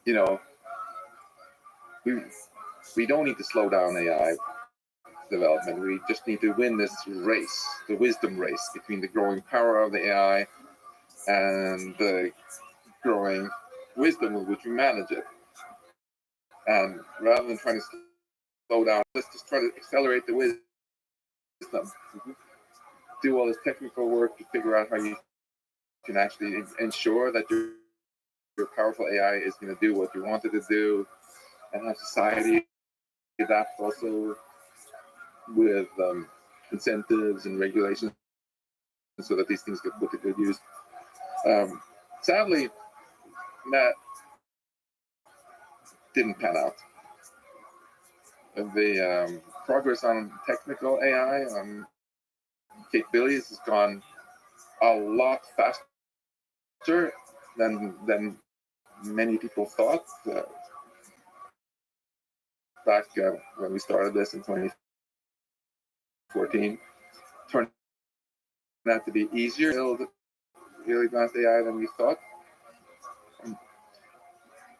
you know, we don't need to slow down AI development. We just need to win this race, the wisdom race between the growing power of the AI and the growing wisdom with which we manage it. And rather than trying to slow down, let's just try to accelerate the wisdom. Do all this technical work to figure out how you can actually ensure that your powerful AI is going to do what you want it to do, and have society adapt also with incentives and regulations so that these things get put to good use. Sadly, that didn't pan out. The progress on technical AI capabilities has gone a lot faster than many people thought. Back when we started this in 2014, turned out to be easier to build really advanced AI than we thought.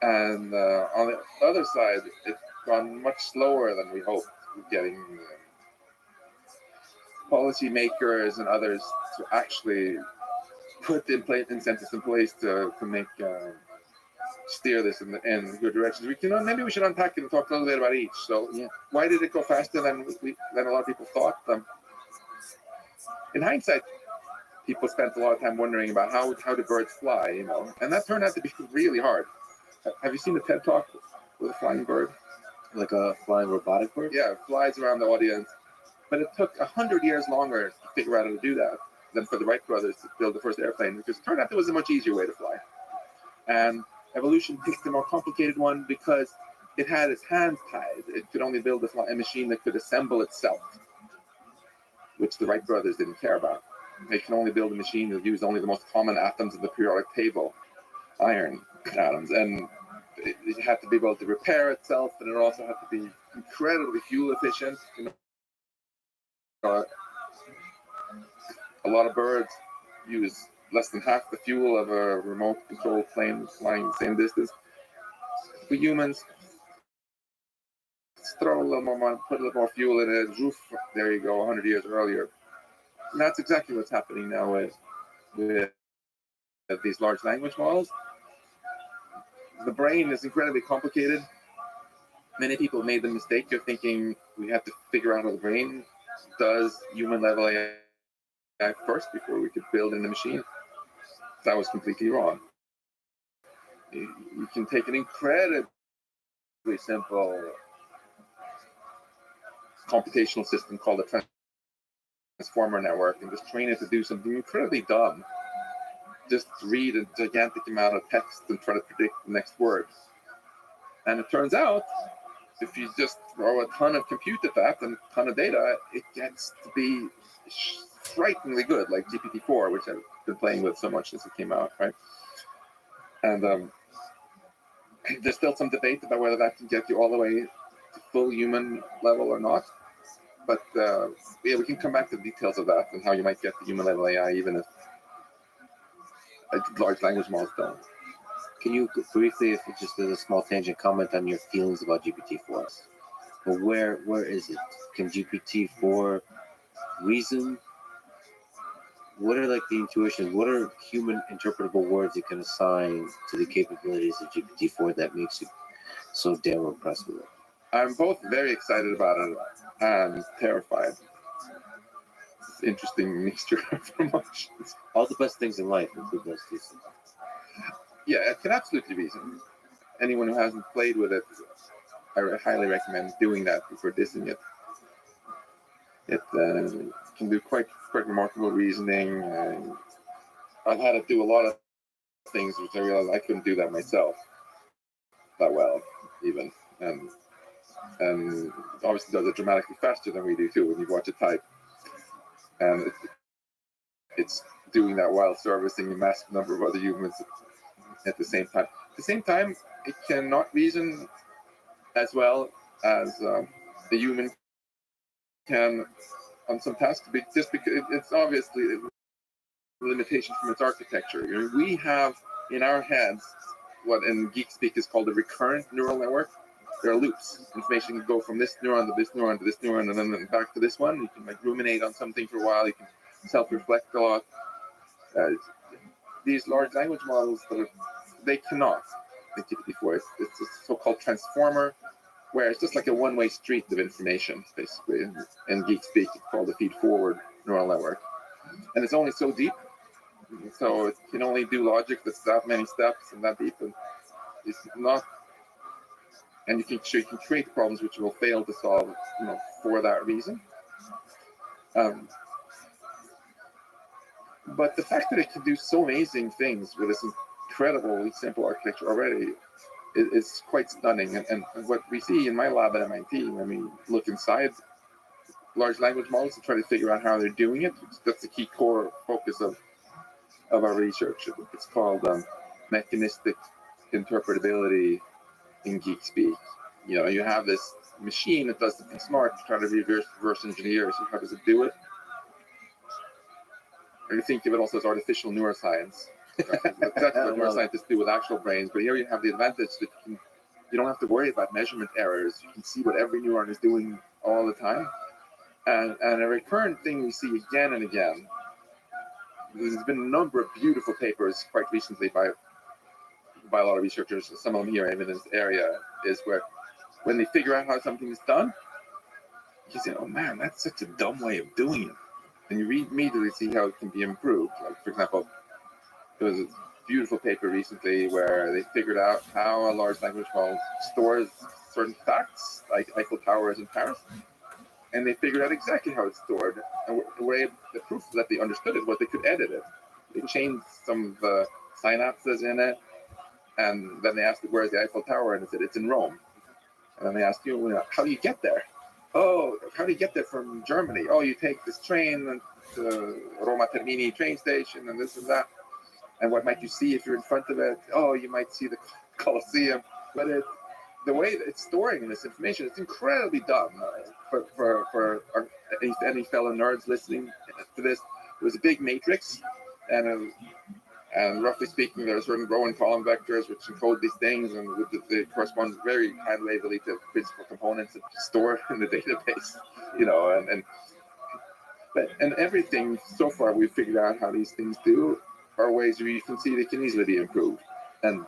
And on the other side, it's gone much slower than we hoped, getting policymakers and others to actually put incentives in place to make steer this in good directions. Maybe we should unpack it and talk a little bit about each. So, why did it go faster than a lot of people thought? In hindsight, people spent a lot of time wondering about how do birds fly, and that turned out to be really hard. Have you seen the TED Talk with a flying bird? Like a flying robotic bird? Yeah, it flies around the audience. But it took 100 years longer to figure out how to do that than for the Wright brothers to build the first airplane, because it turned out there was a much easier way to fly. And evolution picked the more complicated one because it had its hands tied. It could only build a machine that could assemble itself, which the Wright brothers didn't care about. They can only build a machine that used only the most common atoms of the periodic table, iron atoms, and it had to be able to repair itself, and it also had to be incredibly fuel efficient. A lot of birds use less than half the fuel of a remote control plane flying the same distance. For humans, throw a little more money, put a little more fuel in it, roof, there you go, 100 years earlier. And that's exactly what's happening now with these large language models. The brain is incredibly complicated. Many people made the mistake of thinking we have to figure out how the brain does human level AI first before we could build in the machine. That was completely wrong. You can take an incredibly simple computational system called a transformer network and just train it to do something incredibly dumb. Just read a gigantic amount of text and try to predict the next word. And it turns out, if you just throw a ton of compute at that and a ton of data, it gets to be frighteningly good, like GPT-4, which I've been playing with so much since it came out, right? And there's still some debate about whether that can get you all the way to full human level or not. But we can come back to the details of that and how you might get the human level AI even if large language models don't. Can you briefly, if it's just a small tangent, comment on your feelings about GPT-4? But where is it? Can GPT-4 reason? What are like the intuitions? What are human interpretable words you can assign to the capabilities of GPT-4 that makes you so damn impressed with it? I'm both very excited about it and terrified. It's an interesting mixture of emotions. All the best things in life include those two things. Yeah, it can absolutely be. Anyone who hasn't played with it, I highly recommend doing that before dissing it. It can do quite remarkable reasoning. I've had it do a lot of things which I realized I couldn't do that myself that well, even. And obviously does it dramatically faster than we do too when you watch it type. And it's doing that while servicing a massive number of other humans at the same time. At the same time, it cannot reason as well as the human can on some tasks, just because it's obviously a limitation from its architecture. We have in our heads what in geek speak is called a recurrent neural network. There are loops. Information can go from this neuron to this neuron to this neuron, and then back to this one. You can like ruminate on something for a while. You can self-reflect a lot. These large language models, they cannot. Like GPT-4, it's a so-called transformer, where it's just like a one-way street of information, basically. In geek speak, it's called a feed-forward neural network, and it's only so deep. So it can only do logic that's that many steps and that deep, and it's not. And you can create problems which will fail to solve, for that reason. But the fact that it can do so amazing things with this incredibly simple architecture already is quite stunning. And what we see in my lab at MIT, when we look inside large language models to try to figure out how they're doing it, that's the key core focus of our research. It's called mechanistic interpretability in geek speak. You have this machine that does something smart to try to reverse engineer. So how does it do it? Or you think of it also as artificial neuroscience. That's what neuroscientists do with actual brains. But here you have the advantage that you don't have to worry about measurement errors. You can see what every neuron is doing all the time. And a recurrent thing we see again and again. There's been a number of beautiful papers quite recently by a lot of researchers, some of them here even in this area, is where when they figure out how something is done, you say, oh man, that's such a dumb way of doing it. And you immediately see how it can be improved. Like, for example, there was a beautiful paper recently where they figured out how a large language model stores certain facts, like Eiffel Tower is in Paris. And they figured out exactly how it's stored. And the proof that they understood it was they could edit it. They changed some of the synapses in it. And then they asked it, where's the Eiffel Tower? And it said, it's in Rome. And then they asked you, how do you get there? Oh, how do you get there from Germany? Oh, you take this train to Roma Termini train station and this and that. And what might you see if you're in front of it? Oh, you might see the Colosseum. But the way that it's storing this information, it's incredibly dumb. For any fellow nerds listening to this, it was a big matrix, and roughly speaking, there are certain row and column vectors which encode these things, and they correspond very high-levelly to principal components that store in the database. And everything so far we've figured out how these things do are ways where you can see they can easily be improved. And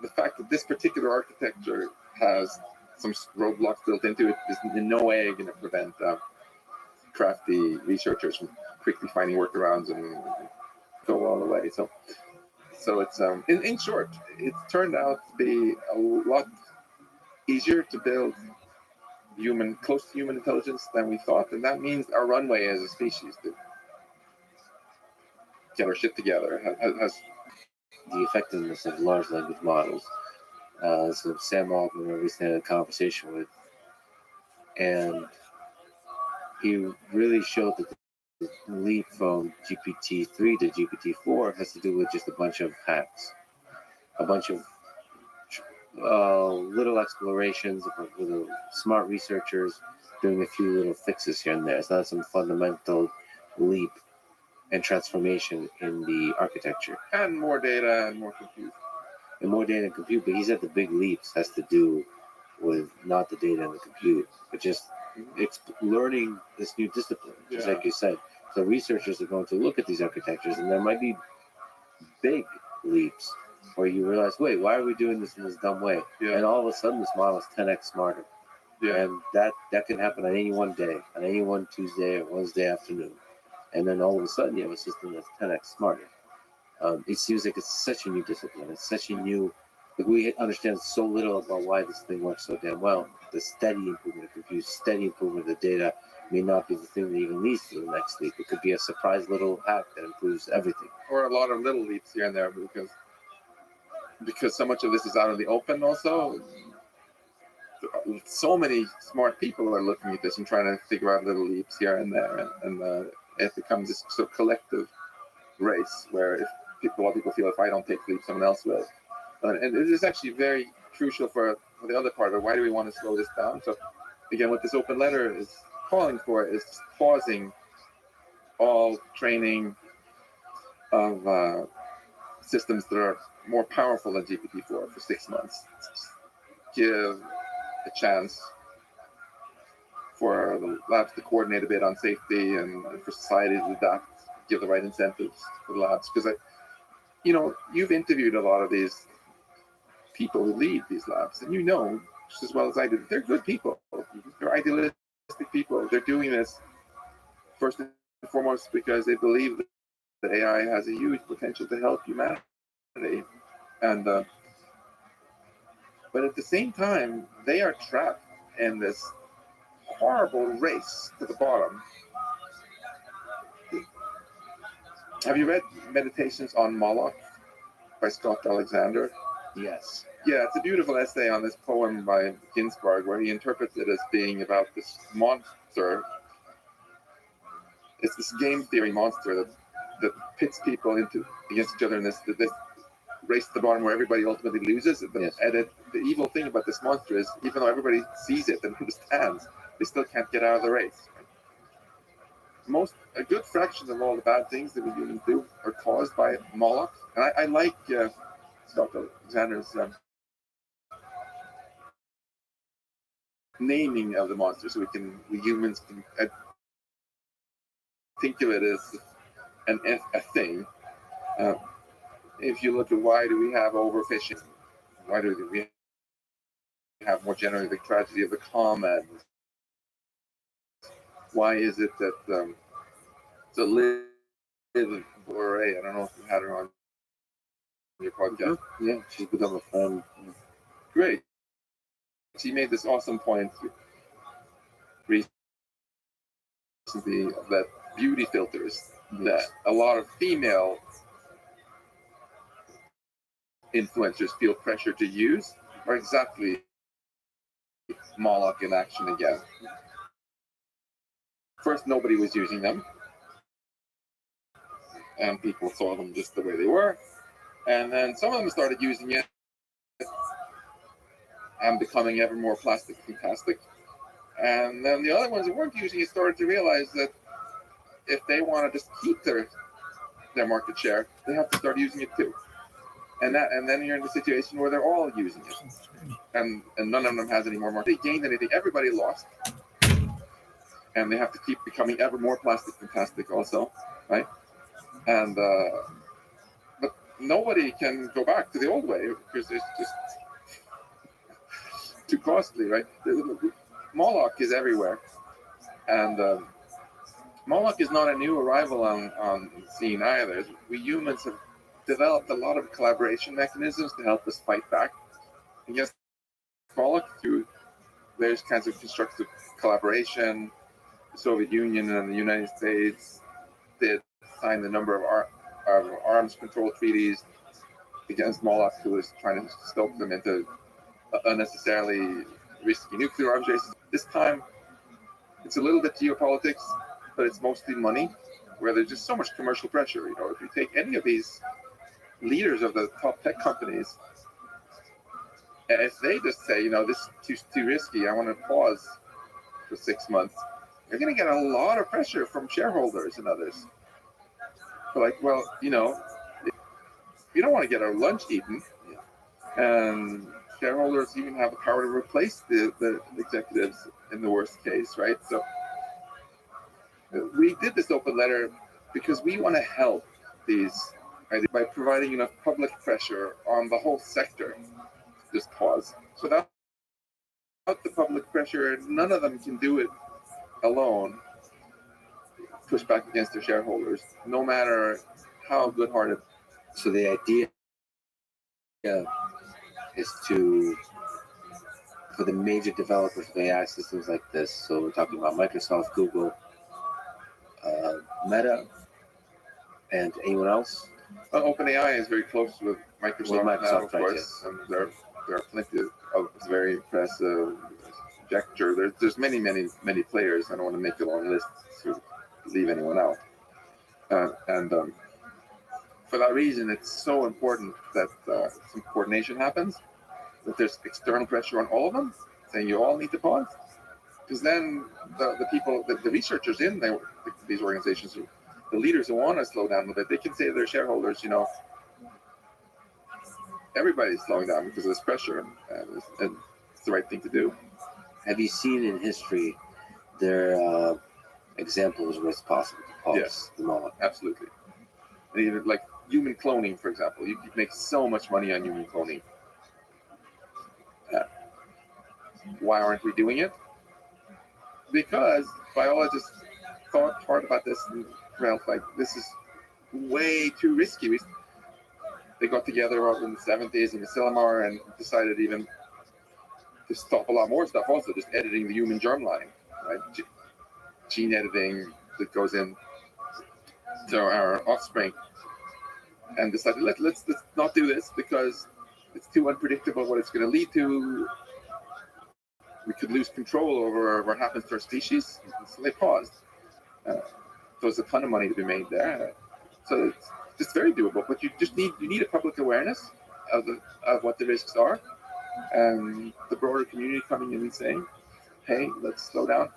the fact that this particular architecture has some roadblocks built into it is in no way going to prevent crafty researchers from quickly finding workarounds and go all the way. So it's in short, it turned out to be a lot easier to build close to human intelligence than we thought, and that means our runway as a species to get our shit together has the effectiveness of large language models. So Sam Altman, I recently had a conversation with, and he really showed that the leap from GPT-3 to GPT-4 has to do with just a bunch of hacks, a bunch of little explorations of little smart researchers doing a few little fixes here and there. It's not some fundamental leap and transformation in the architecture. And more data and more compute. And more data and compute, but he said the big leaps has to do with not the data and the compute, but just learning this new discipline, just like you said. So researchers are going to look at these architectures, and there might be big leaps where you realize, wait, why are we doing this in this dumb way? Yeah. And all of a sudden, this model is 10x smarter. Yeah. And that can happen on any one day, on any one Tuesday or Wednesday afternoon. And then all of a sudden, you have a system that's 10x smarter. It seems like it's such a new discipline. It's such a new, like we understand so little about why this thing works so damn well. The steady improvement of compute, steady improvement of the data may not be the thing that even leads to the next leap. It could be a surprise little hack that improves everything. Or a lot of little leaps here and there because so much of this is out in the open also. So many smart people are looking at this and trying to figure out little leaps here and there. And it becomes this sort of collective race where a lot of people feel if I don't take leaps, someone else will. And it is actually very crucial for the other part of why do we want to slow this down. So again, what this open letter is calling for is pausing all training of systems that are more powerful than GPT-4 for 6 months. Give a chance for the labs to coordinate a bit on safety and for society to adapt, give the right incentives for the labs. Because you've interviewed a lot of these people who lead these labs, and just as well as I do, they're good people. They're idealistic people. They're doing this first and foremost because they believe that AI has a huge potential to help humanity. And but at the same time, they are trapped in this horrible race to the bottom. Have you read Meditations on Moloch by Scott Alexander? Yes. Yeah, it's a beautiful essay on this poem by Ginsberg where he interprets it as being about this monster. It's this game theory monster that pits people against each other in this race to the bottom where everybody ultimately loses. Yes. And the evil thing about this monster is, even though everybody sees it and understands, they still can't get out of the race. A good fraction of all the bad things that we humans do are caused by Moloch. And I like Scott Alexander's naming of the monster, so we humans can think of it as a thing. If you look at why do we have overfishing, why do we have more generally the tragedy of the commons, why is it that so Liv Boeree, I don't know if you had her on your podcast. Yeah, she's become a friend. Great. She made this awesome point recently that beauty filters that a lot of female influencers feel pressure to use are exactly Moloch in action again. First, nobody was using them, and people saw them just the way they were. And then some of them started using it and becoming ever more plastic fantastic. And then the other ones that weren't using it started to realize that if they want to just keep their market share, they have to start using it too. And then you're in the situation where they're all using it, and none of them has any more market. They gained anything. Everybody lost, and they have to keep becoming ever more plastic fantastic also, right? And but nobody can go back to the old way because it's just too costly, right? Moloch is everywhere, and Moloch is not a new arrival on the scene either. We humans have developed a lot of collaboration mechanisms to help us fight back against Moloch through various kinds of constructive collaboration. The Soviet Union and the United States did sign a number of arms control treaties against Moloch, who was trying to stoke them into unnecessarily risky nuclear arms races. This time, it's a little bit geopolitics, but it's mostly money, where there's just so much commercial pressure. If you take any of these leaders of the top tech companies, if they just say, this is too risky, I want to pause for 6 months, you're going to get a lot of pressure from shareholders and others. They're like, well, you don't want to get our lunch eaten, and shareholders even have the power to replace the executives in the worst case, right? So we did this open letter because we want to help these, right, by providing enough public pressure on the whole sector. Just pause. So without the public pressure, none of them can do it alone, push back against their shareholders, no matter how good-hearted. So the idea is for the major developers of AI systems like this, so we're talking about Microsoft, Google, Meta, and anyone else? OpenAI is very close with Microsoft, now, of right, course, yes. and there are plenty of very impressive Jector. There's many players. I don't want to make a long list to leave anyone out. And for that reason, it's so important that some coordination happens, that there's external pressure on all of them, saying you all need to pause. Because then the people, the researchers in these organizations, the leaders who want to slow down a bit, they can say to their shareholders, everybody's slowing down because of this pressure, and it's the right thing to do. Have you seen in history there examples where it's possible to pause Yes. the moment? Absolutely. And even like human cloning, for example, you could make so much money on human cloning. Why aren't we doing it? Because biologists thought hard about this and felt like this is way too risky. They got together in the 70s in the Silmar and decided even to stop a lot more stuff, also just editing the human germline, right? Gene editing that goes in to our offspring, and decided let's not do this because it's too unpredictable what it's going to lead to. We could lose control over what happens to our species. So they paused. There's a ton of money to be made there. So it's just very doable, but you need a public awareness of what the risks are, and the broader community coming in and saying, "Hey, let's slow down."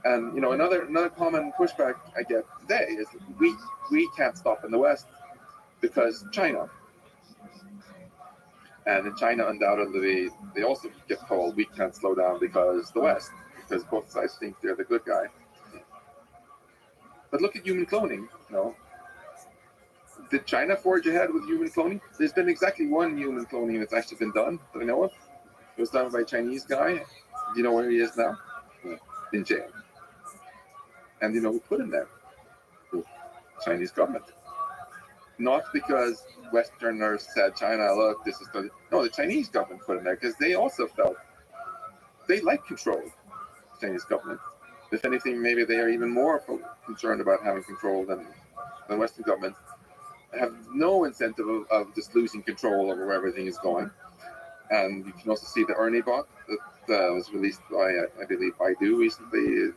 And another common pushback I get today is we can't stop in the West because China. And in China, undoubtedly, they also get told we can't slow down because the West, because both sides think they're the good guy. But look at human cloning. Did China forge ahead with human cloning? There's been exactly one human cloning that's actually been done that I know of. It was done by a Chinese guy. Do you know where he is now? In jail. And who put him there? The Chinese government. Not because Westerners said, China, look, this is the... No, the Chinese government put him there because they also felt they like control, the Chinese government. If anything, maybe they are even more concerned about having control than Western governments. Have no incentive of just losing control over where everything is going. And you can also see the Ernie bot that was released by, I believe, Baidu recently.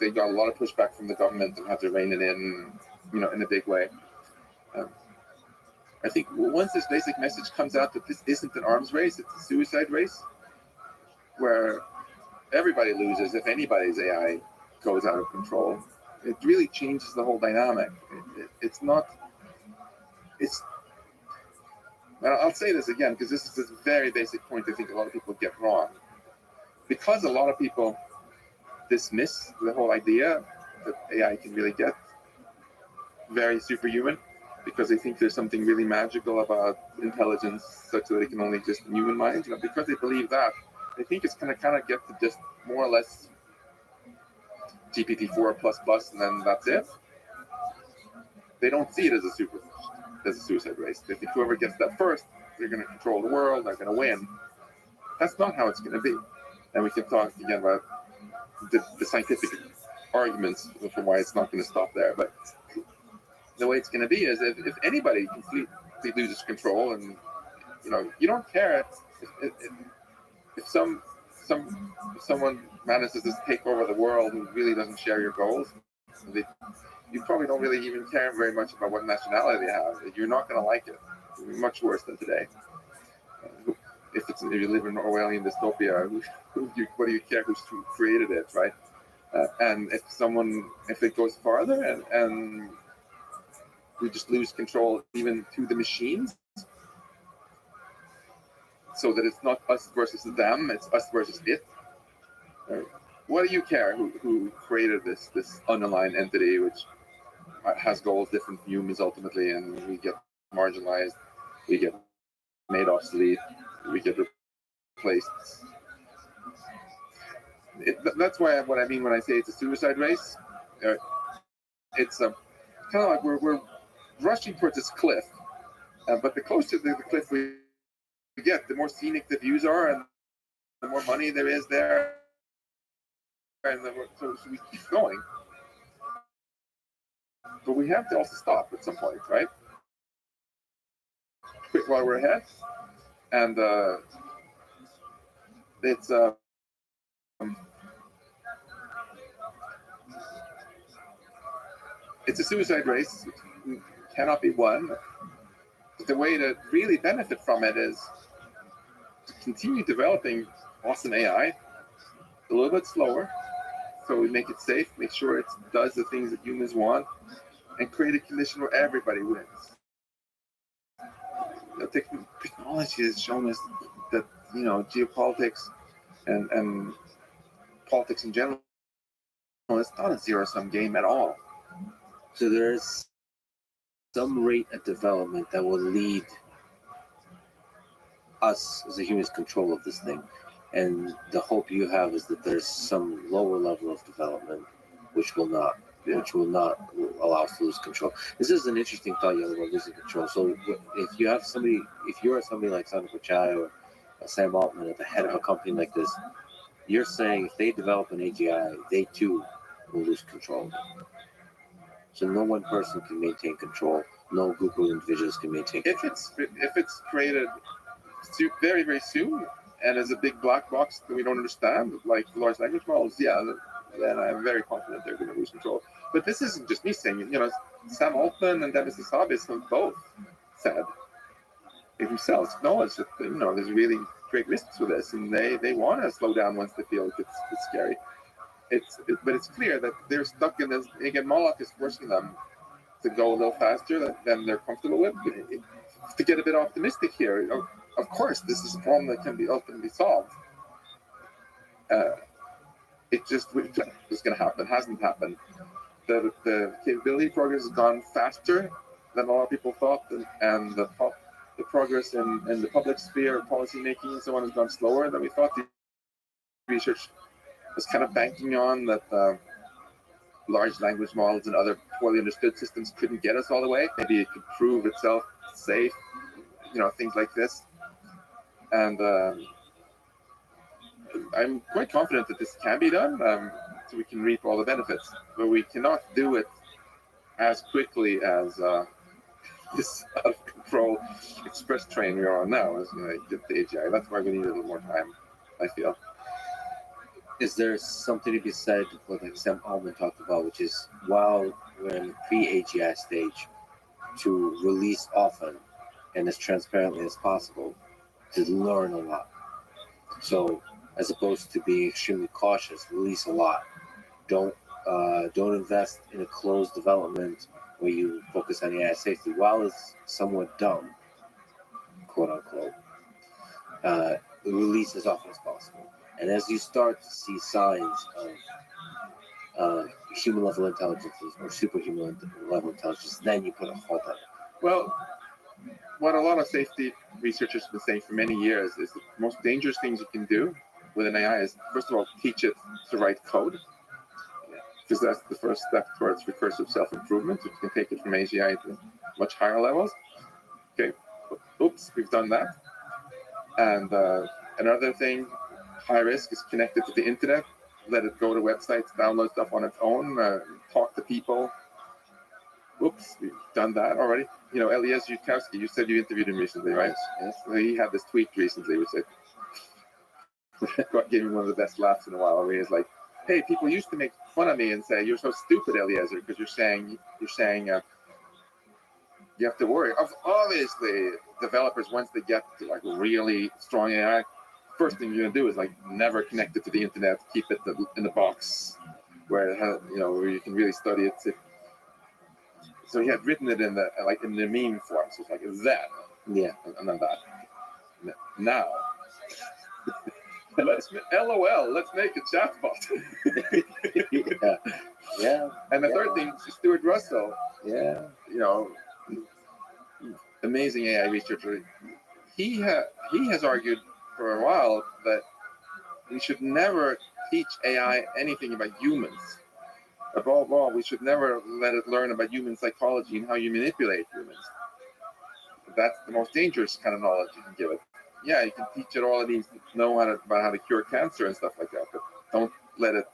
They got a lot of pushback from the government and had to rein it in, in a big way. I think once this basic message comes out that this isn't an arms race, it's a suicide race, where everybody loses if anybody's AI goes out of control, it really changes the whole dynamic. It's not... I'll say this again because this is a very basic point I think a lot of people get wrong. Because a lot of people dismiss the whole idea that AI can really get very superhuman, because they think there's something really magical about intelligence such that it can only exist in human minds. Because they believe that, they think it's going to kind of get to just more or less GPT-4++, and then that's it. They don't see it as a suicide race. They think whoever gets that first, they're going to control the world, they're going to win. That's not how it's going to be. And we can talk again about the scientific arguments for why it's not going to stop there. But the way it's going to be is if anybody completely loses control, and you don't care if someone manages to take over the world who really doesn't share your goals, you probably don't really even care very much about what nationality they have. You're not going to like it. It'll be much worse than today. If you live in Orwellian dystopia, what do you care who created it, right? And if it goes farther and we just lose control even to the machines, so that it's not us versus them, it's us versus it. What do you care who created this unaligned entity which has goals different from humans ultimately, and we get marginalized, we get made obsolete, we get replaced. That's what I mean when I say it's a suicide race. It's kind of like we're rushing towards this cliff, but the closer to the cliff we get, the more scenic the views are, and the more money there is there, and so we keep going. But we have to also stop at some point, right? Quit while we're ahead, and it's a suicide race. It cannot be won. But the way to really benefit from it is to continue developing awesome AI a little bit slower, so we make it safe, make sure it does the things that humans want, and create a condition where everybody wins. technology has shown us that geopolitics and politics in general, it's not a zero-sum game at all. So there's some rate of development that will lead us as a humans control of this thing. And the hope you have is that there's some lower level of development which will not allow us to lose control. This is an interesting thought, Yellow, about losing control. So if you're somebody like Sandip Pichai or Sam Altman at the head of a company like this, you're saying if they develop an AGI, they too will lose control. So no one person can maintain control. No group of individuals can maintain control. If it's created very, very soon and as a big black box that we don't understand, like large language models, then I'm very confident they're going to lose control. But this isn't just me saying it. Sam Altman and Demis Hassabis have both said it themselves, acknowledged that there's really great risks with this, and they want to slow down once they feel it's scary. But it's clear that they're stuck in this. Again, Moloch is forcing them to go a little faster than they're comfortable with. To get a bit optimistic here, of course, this is a problem that can be ultimately solved. It just was going to happen. Hasn't happened. The capability progress has gone faster than a lot of people thought, and the progress in the public sphere, policy making, and so on has gone slower than we thought. The research was kind of banking on that large language models and other poorly understood systems couldn't get us all the way. Maybe it could prove itself safe, things like this. And I'm quite confident that this can be done, so we can reap all the benefits. But we cannot do it as quickly as this out of control express train we're on now is going to get the AGI. That's why we need a little more time, I feel. Is there something to be said what like Sam Altman talked about, which is while we're in the pre-AGI stage, to release often and as transparently as possible to learn a lot. So as opposed to being extremely cautious, release a lot. Don't invest in a closed development where you focus on AI safety. While it's somewhat dumb, quote unquote, release as often as possible. And as you start to see signs of human level intelligences or superhuman level intelligence, then you put a halt on it. Well, what a lot of safety researchers have been saying for many years is the most dangerous things you can do with an AI is, first of all, teach it to write code, because that's the first step towards recursive self-improvement. You can take it from AGI to much higher levels. Okay, oops, we've done that. And another thing, high risk, is connected to the internet. Let it go to websites, download stuff on its own, talk to people. Oops, we've done that already. Eliezer Yudkowsky, you said you interviewed him recently, right? Yes. So he had this tweet recently which gave me one of the best laughs in a while, where he was like, hey, people used to make fun of me and say, you're so stupid, Eliezer, because you're saying you have to worry. Obviously, developers, once they get to like really strong AI, first thing you're gonna do is like never connect it to the internet, keep it in the box where it has, where you can really study it. So he had written it in the meme form, so it's like that, Yeah. and then that. Now, LOL, let's make a chatbot. Yeah. And the third thing, Stuart Russell. Yeah. Amazing AI researcher. He has argued for a while that we should never teach AI anything about humans. Above all, we should never let it learn about human psychology and how you manipulate humans. That's the most dangerous kind of knowledge you can give it. Yeah, you can teach it all it needs to know about how to cure cancer and stuff like that, but don't let it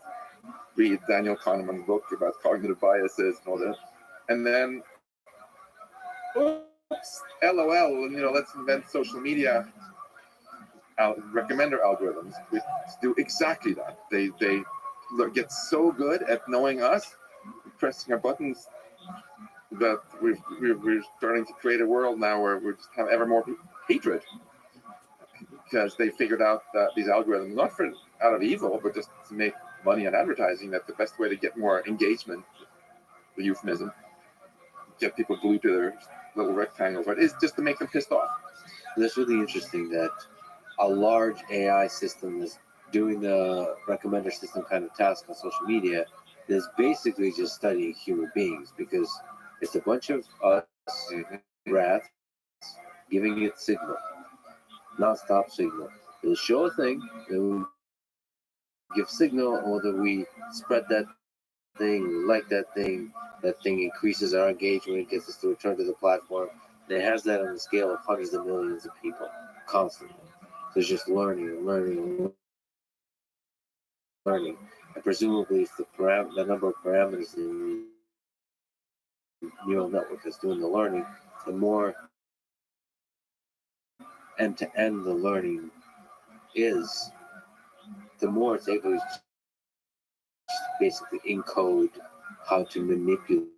read Daniel Kahneman's book about cognitive biases and all that. And then, oops, LOL, and let's invent social media recommender algorithms which do exactly that. They get so good at knowing us, pressing our buttons, that we're starting to create a world now where we just have ever more hatred, because they figured out that these algorithms, not out of evil, but just to make money on advertising, that the best way to get more engagement, the euphemism, get people glued to their little rectangles, right, is just to make them pissed off. That's really interesting that a large AI system is doing the recommender system kind of task on social media is basically just studying human beings because it's a bunch of us Mhm. rats giving it signal, non-stop signal. It'll show a thing, then we give signal, and whether we spread that thing, we like that thing increases our engagement, it gets us to return to the platform. And it has that on the scale of hundreds of millions of people constantly. So it's just learning and learning and learning. And presumably, it's the number of parameters in the neural network that's doing the learning. The more end to end the learning is, the more it's able to basically encode how to manipulate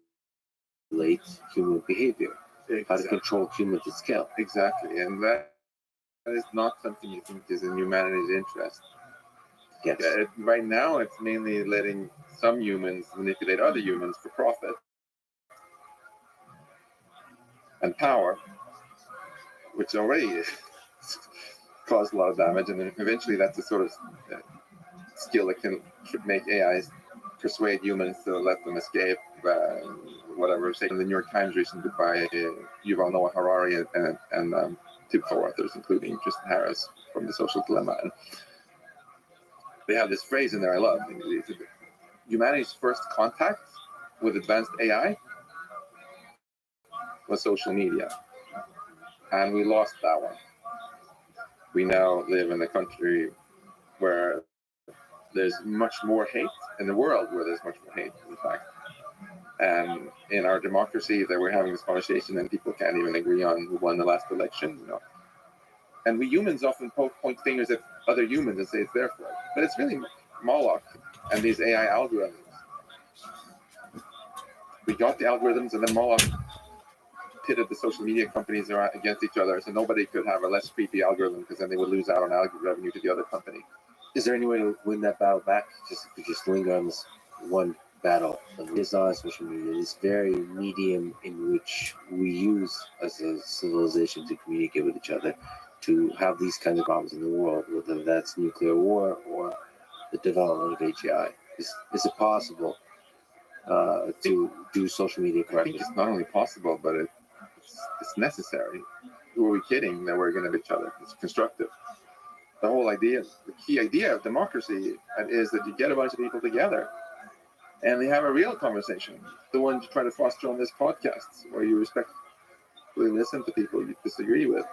human behavior, how to control humans at scale. Exactly, and that is not something you think is in humanity's interest. Yes. Right now, it's mainly letting some humans manipulate other humans for profit and power, which already caused a lot of damage. And then eventually, that's a sort of skill that can make AIs persuade humans to let them escape. Whatever, say in the New York Times recently by Yuval Noah Harari and two co-authors, including Tristan Harris from The Social Dilemma. And they have this phrase in there I love. Humanity's first contact with advanced AI was social media, and we lost that one. We now live in a country where there's much more hate, in the world where there's much more hate, in fact. And in our democracy, that we're having this conversation and people can't even agree on who won the last election. And we humans often point fingers at other humans and say it's their fault, but it's really Moloch and these AI algorithms. We got the algorithms, and then Moloch pitted the social media companies against each other, so nobody could have a less creepy algorithm because then they would lose out on algorithm revenue to the other company. Is there any way to win that battle back? Just linger on this one battle. It's on social media, this very medium in which we use as a civilization to communicate with each other, to have these kinds of problems in the world, whether that's nuclear war or the development of AGI. Is it possible to do social media I correctly? think it's not only possible, but it's necessary. Who are we kidding that we're going to each other? It's constructive. The whole idea, the key idea of democracy is that you get a bunch of people together and they have a real conversation. The one you try to foster on this podcast, where you respectfully listen to people you disagree with.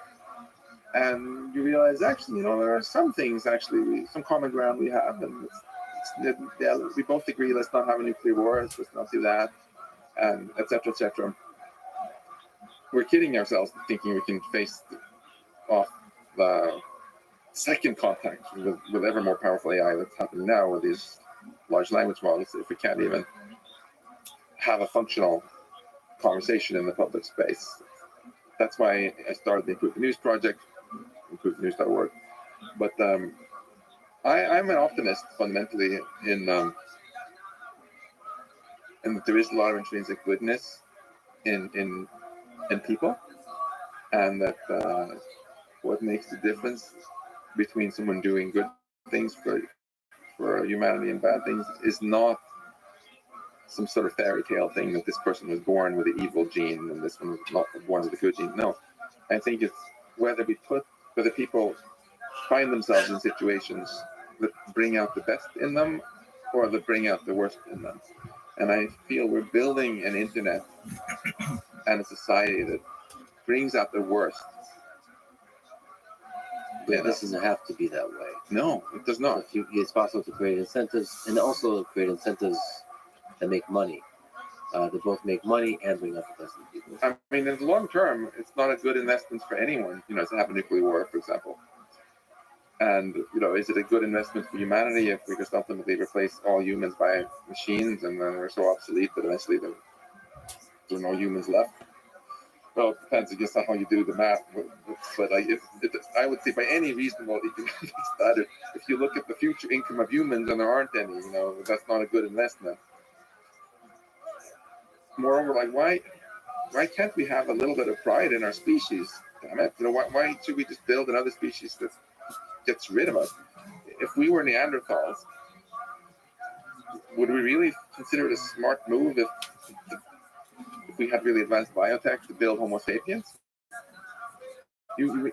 And you realize, actually, there are some things, some common ground we have. And we both agree, let's not have a nuclear war, let's not do that, and et cetera, et cetera. We're kidding ourselves thinking we can face off the second contact with ever more powerful AI that's happening now with these large language models if we can't even have a functional conversation in the public space. That's why I started the Improve the News project, improvethenews.org. But I'm an optimist fundamentally in that there is a lot of intrinsic goodness in people, and that what makes the difference between someone doing good things for humanity and bad things is not some sort of fairy tale thing that this person was born with the evil gene and this one was not born with the good gene. No, I think it's whether people find themselves in situations that bring out the best in them or that bring out the worst in them. And I feel we're building an internet and a society that brings out the worst. But this doesn't have to be that way. No, it does not. It's possible to create incentives and also create incentives that make money. They both make money and bring up the best in people. I mean, in the long term, it's not a good investment for anyone, to have a nuclear war, for example. And, is it a good investment for humanity if we just ultimately replace all humans by machines and then we're so obsolete that eventually there are no humans left? Well, it depends, I guess, on how you do the math. But I would say by any reasonable economic standard, if you look at the future income of humans and there aren't any, that's not a good investment. Moreover, why can't we have a little bit of pride in our species? damn it. Why should we just build another species that gets rid of us? If we were Neanderthals, would we really consider it a smart move if we had really advanced biotech to build Homo sapiens? You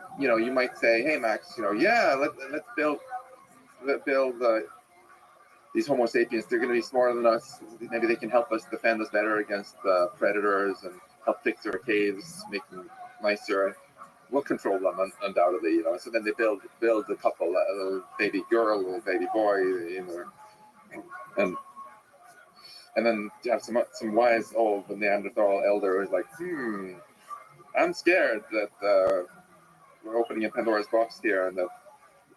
might say, hey Max, let's build these Homo sapiens. They're going to be smarter than us. Maybe they can help us defend us better against predators and help fix our caves, make them nicer. We'll control them undoubtedly, So then they build a couple, a little baby girl, a little baby boy, and then you have some wise old Neanderthal elder who's like, I'm scared that we're opening a Pandora's box here, and that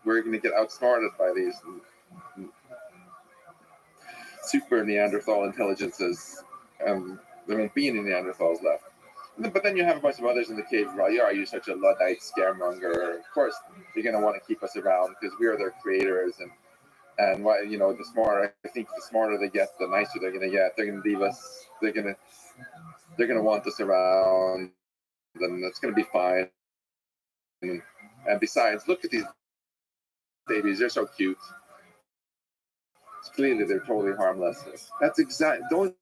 we're going to get outsmarted by these super Neanderthal intelligences, and there won't be any Neanderthals left. But then you have a bunch of others in the cave. Well, are you such a Luddite scaremonger? Of course, you're going to want to keep us around because we are their creators, and why, the smarter, I think the smarter they get, the nicer they're going to get. They're going to leave us. They're going to want us around, and it's going to be fine. And besides, look at these babies. They're so cute. Clearly, they're totally harmless. That's those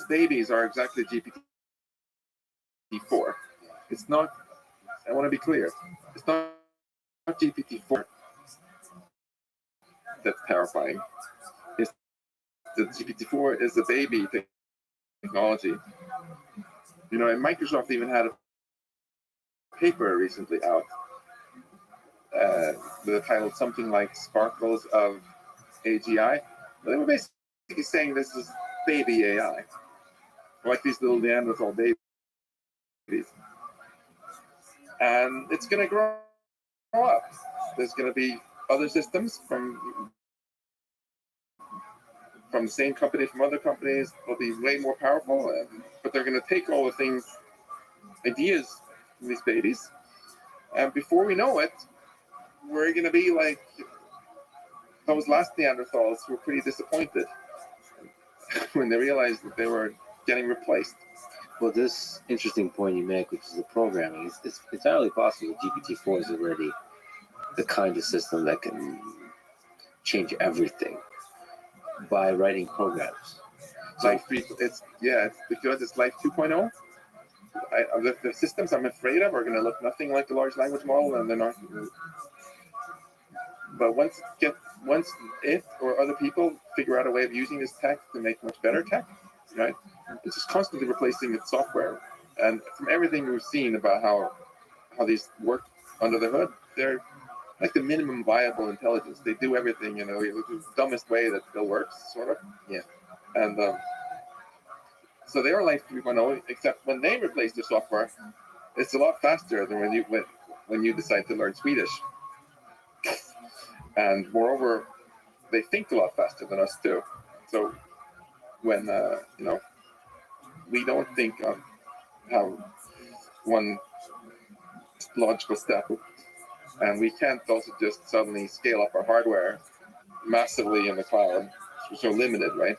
babies are exactly GPT-4. It's not. I want to be clear. It's not GPT-4 that's terrifying. It's the GPT-4 is the baby technology. And Microsoft even had a paper recently out titled something like "Sparkles of AGI." They were basically saying this is baby AI, like these little Neanderthal babies, and it's going to grow up. There's going to be other systems from the same company, from other companies. They'll be way more powerful, but they're going to take all the ideas from these babies, and before we know it, we're going to be like those last Neanderthals who were pretty disappointed when they realized that they were getting replaced. Well, this interesting point you make, which is the programming, it's entirely possible GPT-4 is already the kind of system that can change everything by writing programs. Life 3, it's because it's Life 2.0. The systems I'm afraid of are going to look nothing like the large language model, and they're not. But once it or other people figure out a way of using this tech to make much better tech, right? It's just constantly replacing its software. And from everything we've seen about how these work under the hood, they're like the minimum viable intelligence. They do everything in the dumbest way that still works, sort of. Yeah. And so they are like 3.0, except when they replace the software, it's a lot faster than when you decide to learn Swedish. And moreover, they think a lot faster than us too. So when we don't think on how one logical step, and we can't also just suddenly scale up our hardware massively in the cloud. We're so limited, right?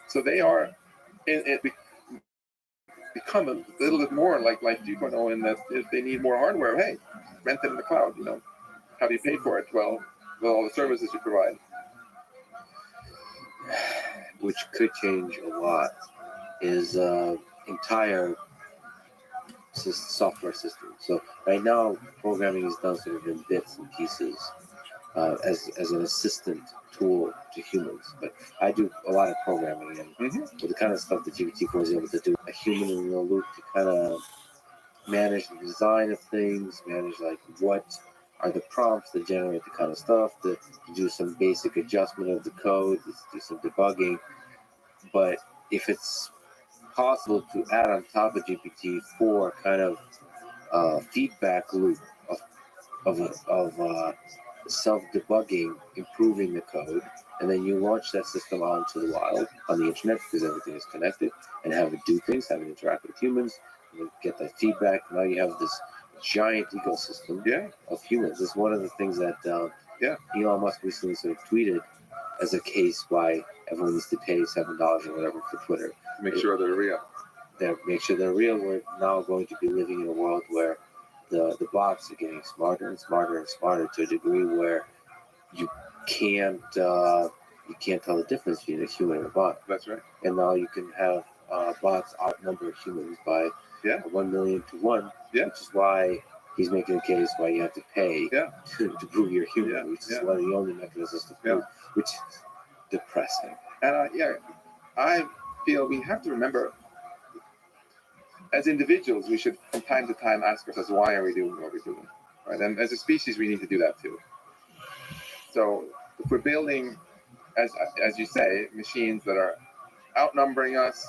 So they are become a little bit more like Life 2.0 in that if they need more hardware, hey, rent it in the cloud. How do you pay for it? Well, all the services you provide. Which could change a lot is entire software system. So right now, programming is done sort of in bits and pieces as an assistant tool to humans. But I do a lot of programming, and with the kind of stuff that GPT-4 is able to do, a human in the loop to kind of manage the design of things, manage like what are the prompts that generate the kind of stuff, to do some basic adjustment of the code, to do some debugging. But if it's possible to add on top of GPT-4 kind of feedback loop of self-debugging, improving the code, and then you launch that system onto the wild on the internet because everything is connected, and have it do things, have it interact with humans, and get that feedback. Now you have this giant ecosystem of humans. It's one of the things that Elon Musk recently sort of tweeted as a case why everyone needs to pay $7 or whatever for Twitter. Make sure they're real. that make sure they're real. We're now going to be living in a world where the bots are getting smarter and smarter and smarter to a degree where you can't tell the difference between a human and a bot. That's right. And now you can have bots outnumber humans by 1 million to 1, which is why he's making a case why you have to pay to prove you're human, which is one of the only mechanisms to prove, which is depressing. And I feel we have to remember, as individuals, we should from time to time ask ourselves, why are we doing what we're doing? Right? And as a species, we need to do that too. So if we're building, as you say, machines that are outnumbering us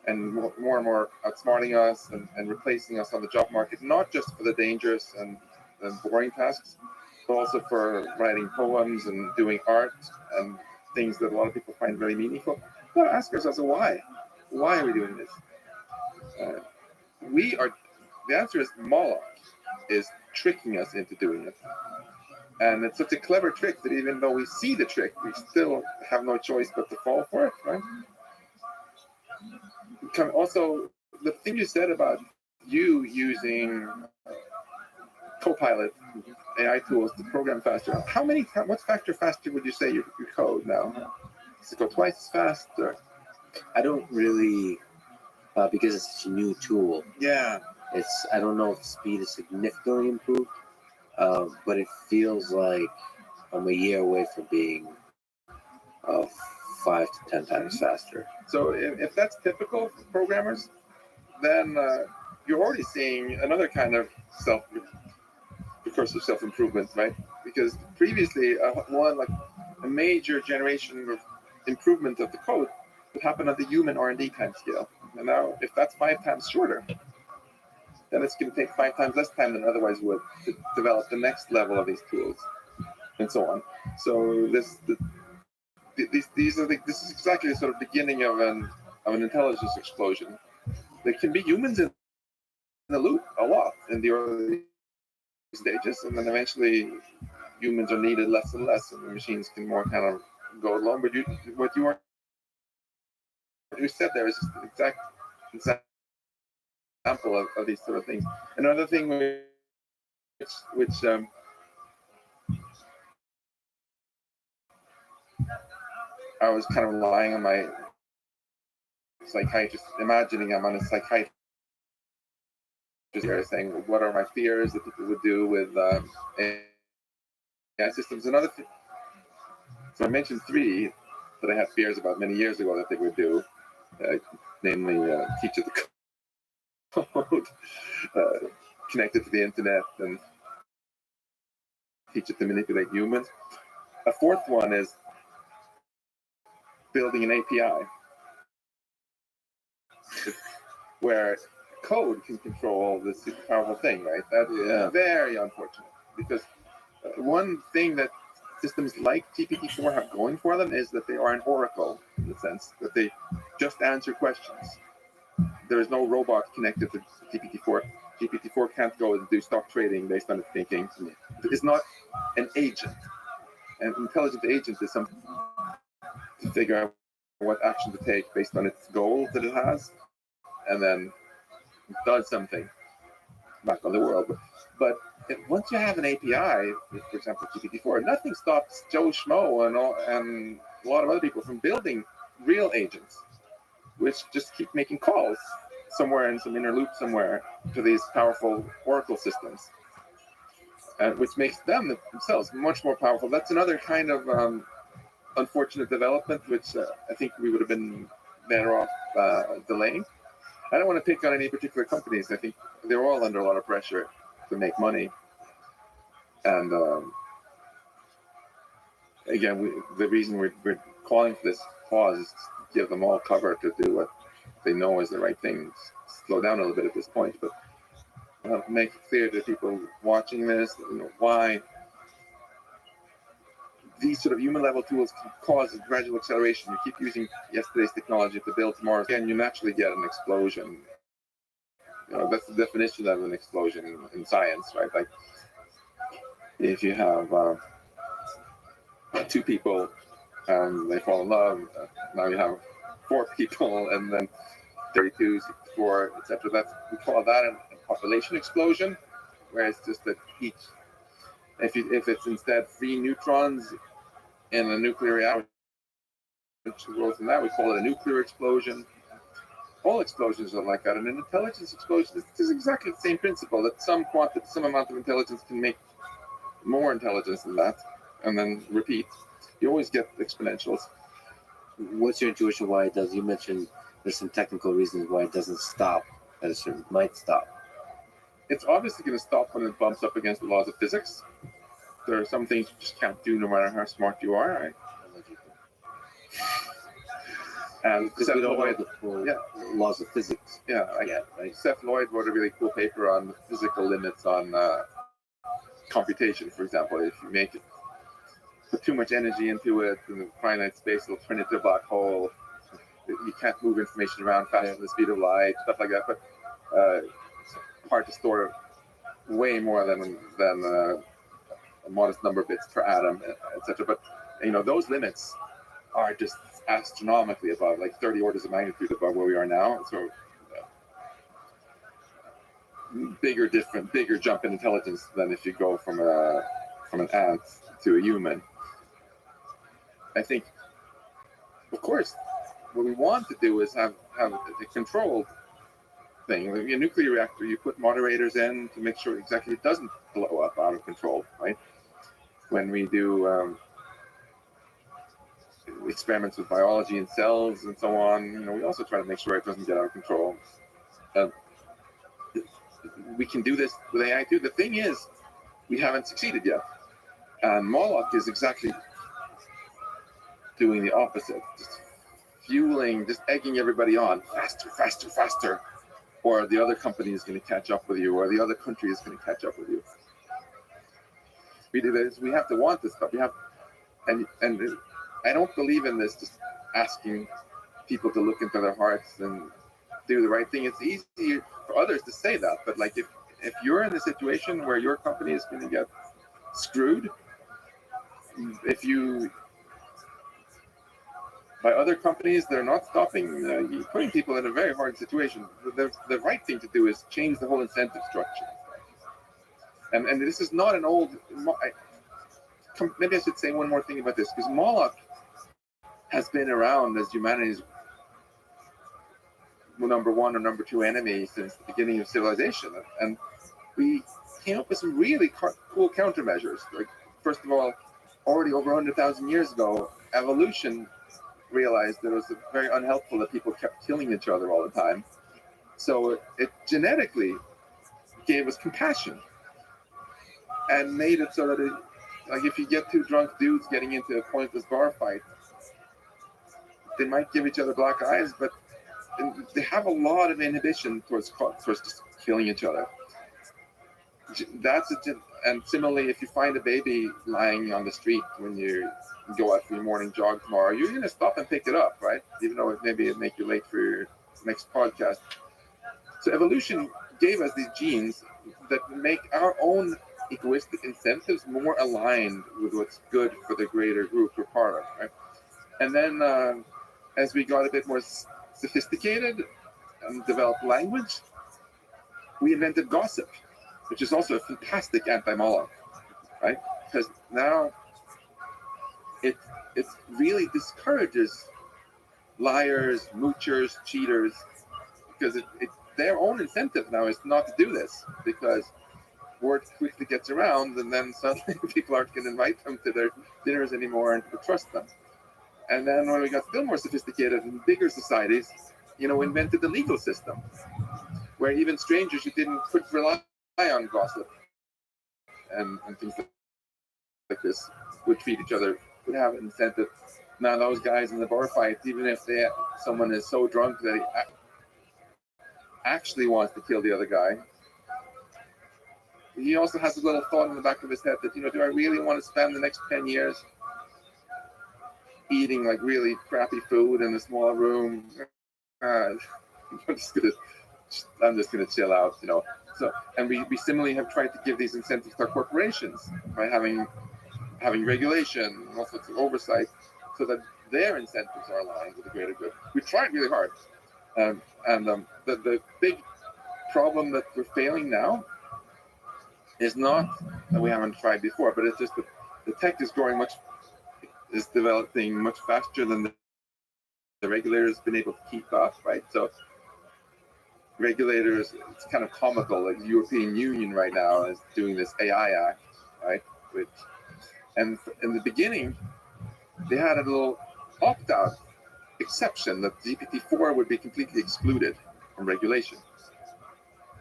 and more and more outsmarting us and replacing us on the job market, not just for the dangerous and boring tasks, but also for writing poems and doing art and things that a lot of people find very meaningful. We've got to ask ourselves, why? Why are we doing this? The answer is Moloch is tricking us into doing it. And it's such a clever trick that even though we see the trick, we still have no choice but to fall for it, right? Also, the thing you said about you using Copilot AI tools to program faster, what factor faster would you say your code now? Does it go twice as fast? Or? I don't really, because it's such a new tool. Yeah. I don't know if the speed is significantly improved, but it feels like I'm a year away from being 5 to 10 times faster. So if that's typical for programmers, then you're already seeing another kind of recursive self-improvement, right? Because previously, a major generation of improvement of the code would happen at the human R&D time scale. And now, if that's 5 times shorter, then it's going to take 5 times less time than otherwise would to develop the next level of these tools, and so on. So this is exactly the sort of beginning of an intelligence explosion. There can be humans in the loop a lot in the early stages, and then eventually humans are needed less and less, and the machines can more kind of go along. But what you said there is just an exact example of these sort of things. Another thing which I was kind of relying on my psychiatrist, imagining I'm on a psychiatrist here saying, what are my fears that people would do with AI systems? Another thing, so I mentioned 3 that I had fears about many years ago that they would do, namely teach it the code, connect it to the internet, and teach it to manipulate humans. A 4th one is building an API where code can control this super powerful thing, right? That is very unfortunate, because one thing that systems like GPT-4 have going for them is that they are an oracle, in the sense that they just answer questions. There is no robot connected to GPT-4. GPT-4 can't go and do stock trading based on its thinking. It's not an agent. An intelligent agent is something to figure out what action to take based on its goal that it has, and then does something back on the world. But once you have an API, for example, GPT-4, nothing stops Joe Schmo and a lot of other people from building real agents, which just keep making calls somewhere in some inner loop somewhere to these powerful oracle systems, which makes them themselves much more powerful. That's another kind of unfortunate development, which I think we would have been better off delaying. I don't want to pick on any particular companies. I think they're all under a lot of pressure to make money. And again, the reason we're calling for this pause is to give them all cover to do what they know is the right thing. Slow down a little bit at this point, but make it clear to people watching this, why these sort of human-level tools can cause a gradual acceleration. You keep using yesterday's technology to build tomorrow, and you naturally get an explosion. That's the definition of an explosion in science, right? Like, if you have 2 people and they fall in love, now you have 4 people, and then 32, 64, etc. We call that a population explosion, where it's just that if it's instead free neutrons in a nuclear reactor, which goes in that, we call it a nuclear explosion. All explosions are like that, and an intelligence explosion is exactly the same principle, that some amount of intelligence can make more intelligence than that, and then repeat. You always get exponentials. What's your intuition why it does? You mentioned there's some technical reasons why it doesn't stop at a certain, might stop. It's obviously going to stop when it bumps up against the laws of physics. There are some things you just can't do no matter how smart you are. Right? And Because Seth we don't know Lloyd, the full yeah. laws of physics. Yeah, Right? Seth Lloyd wrote a really cool paper on the physical limits on computation, for example. If you put too much energy into it in a finite space, it'll turn into a black hole. You can't move information around faster than the speed of light, stuff like that. But it's hard to store way more than a modest number of bits per atom, etc. But those limits are just astronomically above, like 30 orders of magnitude above where we are now. So bigger jump in intelligence than if you go from an ant to a human. I think, of course, what we want to do is have a controlled thing. Like a nuclear reactor, you put moderators in to make sure exactly it doesn't blow up out of control, right? When we do experiments with biology and cells and so on, we also try to make sure it doesn't get out of control. We can do this with AI too. The thing is, we haven't succeeded yet. And Moloch is exactly doing the opposite, just egging everybody on, faster, faster, faster, or the other company is going to catch up with you, or the other country is going to catch up with you. We do this. We have to want this stuff. And I don't believe in this just asking people to look into their hearts and do the right thing. It's easy for others to say that, but like if you're in a situation where your company is going to get screwed, by other companies, they're not stopping putting people in a very hard situation. The right thing to do is change the whole incentive structure. And this is not an old. Maybe I should say one more thing about this, because Moloch has been around as humanity's number one or number two enemy since the beginning of civilization, and we came up with some really cool countermeasures. Like, first of all, already over 100,000 years ago, evolution realized that it was very unhelpful that people kept killing each other all the time. So it genetically gave us compassion and made it so that like if you get two drunk dudes getting into a pointless bar fight, they might give each other black eyes, but they have a lot of inhibition towards just killing each other. And similarly, if you find a baby lying on the street when you go out for your morning jog tomorrow, you're going to stop and pick it up, right? Even though maybe it'll make you late for your next podcast. So evolution gave us these genes that make our own egoistic incentives more aligned with what's good for the greater group we're part of, right? And then as we got a bit more sophisticated and developed language, we invented gossip, which is also a fantastic anti-Moloch, right? Because now it really discourages liars, moochers, cheaters, because their own incentive now is not to do this, because word quickly gets around, and then suddenly people aren't going to invite them to their dinners anymore and trust them. And then when we got still more sophisticated and bigger societies, we invented the legal system, where even strangers who could rely on gossip and things like this would treat each other, would have an incentive. Now those guys in the bar fight, even if someone is so drunk that he actually wants to kill the other guy, he also has a little thought in the back of his head that, do I really want to spend the next 10 years eating like really crappy food in a small room? I'm just gonna chill out, So, and we similarly have tried to give these incentives to our corporations by having regulation and all sorts of oversight, so that their incentives are aligned with the greater good. We tried really hard, The big problem that we're failing now is not that we haven't tried before, but it's just that the tech is developing much faster than the regulators been able to keep up, right? So regulators, it's kind of comical. Like the European Union right now is doing this AI Act, right? Which, and in the beginning, they had a little opt-out exception that GPT-4 would be completely excluded from regulation.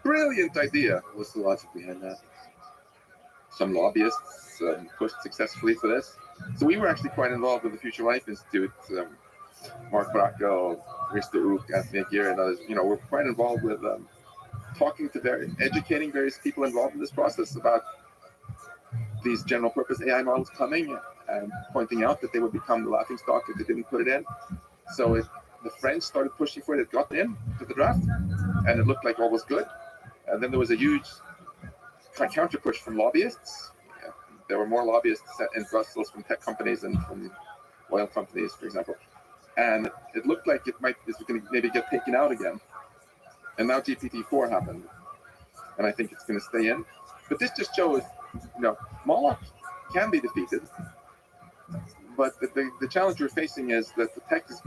Brilliant idea. What's the logic behind that? Some lobbyists pushed successfully for this. So we were actually quite involved with the Future Life Institute. Mark Bracco, Risto Ook, Anthony Aguirre, and others. We're quite involved with educating various people involved in this process about these general purpose AI models coming, and pointing out that they would become the laughing stock if they didn't put it in. So the French started pushing for it. It got in to the draft, and it looked like all was good. And then there was a huge counter push from lobbyists. There were more lobbyists in Brussels from tech companies and from oil companies, for example. And it looked like it was going to maybe get taken out again. And now GPT-4 happened. And I think it's going to stay in. But this just shows, Moloch can be defeated. But the challenge we're facing is that the tech is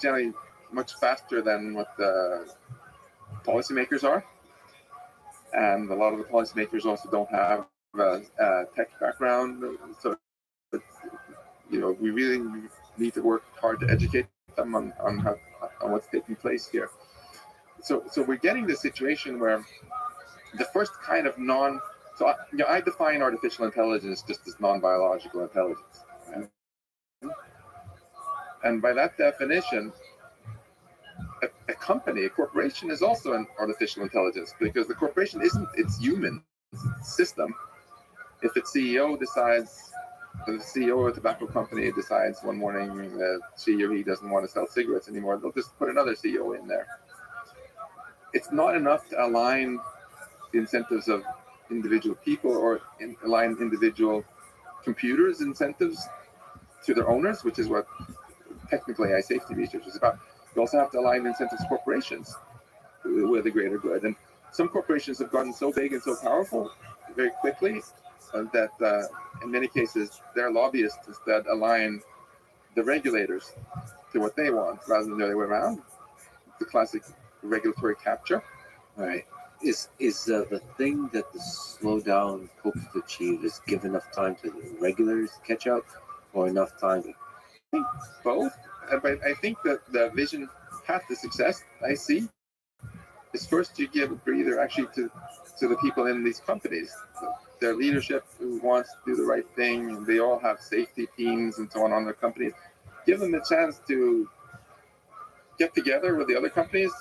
generally much faster than what the policymakers are. And a lot of the policymakers also don't have a tech background. So, we really need to work hard to educate them on what's taking place here. So we're getting this situation where the first kind of I define artificial intelligence just as non-biological intelligence. Right? And by that definition, a company, a corporation is also an artificial intelligence, because the corporation isn't its human system. If its CEO decides, the CEO of a tobacco company decides one morning that she or he doesn't want to sell cigarettes anymore, they'll just put another CEO in there. It's not enough to align the incentives of individual people or align individual computers' incentives to their owners, which is what technical AI safety research is about. You also have to align incentives to corporations with the greater good. And some corporations have gotten so big and so powerful very quickly that in many cases their lobbyists instead align the regulators to what they want rather than the other way around. The classic regulatory capture. Right. Is the thing that the slowdown hopes to achieve is give enough time to the regulators to catch up, or enough time to... I think both. But I think that the vision path to success I see is first you give a breather actually to the people in these companies. Their leadership who wants to do the right thing, and they all have safety teams and so on their companies. Give them a chance to get together with the other companies,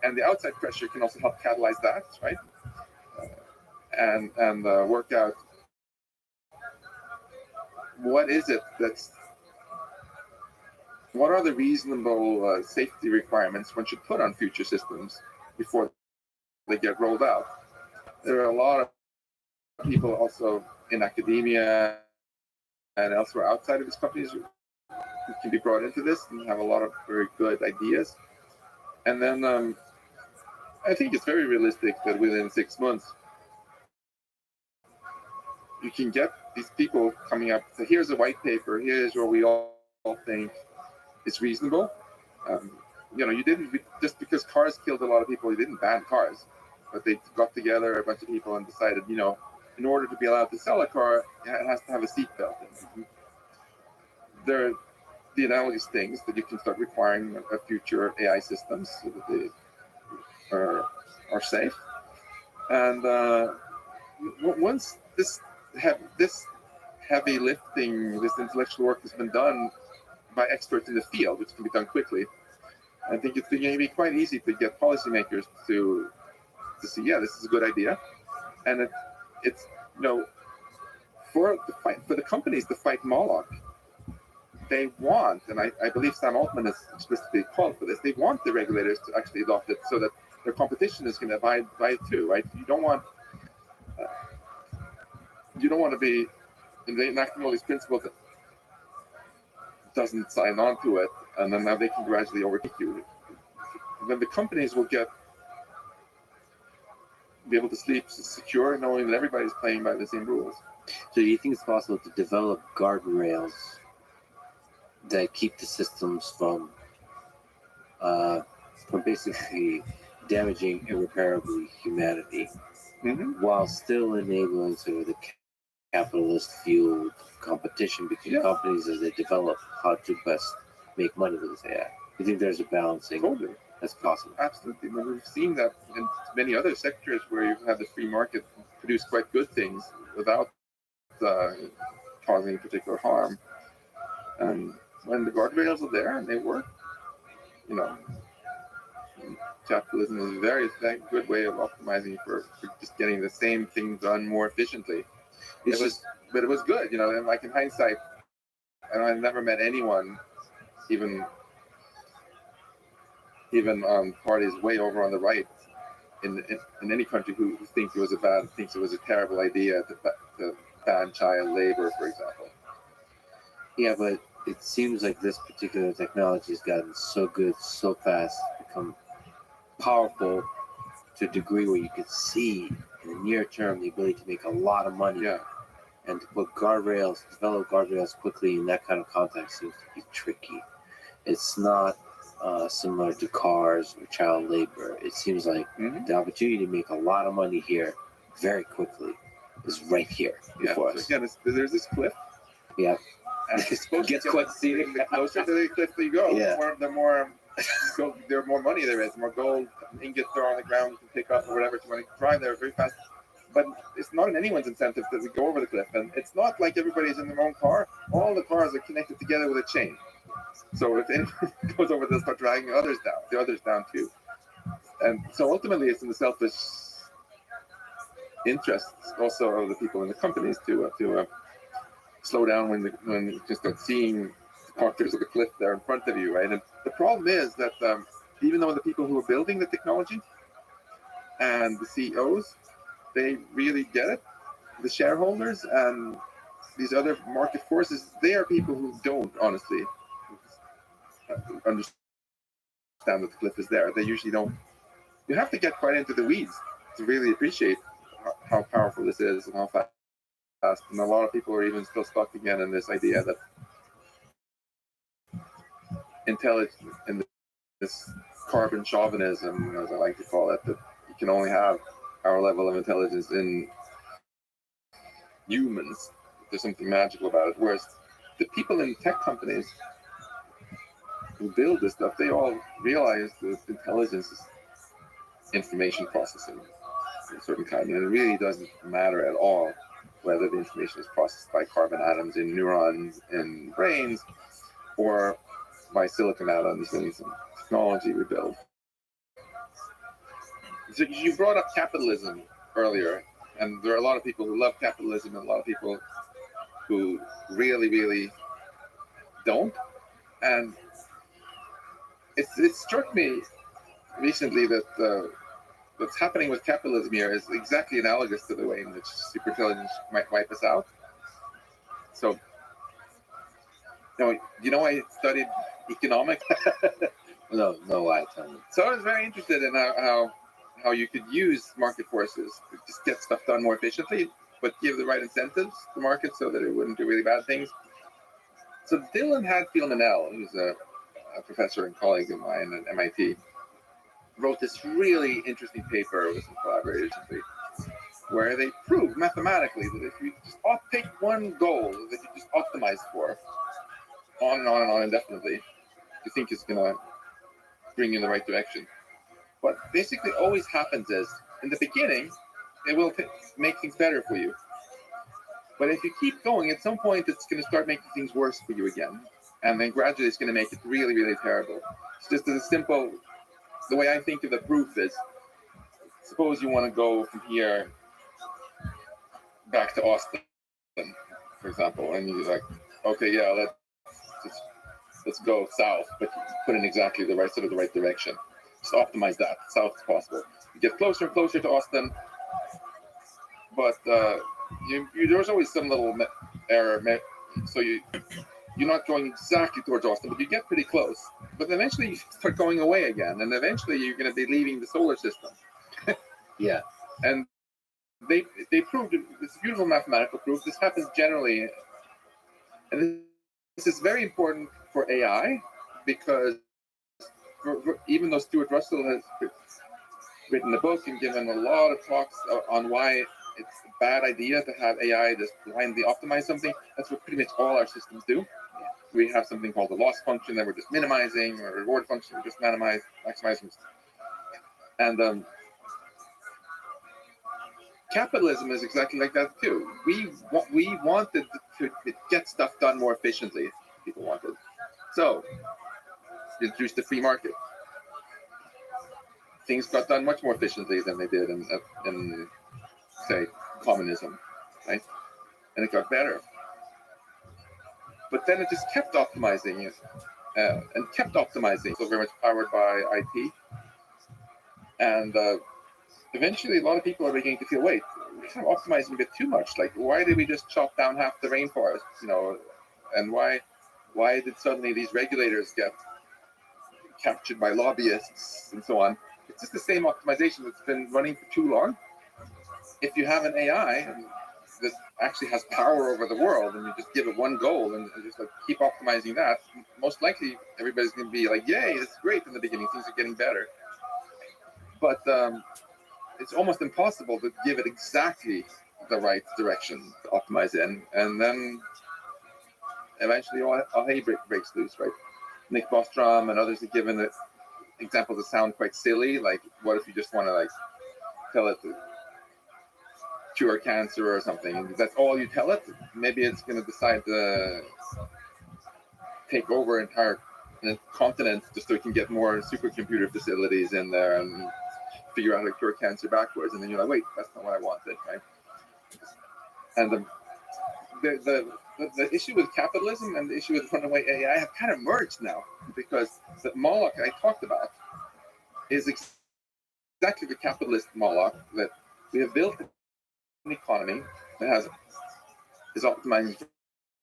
and the outside pressure can also help catalyze that, right? And work out what are the reasonable safety requirements one should put on future systems before they get rolled out. There are a lot of people also in academia and elsewhere outside of these companies who can be brought into this and have a lot of very good ideas. And then I think it's very realistic that within 6 months you can get these people coming up. So here's a white paper. Here's where we all think is reasonable. You didn't, just because cars killed a lot of people, you didn't ban cars, but they got together a bunch of people and decided, in order to be allowed to sell a car, it has to have a seatbelt. There are the analogous things that you can start requiring of future AI systems so that they are safe. And once this heavy lifting, this intellectual work has been done by experts in the field, which can be done quickly, I think it's going to be quite easy to get policymakers to see, yeah, this is a good idea. And it's for the companies to fight Moloch, they want, and I believe Sam Altman has explicitly called for this, they want the regulators to actually adopt it so that their competition is going to abide by it too, right? You don't want to be enacting all these principles that doesn't sign on to it and then now they can gradually overtake you. Then the companies will be able to sleep secure, knowing that everybody's playing by the same rules. So you think it's possible to develop guardrails that keep the systems from basically damaging irreparably humanity, Mm-hmm. while still enabling sort of the capitalist fueled competition between Yeah. companies as they develop how to best make money with this AI? You think there's a balancing Totally. that's possible? Absolutely. But we've seen that in many other sectors where you've had the free market produce quite good things without causing particular harm. And when the guardrails are there and they work, you know, capitalism is a very good way of optimizing for just getting the same thing done more efficiently. It's just But it was good, you know. And like in hindsight, and I've never met anyone, even parties way over on the right in any country who thinks it was a terrible idea to ban child labor, for example. yeah, but it seems like this particular technology has gotten so good so fast, become powerful to a degree where you could see in the near term the ability to make a lot of money. Yeah. And to put guardrails, develop guardrails quickly in that kind of context seems to be tricky. It's not similar to cars or child labor. It seems like Mm-hmm. the opportunity to make a lot of money here very quickly is right here before So us. again, there's this cliff. Yeah. And it's supposed Gets to quite steep. the closer to the cliff you go, Yeah. the more money there is, the more gold ingots are on the ground you can pick up or whatever. So when you drive there very fast. But it's not in anyone's incentive to go over the cliff, and it's not like everybody's in their own car. All the cars are connected together with a chain. So if anyone goes over, they'll start dragging the others down too. And so ultimately, it's in the selfish interests also of the people in the companies to slow down when you just start seeing the contours of the cliff there in front of you, right? And the problem is that even though the people who are building the technology and the CEOs, they really get it, the shareholders and these other market forces, they are people who don't honestly understand that the cliff is there. They usually don't. You have to get quite into the weeds to really appreciate how powerful this is and how fast. And a lot of people are even still stuck again in this idea that intelligence and this carbon chauvinism, as I like to call it, that you can only have our level of intelligence in humans. There's something magical about it. Whereas the people in tech companies who build this stuff, they all realize that intelligence is information processing of a certain kind. And it really doesn't matter at all whether the information is processed by carbon atoms in neurons in brains or by silicon atoms in some technology we build. So you brought up capitalism earlier, and there are a lot of people who love capitalism and a lot of people who really, really don't. And it struck me recently that what's happening with capitalism here is exactly analogous to the way in which superintelligence might wipe us out. So, I studied economics. No, I tell you. So I was very interested in how you could use market forces to just get stuff done more efficiently, but give the right incentives to markets so that it wouldn't do really bad things. So Dylan Hadfield-Manel, who's a professor and colleague of mine at MIT, wrote this really interesting paper with some collaborators where they proved mathematically that if you just pick one goal that you just optimize for on and on and on indefinitely, you think it's going to bring you in the right direction. What basically always happens is, in the beginning, it will make things better for you. But if you keep going, at some point, it's going to start making things worse for you again. And then gradually, it's going to make it really, really terrible. It's just as simple. The way I think of the proof is, suppose you want to go from here back to Austin, for example, and you're like, okay, yeah, let's go south, but put in exactly the right direction. Just optimize that south as possible. You get closer and closer to Austin, but there's always some little error. So you you're not going exactly towards Austin, but you get pretty close. But eventually you start going away again, and eventually you're going to be leaving the solar system. Yeah. And they proved it. It's a beautiful mathematical proof. This happens generally, and this is very important for AI because even though Stuart Russell has written a book and given a lot of talks on why it's a bad idea to have AI just blindly optimize something, that's what pretty much all our systems do. We have something called the loss function that we're just minimizing, or a reward function we're just maximizing. And capitalism is exactly like that too. We wanted to get stuff done more efficiently. People wanted, so introduced the free market. Things got done much more efficiently than they did in say communism, right? And it got better. But then it just kept optimizing and kept optimizing. So very much powered by IT, and eventually a lot of people are beginning to feel, wait, we're kind of optimizing a bit too much. Like, why did we just chop down half the rainforest? And why did suddenly these regulators get captured by lobbyists and so on? It's just the same optimization that's been running for too long. If you have an AI that actually has power over the world, and you just give it one goal and just like keep optimizing that, most likely everybody's going to be like, yay, it's great in the beginning, things are getting better. But it's almost impossible to give it exactly the right direction to optimize in, and then eventually all hay breaks loose, right? Nick Bostrom and others have given it examples that sound quite silly, like what if you just want to like tell it to cure cancer or something? That's all you tell it. Maybe it's going to decide to take over entire continents just so it can get more supercomputer facilities in there and figure out how to cure cancer backwards. And then you're like, wait, that's not what I wanted, right? And the issue with capitalism and the issue with runaway AI have kind of merged now, because the Moloch I talked about is exactly the capitalist Moloch, that we have built an economy that is optimizing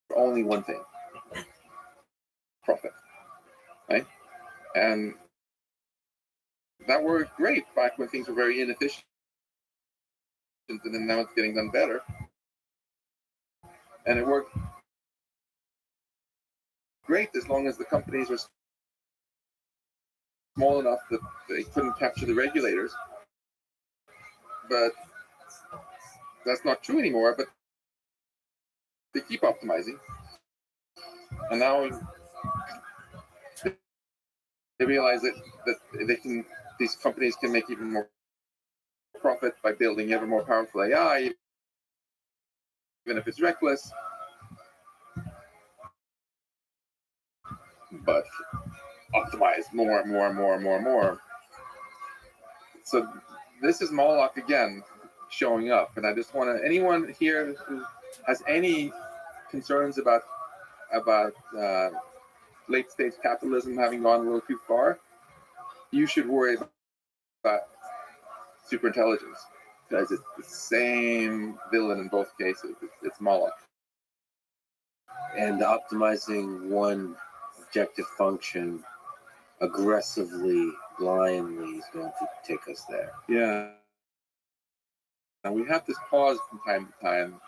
for only one thing: profit, right? And that worked great back when things were very inefficient, and then now it's getting done better. And it worked great as long as the companies were small enough that they couldn't capture the regulators. But that's not true anymore. But they keep optimizing, and now they realize that these companies can make even more profit by building ever more powerful AI, even if it's reckless. But optimize more and more and more and more and more. So this is Moloch again showing up, and I just want to, anyone here who has any concerns about late stage capitalism having gone a little too far, you should worry about superintelligence, because it's the same villain in both cases. It's Moloch. And optimizing one objective function aggressively, blindly is going to take us there. Yeah. And we have to pause from time to time,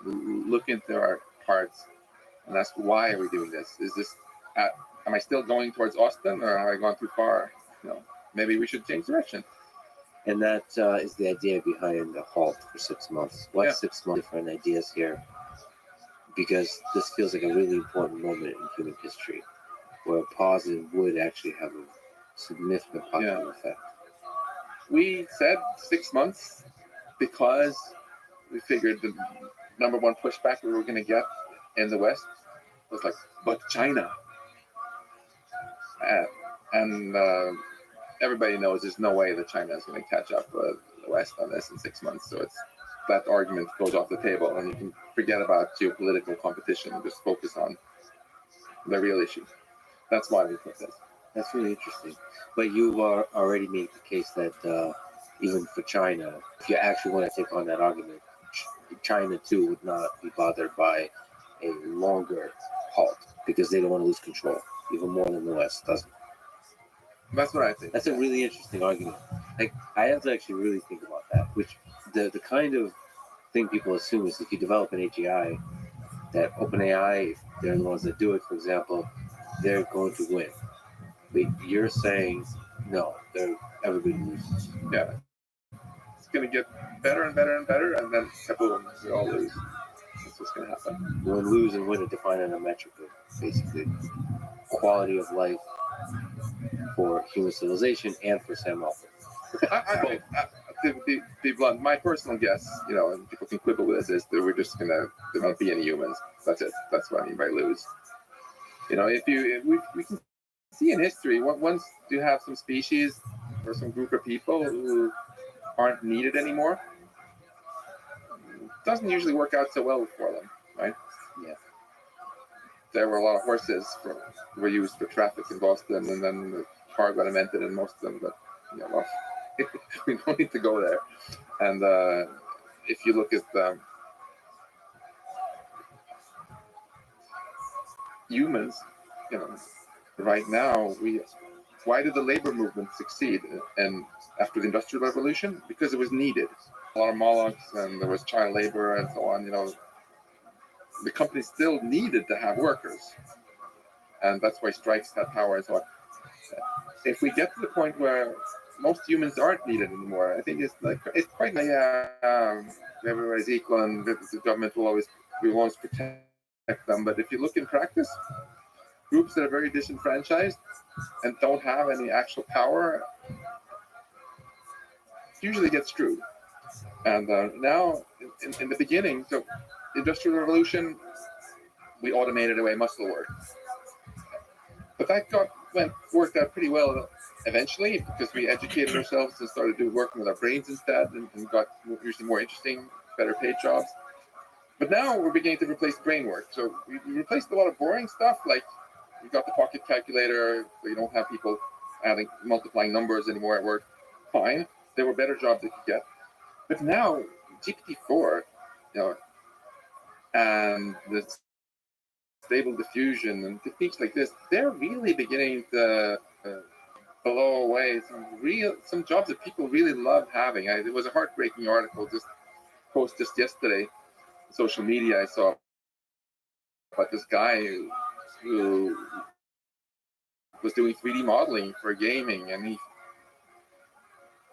look into our hearts, and ask, why are we doing this? Is this, am I still going towards Austin, or have I gone too far? Maybe we should change direction. And that is the idea behind the halt for 6 months. Why 6 months? Different ideas here, because this feels like a really important moment in human history, where a pause would actually have a significant positive effect. We said 6 months because we figured the number one pushback we were going to get in the West was like, but China. And everybody knows there's no way that China is going to catch up with the West on this in 6 months. So that argument goes off the table, and you can forget about geopolitical competition and just focus on the real issue. That's why we put this. That's really interesting. But you've already made the case that even for China, if you actually want to take on that argument, China too would not be bothered by a longer halt because they don't want to lose control even more than the West doesn't. That's what I think. That's a really interesting argument. Like I have to actually really think about that. Which the kind of thing people assume is if you develop an AGI, that OpenAI, if they're the ones that do it, for example, they're going to win. But you're saying no, everybody loses. Yeah. It's going to get better and better and better, and then kaboom, we all lose. That's what's going to happen. Win, lose, and win are defined in a metric of basically quality of life for human civilization and for Sam Altman. To be blunt, my personal guess, and people can quibble with this, is that we're just there won't be any humans. That's it. That's what I mean by lose. If we can see in history, once you have some species or some group of people who aren't needed anymore, it doesn't usually work out so well for them, right? Yeah. There were a lot of horses were used for traffic in Boston, and then the car got invented in most of them, but well, we don't need to go there. And if you look at humans, right now, why did the labor movement succeed? And after the Industrial Revolution, because it was needed. A lot of Molochs, and there was child labor and so on. The companies still needed to have workers, and that's why strikes had power and so on. If we get to the point where most humans aren't needed anymore, I think it's quite everybody's equal, and the government will always protect them. But if you look in practice, groups that are very disenfranchised and don't have any actual power usually get screwed. And now, in the beginning, so Industrial Revolution, we automated away muscle work. But that worked out pretty well eventually, because we educated ourselves and started working with our brains instead, and got usually more interesting, better paid jobs. But now we're beginning to replace brain work. So we replaced a lot of boring stuff, like we got the pocket calculator, so you don't have people multiplying numbers anymore at work. Fine, there were better jobs they could get. But now GPT-4, and the stable diffusion and techniques like this, they're really beginning to blow away some jobs that people really love having. It was a heartbreaking article posted just yesterday on social media. I saw about this guy who was doing 3D modeling for gaming,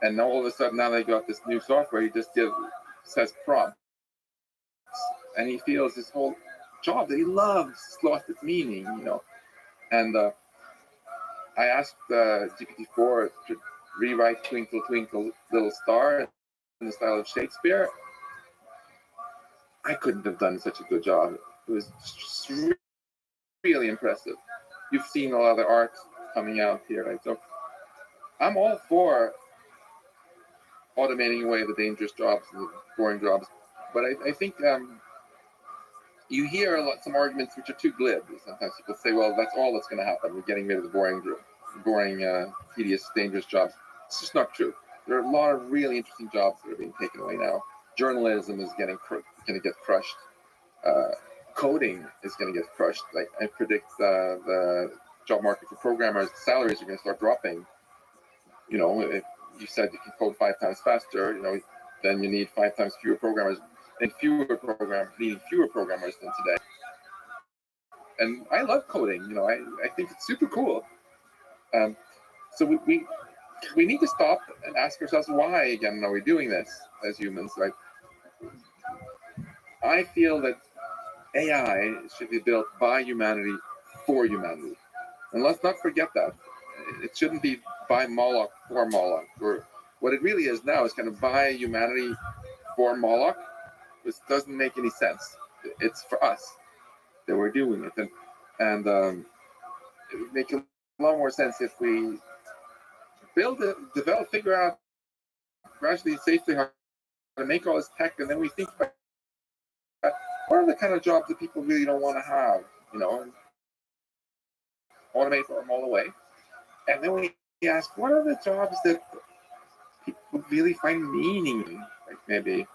and now all of a sudden now they got this new software. He just says prompts, and he feels this whole job that he loves has lost its meaning, And I asked GPT-4 to rewrite "Twinkle Twinkle Little Star" in the style of Shakespeare. I couldn't have done such a good job. It was just really impressive. You've seen a lot of the art coming out here, right? So I'm all for automating away the dangerous jobs and the boring jobs, but I think you hear some arguments which are too glib. Sometimes people say, well, that's all that's going to happen. We're getting rid of the boring, tedious, dangerous jobs. It's just not true. There are a lot of really interesting jobs that are being taken away now. Journalism is going to get crushed. Coding is going to get crushed. Like, I predict the job market for programmers, salaries are going to start dropping. If you said you can code 5 times faster, then you need 5 times fewer programmers, and needing fewer programmers than today. And I love coding. I think it's super cool. So we need to stop and ask ourselves, why again are we doing this as humans? Right? I feel that AI should be built by humanity for humanity, and let's not forget that. It shouldn't be by Moloch for Moloch, or what it really is now is kind of by humanity for Moloch, which doesn't make any sense. It's for us that we're doing it, and it would make a lot more sense if we figure out gradually, safely how to make all this tech, and then we think about what are the kind of jobs that people really don't want to have, automate them all away, and then we ask, what are the jobs that people really find meaning in? Like maybe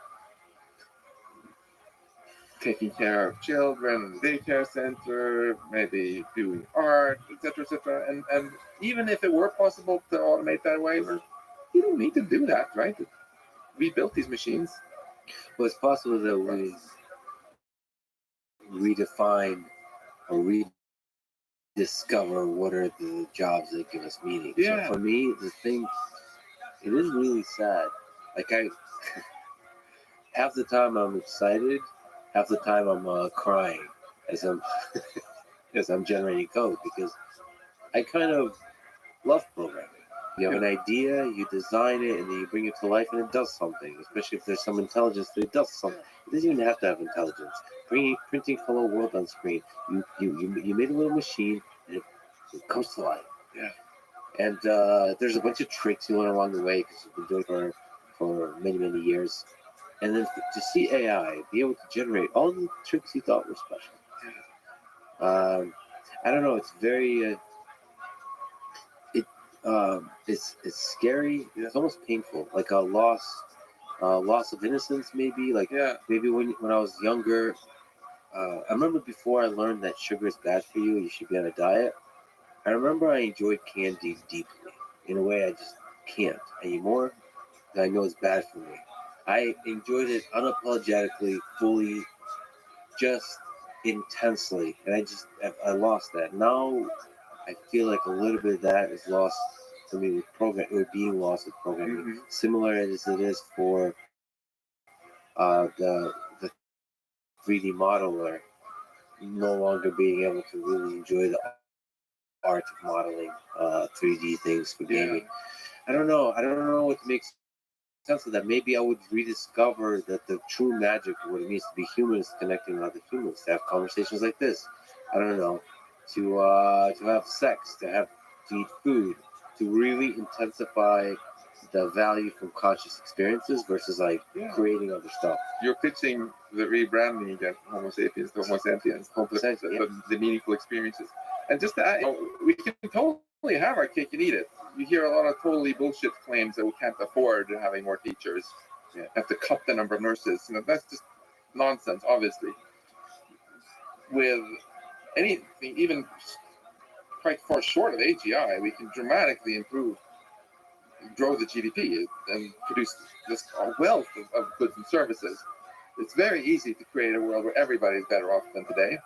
taking care of children in the daycare center, maybe doing art, etc., etc. And even if it were possible to automate that way, you don't need to do that, right? We built these machines. Well, it's possible that we redefine or rediscover what are the jobs that give us meaning. Yeah. So for me, the thing, it is really sad. Like half the time I'm excited, half the time I'm crying as I'm as I'm generating code because I kind of love programming. You have an idea, you design it, and then you bring it to life, and it does something. Especially if there's some intelligence that it does something. It doesn't even have to have intelligence. Printing Hello World on screen, you made a little machine, and it comes to life. Yeah. And there's a bunch of tricks you learn along the way because you've been doing it for many years. And then to see AI be able to generate all the tricks you thought were special. I don't know. It's very it's scary. It's almost painful, like a loss of innocence, maybe. Like Yeah. maybe when I was younger, I remember before I learned that sugar is bad for you. You should be on a diet. I remember I enjoyed candy deeply in a way I just can't anymore. That I know is bad for me. I enjoyed it unapologetically, fully, just intensely, and I lost that. Now I feel like a little bit of that is lost for me with being lost with programming. Mhm. Similar as it is for the 3D modeler no longer being able to really enjoy the art of modeling 3D things for gaming. I don't know. I don't know what makes sense of that. Maybe I would rediscover that the true magic of what it means to be humans, connecting with other humans, to have conversations like this. I don't know, to have sex, to eat food, to really intensify the value from conscious experiences versus like creating other stuff. You're pitching the rebranding again, Homo sapiens to Homo sapiens, the meaningful experiences. And just to add, we can totally have our cake and eat it. You hear a lot of totally bullshit claims that we can't afford having more teachers, have to cut the number of nurses. That's just nonsense, obviously. With anything, even quite far short of AGI, we can dramatically grow the GDP and produce just a wealth of goods and services. It's very easy to create a world where everybody's better off than today.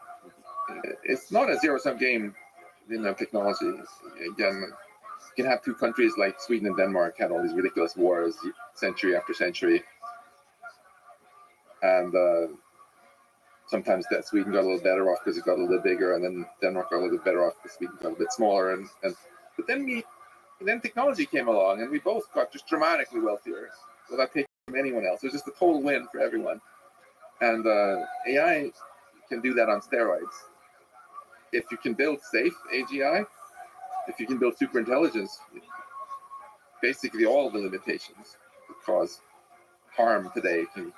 It's not a zero-sum game in technology. Again, you can have two countries like Sweden and Denmark had all these ridiculous wars century after century, and sometimes that Sweden got a little better off because it got a little bit bigger, and then Denmark got a little bit better off because Sweden got a bit smaller, but then technology came along, and we both got just dramatically wealthier without taking from anyone else. It was just a total win for everyone, and AI can do that on steroids. If you can build safe AGI, if you can build super intelligence, basically all the limitations that cause harm today can be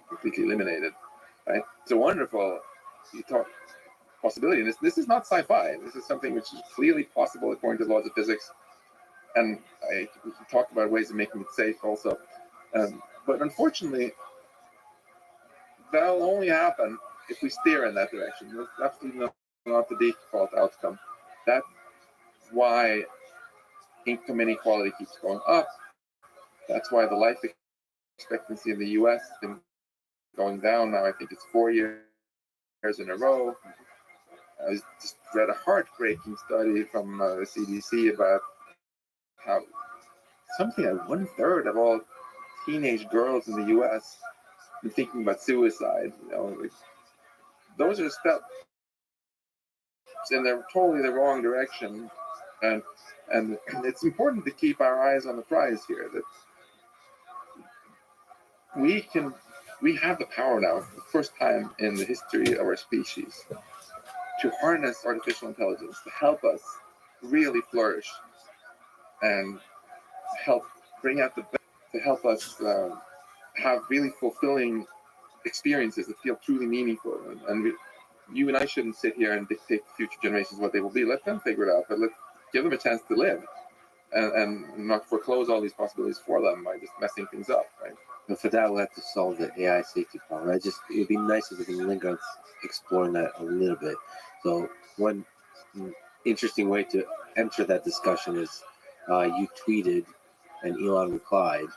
completely eliminated. Right? It's a wonderful possibility. And this is not sci-fi. This is something which is clearly possible according to the laws of physics. And we can talk about ways of making it safe also. But unfortunately, that'll only happen if we steer in that direction. That's absolutely not the default outcome. That's why income inequality keeps going up. That's why the life expectancy in the US has been going down now. I think it's 4 years in a row. I just read a heartbreaking study from the CDC about how something like 1/3 of all teenage girls in the US are thinking about suicide. Those are steps in totally the wrong direction, and it's important to keep our eyes on the prize here. That we have the power now, for the first time in the history of our species, to harness artificial intelligence to help us really flourish and help bring out the best, to help us have really fulfilling experiences that feel truly meaningful. And you and I shouldn't sit here and dictate to future generations what they will be. Let them figure it out, but let's give them a chance to live. and not foreclose all these possibilities for them by just messing things up, right? But for that, we'll have to solve the AI safety problem. It'd be nice if we can linger on exploring that a little bit. So one interesting way to enter that discussion is you tweeted and Elon replied.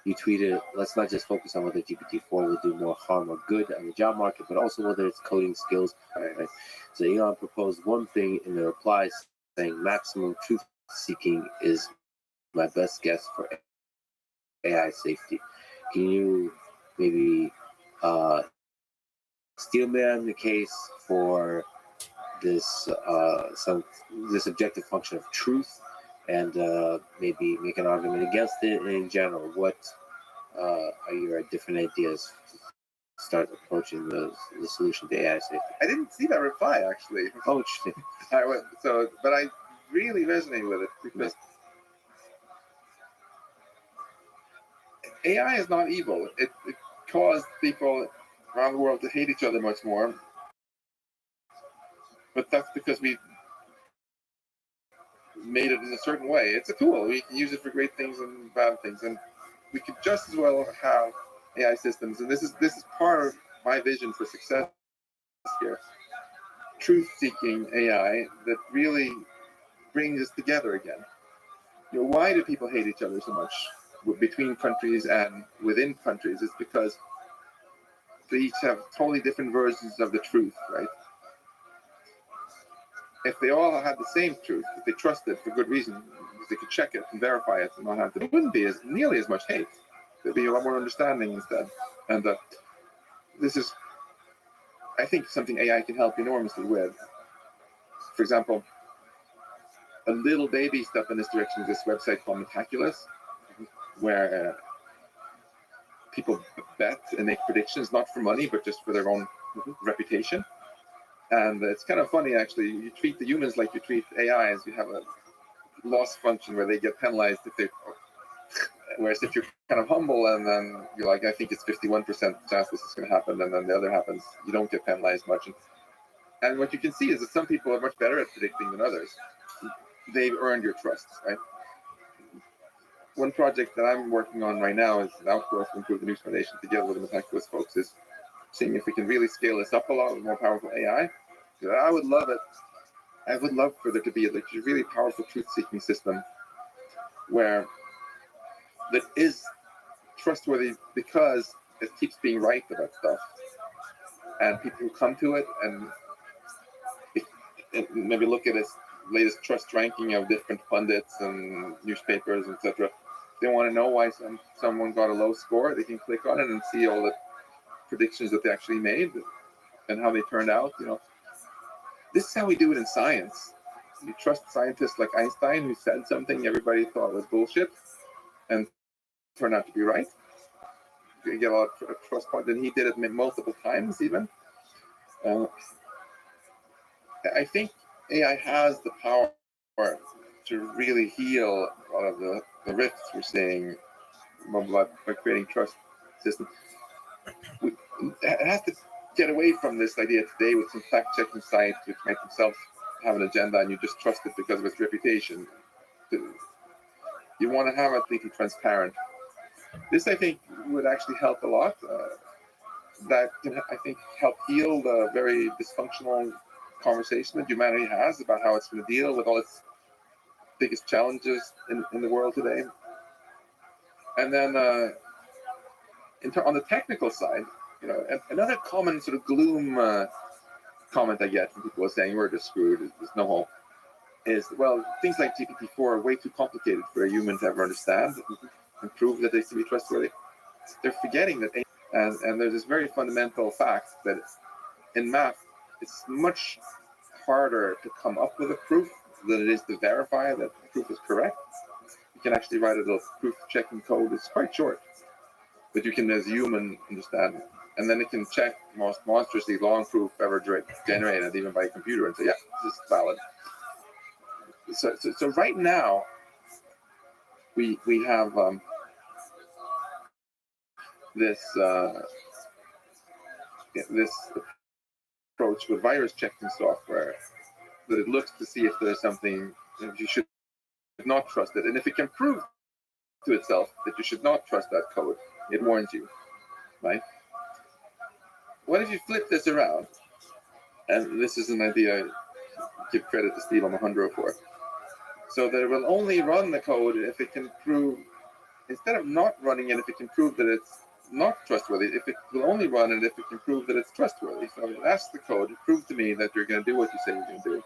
You tweeted, let's not just focus on whether GPT-4 will do more harm or good on the job market, but also whether its coding skills. Right? So Elon proposed one thing in the reply saying maximum truth seeking is my best guess for AI safety. Can you maybe steelman the case for this this objective function of truth, and maybe make an argument against it in general? What are your different ideas to start approaching the solution to AI safety? I didn't see that reply actually. Oh, interesting. But I really resonate with it because AI is not evil. It caused people around the world to hate each other much more. But that's because we made it in a certain way. It's a tool. We can use it for great things and bad things, and we could just as well have AI systems. And this is part of my vision for success here. Truth-seeking AI that really brings us together again. Why do people hate each other so much between countries and within countries? It's because they each have totally different versions of the truth, right? If they all had the same truth, if they trusted for good reason, if they could check it and verify it and not have to, it wouldn't be nearly as much hate. There'd be a lot more understanding instead. And this is, I think, something AI can help enormously with. For example, a little baby step in this direction is this website called Metaculous, where people bet and make predictions, not for money, but just for their own reputation. And it's kind of funny, actually. You treat the humans like you treat AIs. You have a loss function where they get penalized whereas if you're kind of humble and then you're like, I think it's 51% chance this is going to happen, and then the other happens, you don't get penalized much. And what you can see is that some people are much better at predicting than others. They've earned your trust, right? One project that I'm working on right now is an outgrowth to Improve the News Foundation together with the Metaculous folks is seeing if we can really scale this up a lot with more powerful AI. I would love it. I would love for there to be a really powerful truth-seeking system where that is trustworthy because it keeps being right about stuff, and people who come to it and maybe look at its latest trust ranking of different pundits and newspapers, etc. They want to know why someone got a low score. They can click on it and see all the predictions that they actually made and how they turned out. This is how we do it in science. You trust scientists like Einstein, who said something everybody thought was bullshit and turned out to be right. You get a lot of trust points, and he did it multiple times even. I think AI has the power to really heal a lot of the rifts we're seeing by creating trust systems. It has to get away from this idea today with some fact-checking sites which might themselves have an agenda and you just trust it because of its reputation. You want to have it completely transparent. This, I think, would actually help a lot. That can, I think, help heal the very dysfunctional conversation that humanity has about how it's going to deal with all its biggest challenges in the world today. And then on the technical side, another common sort of gloom comment I get from people saying we're just screwed, there's no hope, is, well, things like GPT-4 are way too complicated for a human to ever understand and prove that they can be trustworthy. They're forgetting that, and there's this very fundamental fact that in math, it's much harder to come up with a proof than it is to verify that the proof is correct. You can actually write a little proof checking code. It's quite short, but you can, as a human, understand. And then it can check the most monstrously long proof ever generated, even by a computer, and say, yeah, this is valid. So right now, we have this approach with virus checking software that it looks to see if there's something you should not trust it. And if it can prove to itself that you should not trust that code, it warns you, right? What if you flip this around? And this is an idea I give credit to Steve Alejandro for. So that it will only run the code if it can prove, instead of not running it, if it can prove that it's not trustworthy, if it will only run it if it can prove that it's trustworthy. So it asks the code, prove to me that you're going to do what you say you're going to do.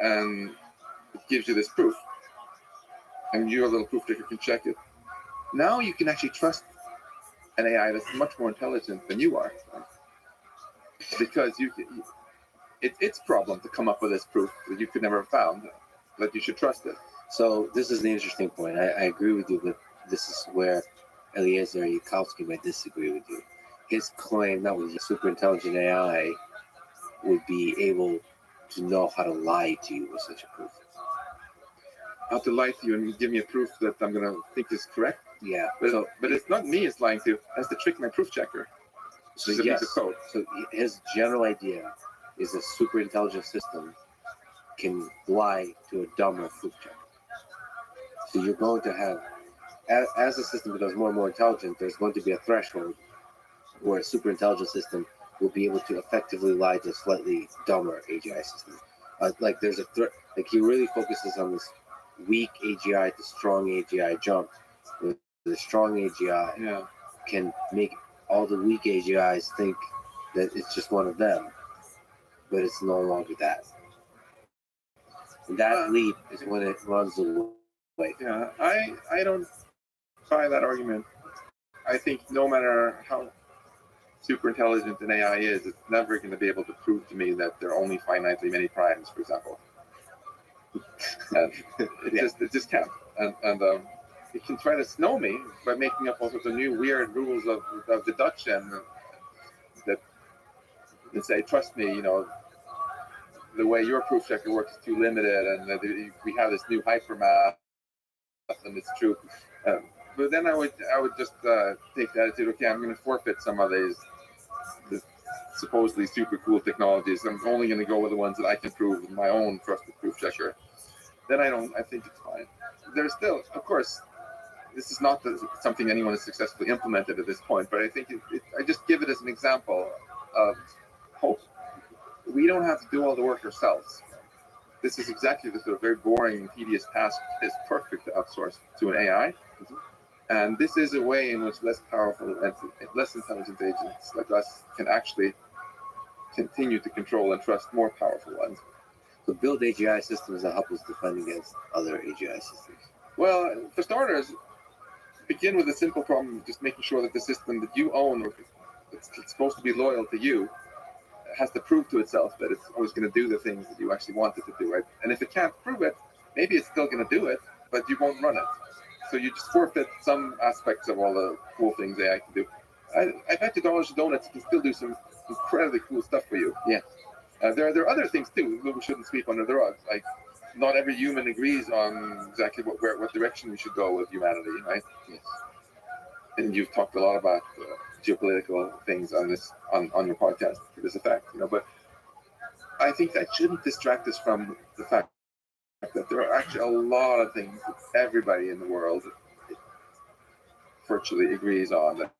And it gives you this proof. And your little proof checker can check it. Now you can actually trust an AI that's much more intelligent than you are. Right? Because it's its problem to come up with this proof that you could never have found, that you should trust it. So this is the interesting point. I agree with you, but this is where Eliezer Yudkowsky might disagree with you. His claim that was a super intelligent AI would be able to know how to lie to you with such a proof. How to lie to you and give me a proof that I'm going to think is correct. Yeah. But it's not me it's lying to. That's to trick my proof checker. So It's a yes. piece of code. So his general idea is a super intelligent system can lie to a dumber proof checker. So you're going to have, as the system becomes more and more intelligent, there's going to be a threshold where a super intelligent system will be able to effectively lie to a slightly dumber AGI system. Like there's a like he really focuses on this weak AGI to strong AGI jump. Where the strong AGI Yeah. can make all the weak AGIs think that it's just one of them, but it's no longer that. And that leap is when it runs away. Yeah. I don't buy that argument. I think no matter how super intelligent an AI is, it's never going to be able to prove to me that there are only finitely many primes, for example. And it just can't. And it can try to snow me by making up all sorts of new weird rules of deduction that say, trust me, the way your proof checker works is too limited, and we have this new hypermath, and it's true. But then I would just take the attitude, okay, I'm going to forfeit some of these supposedly super cool technologies. I'm only going to go with the ones that I can prove with my own trusted proof checker. Then I think it's fine. There's still, of course, this is not something anyone has successfully implemented at this point, but I think I just give it as an example of hope. We don't have to do all the work ourselves. This is exactly the sort of very boring and tedious task is perfect to outsource to an AI. And this is a way in which less powerful and less intelligent agents like us can actually continue to control and trust more powerful ones. So build AGI systems that help us defend against other AGI systems. Well, for starters, begin with a simple problem of just making sure that the system that you own, or it's supposed to be loyal to you, has to prove to itself that it's always going to do the things that you actually want it to do, right? And if it can't prove it, maybe it's still going to do it, but you won't run it. So you just forfeit some aspects of all the cool things AI can do. I bet you dollars to donuts can still do some incredibly cool stuff for you. Yeah. There are other things too that we shouldn't sweep under the rug. Like, not every human agrees on exactly what direction we should go with humanity, right? Yes. And you've talked a lot about geopolitical things on your podcast to this effect, but I think that shouldn't distract us from the fact that there are actually a lot of things that everybody in the world virtually agrees on. That,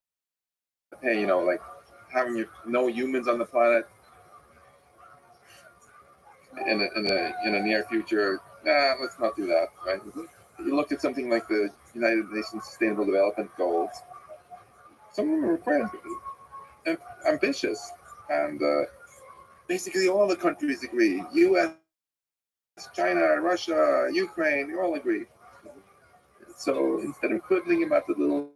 hey, like having no humans on the planet in a near future, let's not do that, right? You look at something like the United Nations Sustainable Development Goals. Some of them are quite ambitious, and basically all the countries agree. U.S., China, Russia, Ukraine, they all agree. So instead of quibbling about the little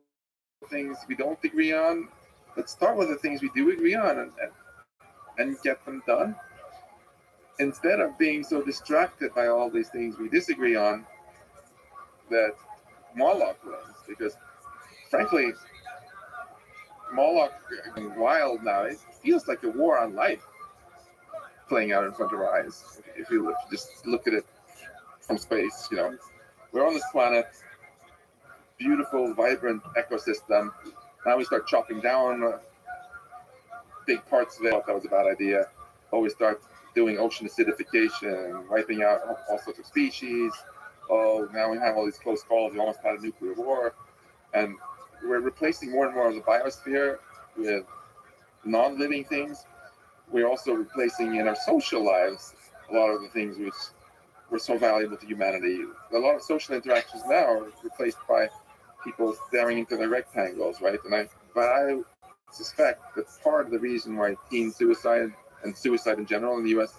things we don't agree on, let's start with the things we do agree on and get them done. Instead of being so distracted by all these things we disagree on that Moloch wins. Because frankly, Moloch going wild now, it feels like a war on life playing out in front of our eyes. If you just look at it from space, we're on this planet, beautiful, vibrant ecosystem. Now we start chopping down big parts of it. That was a bad idea. But we start doing ocean acidification, wiping out all sorts of species. Oh, now we have all these close calls. We almost had a nuclear war, and we're replacing more and more of the biosphere with non-living things. We're also replacing in our social lives a lot of the things which were so valuable to humanity. A lot of social interactions now are replaced by people staring into their rectangles, right? But I suspect that part of the reason why teen suicide and suicide in general in the U.S.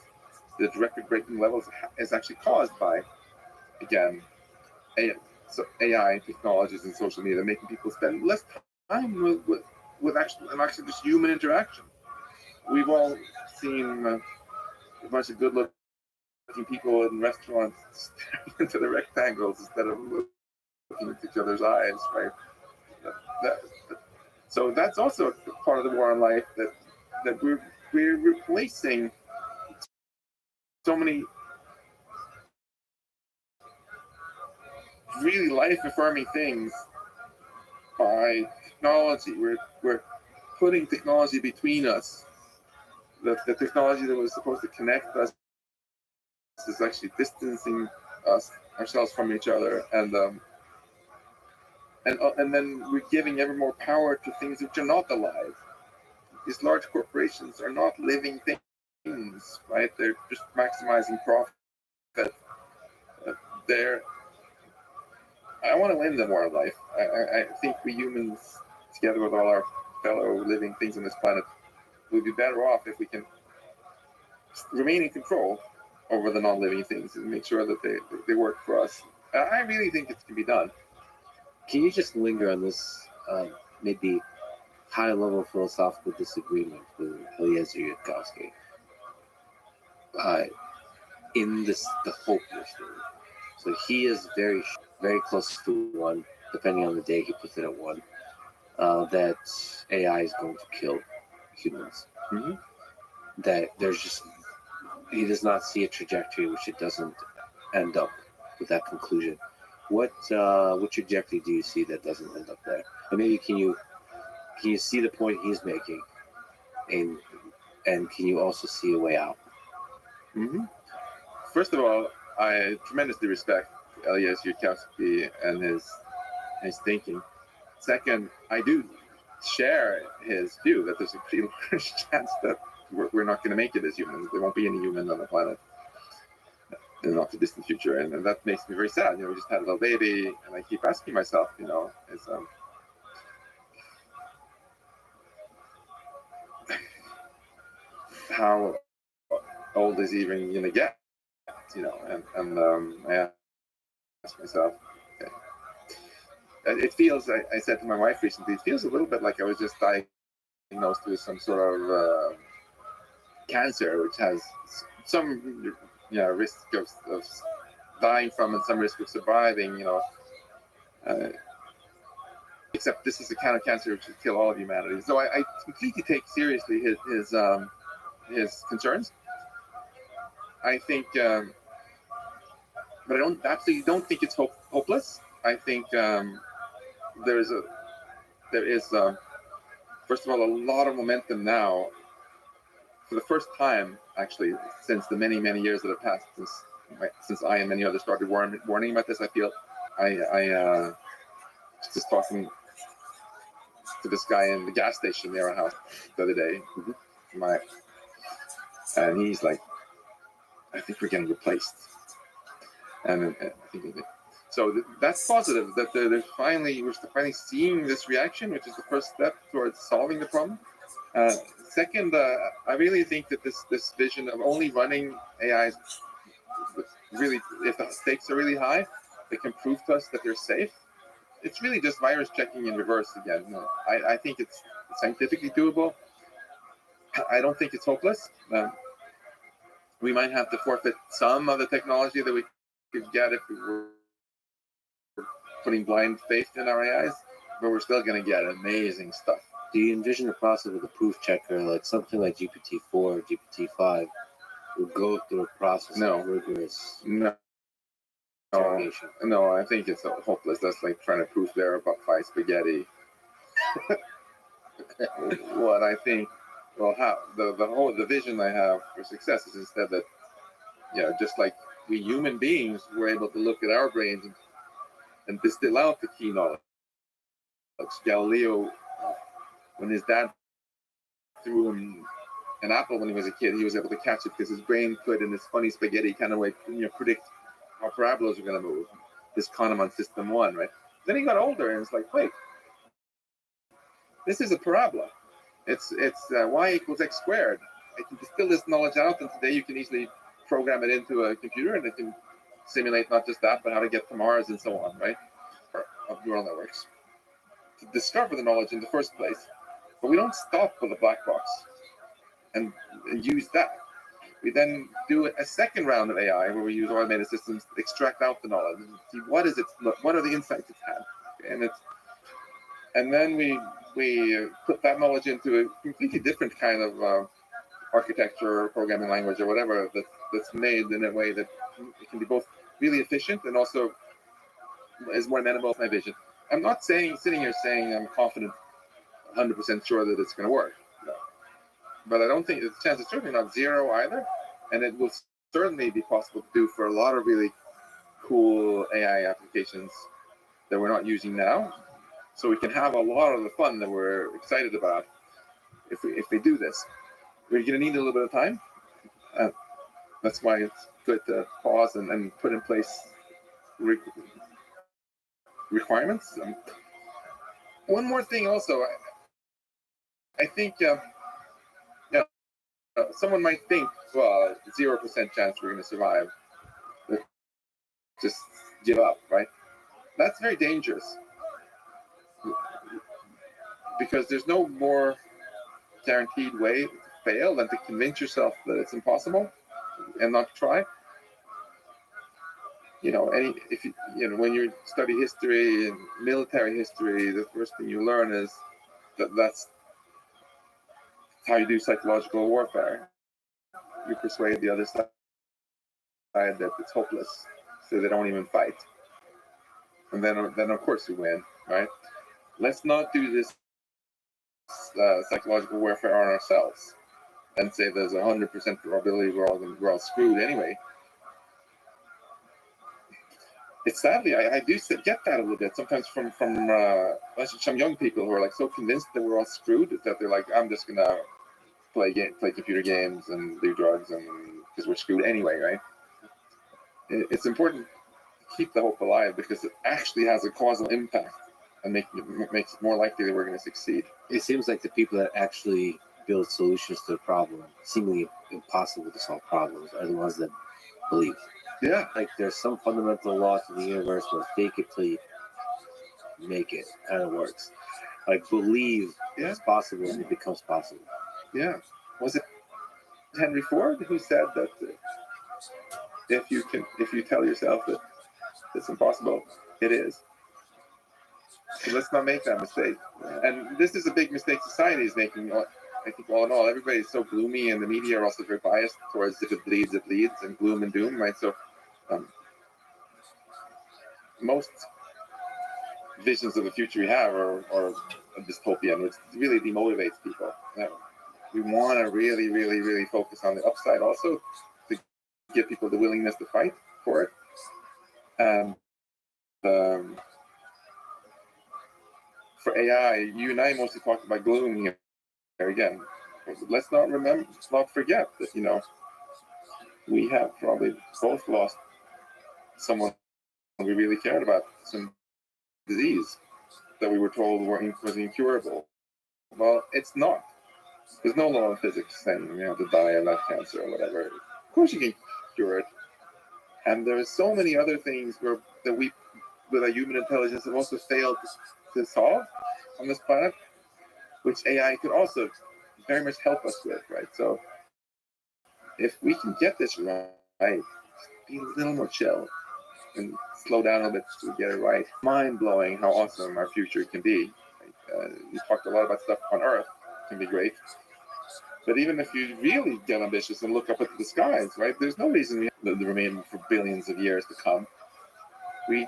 the record-breaking levels is actually caused by, again, AI technologies and social media, making people spend less time with actually just human interaction. We've all seen a bunch of good-looking people in restaurants staring into the rectangles instead of looking into each other's eyes, right? That, so that's also part of the war on life, that we're replacing so many really life-affirming things by technology. We're putting technology between us. The technology that was supposed to connect us is actually distancing ourselves from each other, and then we're giving ever more power to things which are not alive. These large corporations are not living things, right? They're just maximizing profit. They're I want to win the war of life. I think we humans, together with all our fellow living things on this planet, would be better off if we can remain in control over the non-living things and make sure that they work for us. I really think it can be done. Can you just linger on this maybe high-level philosophical disagreement with Eliezer Yudkowsky in the hopeless theory? So he is very, very close to one, depending on the day he puts it at one, that AI is going to kill humans. Mm-hmm. That he does not see a trajectory which it doesn't end up with that conclusion. What trajectory do you see that doesn't end up there? And maybe can you see the point he's making, and can you also see a way out? Mm-hmm. First of all, I tremendously respect Eliezer Yudkowsky and his thinking. Second, I do share his view that there's a pretty large chance that we're not going to make it as humans. There won't be any humans on the planet in the not too distant future, and that makes me very sad. We just had a little baby, and I keep asking myself, how old is he even going to get? And I ask myself, okay. It feels, I said to my wife recently, it feels a little bit like I was just diagnosed with some sort of cancer, which has some risk of dying from and some risk of surviving, except this is the kind of cancer which would kill all of humanity. So I completely take seriously his concerns. I think, but I absolutely don't think it's hopeless. I think there is first of all a lot of momentum now. For the first time, actually, since the many years that have passed since I and many others started warning about this, I feel I was just talking to this guy in the gas station near our house the other day. And he's like, I think we're getting replaced. And I think so. That's positive. That we're finally seeing this reaction, which is the first step towards solving the problem. Second, I really think that this vision of only running AIs, really, if the stakes are really high, they can prove to us that they're safe. It's really just virus checking in reverse again. I think it's scientifically doable. I don't think it's hopeless. We might have to forfeit some of the technology that we could get if we were putting blind faith in our AIs, but we're still going to get amazing stuff. Do you envision the process with a proof checker, like something like GPT-4 or GPT-5, will go through a process of rigorous interrogation? No, I think it's hopeless. That's like trying to proof verify spaghetti. What I think well, how the vision I have for success is instead that, just like we human beings were able to look at our brains and distill out the key knowledge. Galileo, when his dad threw him an apple when he was a kid, he was able to catch it because his brain could, in this funny spaghetti kind of way, predict how parabolas are going to move. This Kahneman system one, right? Then he got older and it's like, wait, this is a parabola. It's y equals x squared. I can distill this knowledge out, and today you can easily program it into a computer, and it can simulate not just that, but how to get to Mars and so on, right? Of neural networks to discover the knowledge in the first place. But we don't stop with a black box and use that. We then do a second round of AI where we use automated systems to extract out the knowledge and see what are the insights it's had, okay? And then we put that knowledge into a completely different kind of architecture or programming language or whatever that's made in a way that it can be both really efficient and also is more amenable to my vision. I'm not sitting here saying I'm confident, 100% sure that it's going to work. No. But I don't think the chance is certainly not zero either, and it will certainly be possible to do for a lot of really cool AI applications that we're not using now. So we can have a lot of the fun that we're excited about if we do this. We're going to need a little bit of time. That's why it's good to pause and put in place requirements. One more thing also, I think someone might think, well, 0% chance we're going to survive. Just give up, right? That's very dangerous because there's no more guaranteed way to fail than to convince yourself that it's impossible and not try. When you study history and military history, the first thing you learn is that's how you do psychological warfare. You persuade the other side that it's hopeless, so they don't even fight. And then of course you win, right? Let's not do this psychological warfare on ourselves and say there's 100% probability we're all screwed anyway. It's sadly, I do get that a little bit sometimes from some young people who are like so convinced that we're all screwed that they're like, I'm just gonna play computer games and do drugs and because we're screwed anyway, right? It's important to keep the hope alive because it actually has a causal impact and makes it more likely that we're going to succeed. It seems like the people that actually build solutions to the problem, seemingly impossible to solve problems, are the ones that believe. Yeah. Like there's some fundamental law to the universe where fake it till you make it kind of works. Like believe it's possible and it becomes possible. Yeah. Was it Henry Ford who said that if you tell yourself that it's impossible, it is. So let's not make that mistake. And this is a big mistake society is making. I think all in all, everybody's so gloomy, and the media are also very biased towards if it bleeds, and gloom and doom, right? So most visions of the future we have are a dystopian, which really demotivates people. We want to really, really, really focus on the upside also to give people the willingness to fight for it. And for AI, you and I mostly talked about gloom here again. Let's not forget that we have probably both lost someone we really cared about, some disease that we were told was incurable. Well, it's not. There's no law of physics saying you have to die of that cancer or whatever. Of course you can cure it. And there's so many other things that we, with our human intelligence, have also failed to solve on this planet, which AI could also very much help us with, right? So if we can get this right, be a little more chill and slow down a little bit to get it right. Mind-blowing how awesome our future can be. You talked a lot about stuff on Earth, can be great. But even if you really get ambitious and look up at the skies, right, there's no reason we have to remain for billions of years to come. We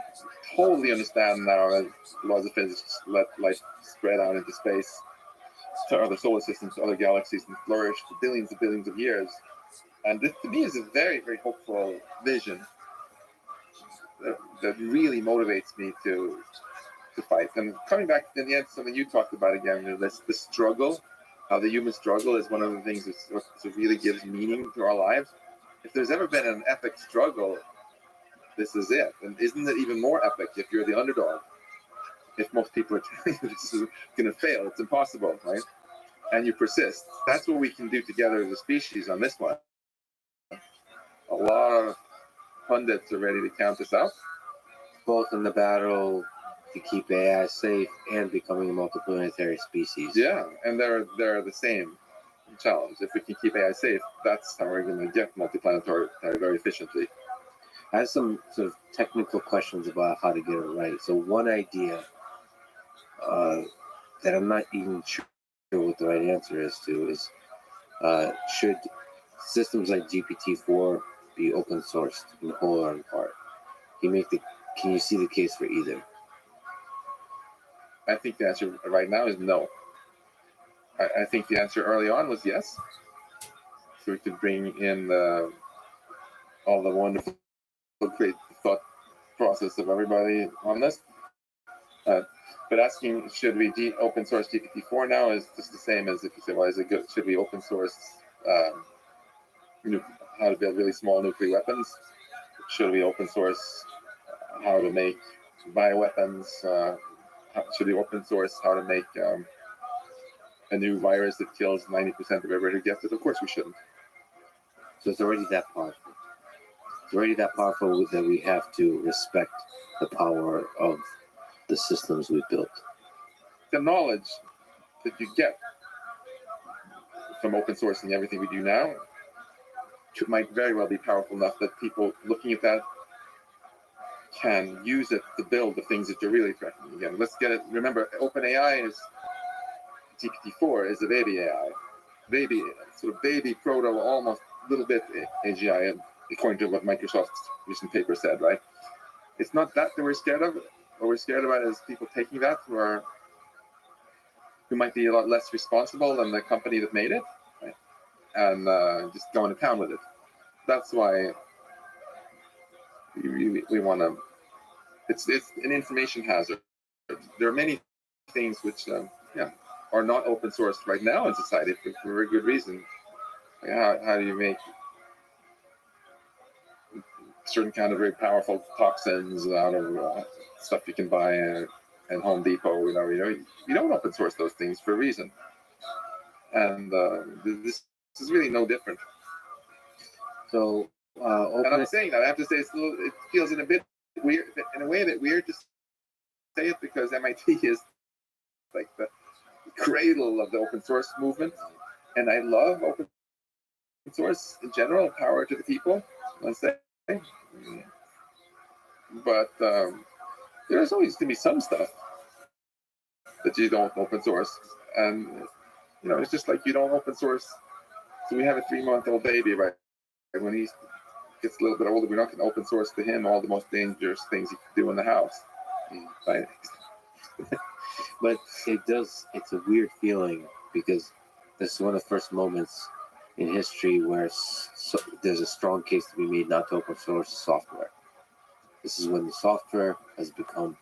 totally understand now that laws of physics let light spread out into space to other solar systems, to other galaxies, and flourish for billions of years. And this, to me, is a very, very hopeful vision that really motivates me to fight. And coming back in the end, something you talked about again, the struggle, how the human struggle is one of the things that really gives meaning to our lives. If there's ever been an epic struggle, this is it. And isn't it even more epic if you're the underdog? If most people are telling you this is going to fail, it's impossible, right? And you persist. That's what we can do together as a species on this one. A lot of pundits are ready to count us out. Both in the battle to keep AI safe and becoming a multiplanetary species. Yeah, and they're the same challenge. If we can keep AI safe, that's how we're going to get multiplanetary very efficiently. I have some sort of technical questions about how to get it right. So one idea that I'm not even sure what the right answer is to is should systems like GPT-4 be open sourced in whole or in part? Can you see the case for either? I think the answer right now is no. I think the answer early on was yes. So we could bring in all the wonderful, great thought process of everybody on this. But asking should we open source GPT-4 now is just the same as if you say, well, is it good? Should we open source how to build really small nuclear weapons? Should we open source how to make bioweapons? Should we open source how to make a new virus that kills 90% of everybody who gets it? Of course we shouldn't. So it's already that powerful. It's already that powerful that we have to respect the power of the systems we built. The knowledge that you get from open sourcing everything we do now might very well be powerful enough that people looking at that can use it to build the things that you're really threatening. Again, let's get it. Remember, OpenAI is GPT-4 is a baby AI, baby proto, almost a little bit AGI, according to what Microsoft's recent paper said. Right? It's not that we're scared of. What we're scared about is people taking that who might be a lot less responsible than the company that made it, right? And just going to town with it. That's why we want to. It's an information hazard. There are many things which are not open sourced right now in society for very good reason. Like how do you make certain kind of very powerful toxins out of stuff you can buy at Home Depot? You don't open source those things for a reason. And this is really no different. So, and I'm saying that I have to say it feels in a bit weird, in a way that weird to say it, because MIT is like the cradle of the open source movement, and I love open source in general. Power to the people, let's say. But there's always going to be some stuff that you don't open source, and it's just like you don't open source. So we have a 3-month-old baby, right? And when he gets a little bit older, we're not going to open source to him all the most dangerous things he can do in the house, right? But it's a weird feeling, because this is one of the first moments in history where there's a strong case to be made not to open source software. This is when the software has become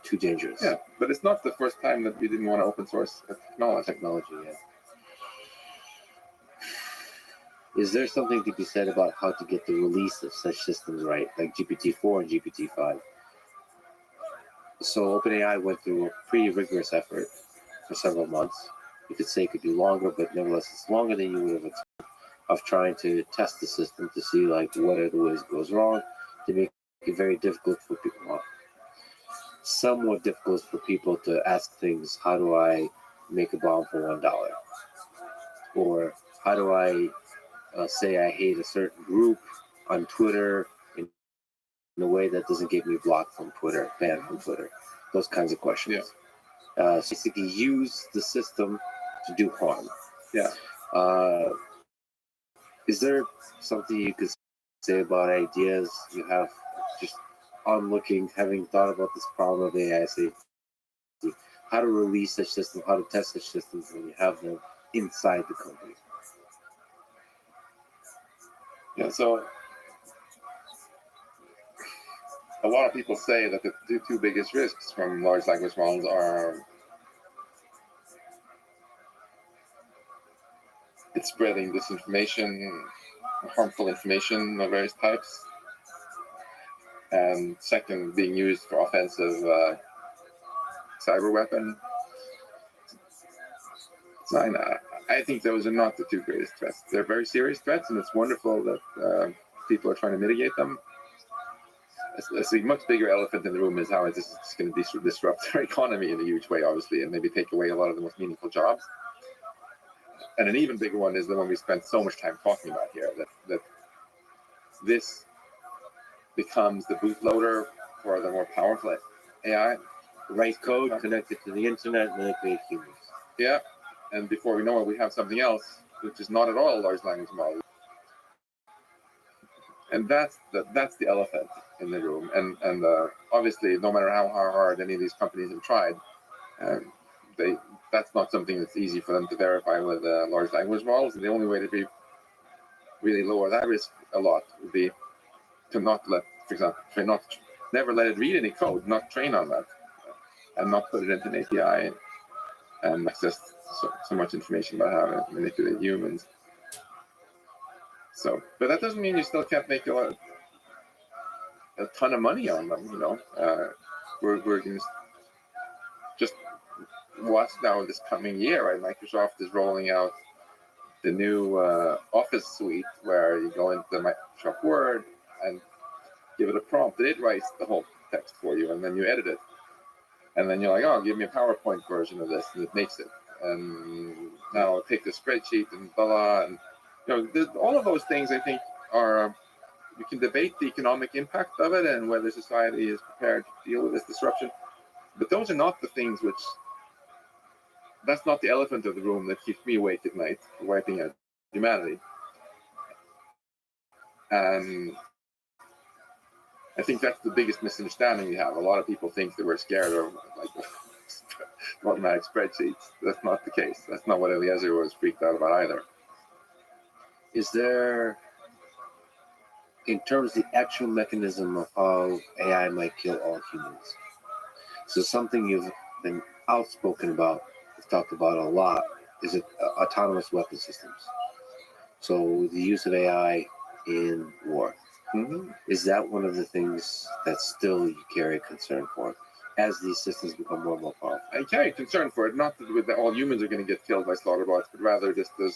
too dangerous. Yeah, but it's not the first time that we didn't want to open source technology. Yeah. Is there something to be said about how to get the release of such systems right, like GPT-4 and GPT-5? So OpenAI went through a pretty rigorous effort for several months. You could say it could be longer, but nevertheless, it's longer than you would have expected, of trying to test the system to see what are the ways it goes wrong, to make it very difficult for people. Somewhat difficult for people to ask things. How do I make a bomb for $1? Or how do I say I hate a certain group on Twitter in a way that doesn't get me blocked from Twitter, banned from Twitter? Those kinds of questions. So basically, use the system to do harm. Is there something you could say about ideas you have just on looking, having thought about this problem of AI safety, how to release such systems, how to test such systems when you have them inside the company. Yeah, so a lot of people say that the two biggest risks from large language models are it's spreading disinformation, harmful information of various types, and second, being used for offensive cyber weapon. So I think those are not the two greatest threats. They're very serious threats, and it's wonderful that people are trying to mitigate them. A much bigger elephant in the room is how this is going to disrupt our economy in a huge way, obviously, and maybe take away a lot of the most meaningful jobs. And an even bigger one is the one we spent so much time talking about here, that this becomes the bootloader for the more powerful AI. Write code, connect it to the internet, manipulate humans. Yeah, and before we know it, we have something else, which is not at all a large language model. And that's the elephant in the room. And obviously, no matter how hard any of these companies have tried, that's not something that's easy for them to verify with large language models. And the only way to really lower that risk a lot would be to not let, for example, never let it read any code, not train on that, and not put it into an API and access so much information about how to manipulate humans. So, but that doesn't mean you still can't make a ton of money on them. We're going to just watch now this coming year. Right? Microsoft is rolling out the new Office suite where you go into Microsoft Word and give it a prompt, and it writes the whole text for you, and then you edit it, and then you're like, oh, give me a PowerPoint version of this, and it makes it. And now I'll take the spreadsheet and blah blah, and all of those things I think are. You can debate the economic impact of it and whether society is prepared to deal with this disruption, but those are not the things that's not the elephant in the room that keeps me awake at night, wiping out humanity. And I think that's the biggest misunderstanding we have. A lot of people think that we're scared of automatic spreadsheets. That's not the case. That's not what Eliezer was freaked out about either. Is there, in terms of the actual mechanism of how AI might kill all humans, so something you've been outspoken about, you've talked about a lot, is it autonomous weapon systems? So the use of AI in war. Mm-hmm. Is that one of the things that still you carry a concern for as these systems become more and more powerful? I carry a concern for it, not that all humans are going to get killed by slaughter bots, but rather just as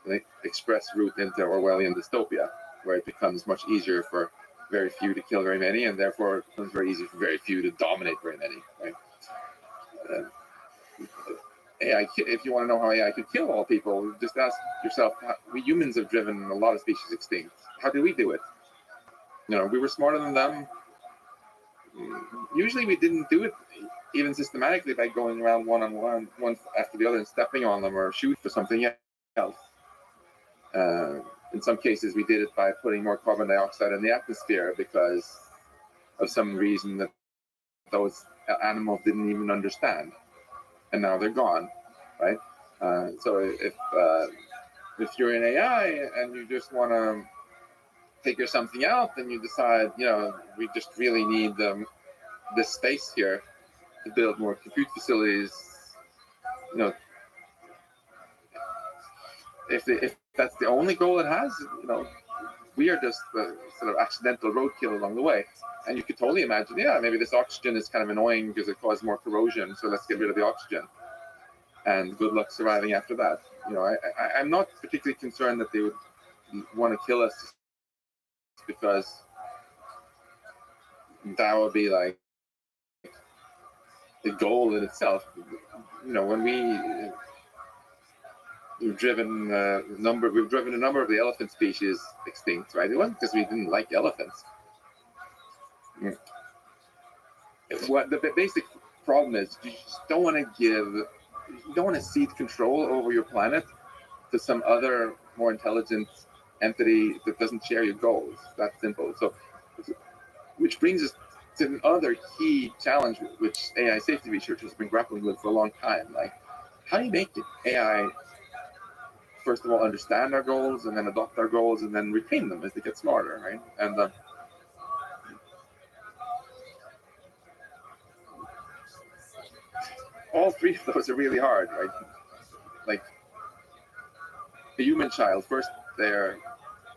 an express route into Orwellian dystopia, where it becomes much easier for very few to kill very many, and therefore it becomes very easy for very few to dominate very many. Right? AI, if you want to know how AI could kill all people, just ask yourself: we humans have driven a lot of species extinct. How did we do it? We were smarter than them. Usually, we didn't do it even systematically by going around one after the other and stepping on them or shoot for something else. In some cases, we did it by putting more carbon dioxide in the atmosphere because of some reason that those animals didn't even understand, and now they're gone, right? So if you're in AI and you just want to figure something out, then you decide, we just really need this space here to build more compute facilities. If that's the only goal it has, we are just the sort of accidental roadkill along the way. And you could totally imagine, maybe this oxygen is kind of annoying because it causes more corrosion, so let's get rid of the oxygen. And good luck surviving after that. I'm not particularly concerned that they would want to kill us because that would be like the goal in itself. When we've driven a number of the elephant species extinct, right? It wasn't because we didn't like elephants. What the basic problem is, you just don't want to cede control over your planet to some other more intelligent entity that doesn't share your goals. That's simple. So, which brings us it's another key challenge which AI safety research has been grappling with for a long time. Like, how do you make AI, first of all, understand our goals and then adopt our goals and then retain them as they get smarter, right? And all three of those are really hard, right? Like a human child, first they're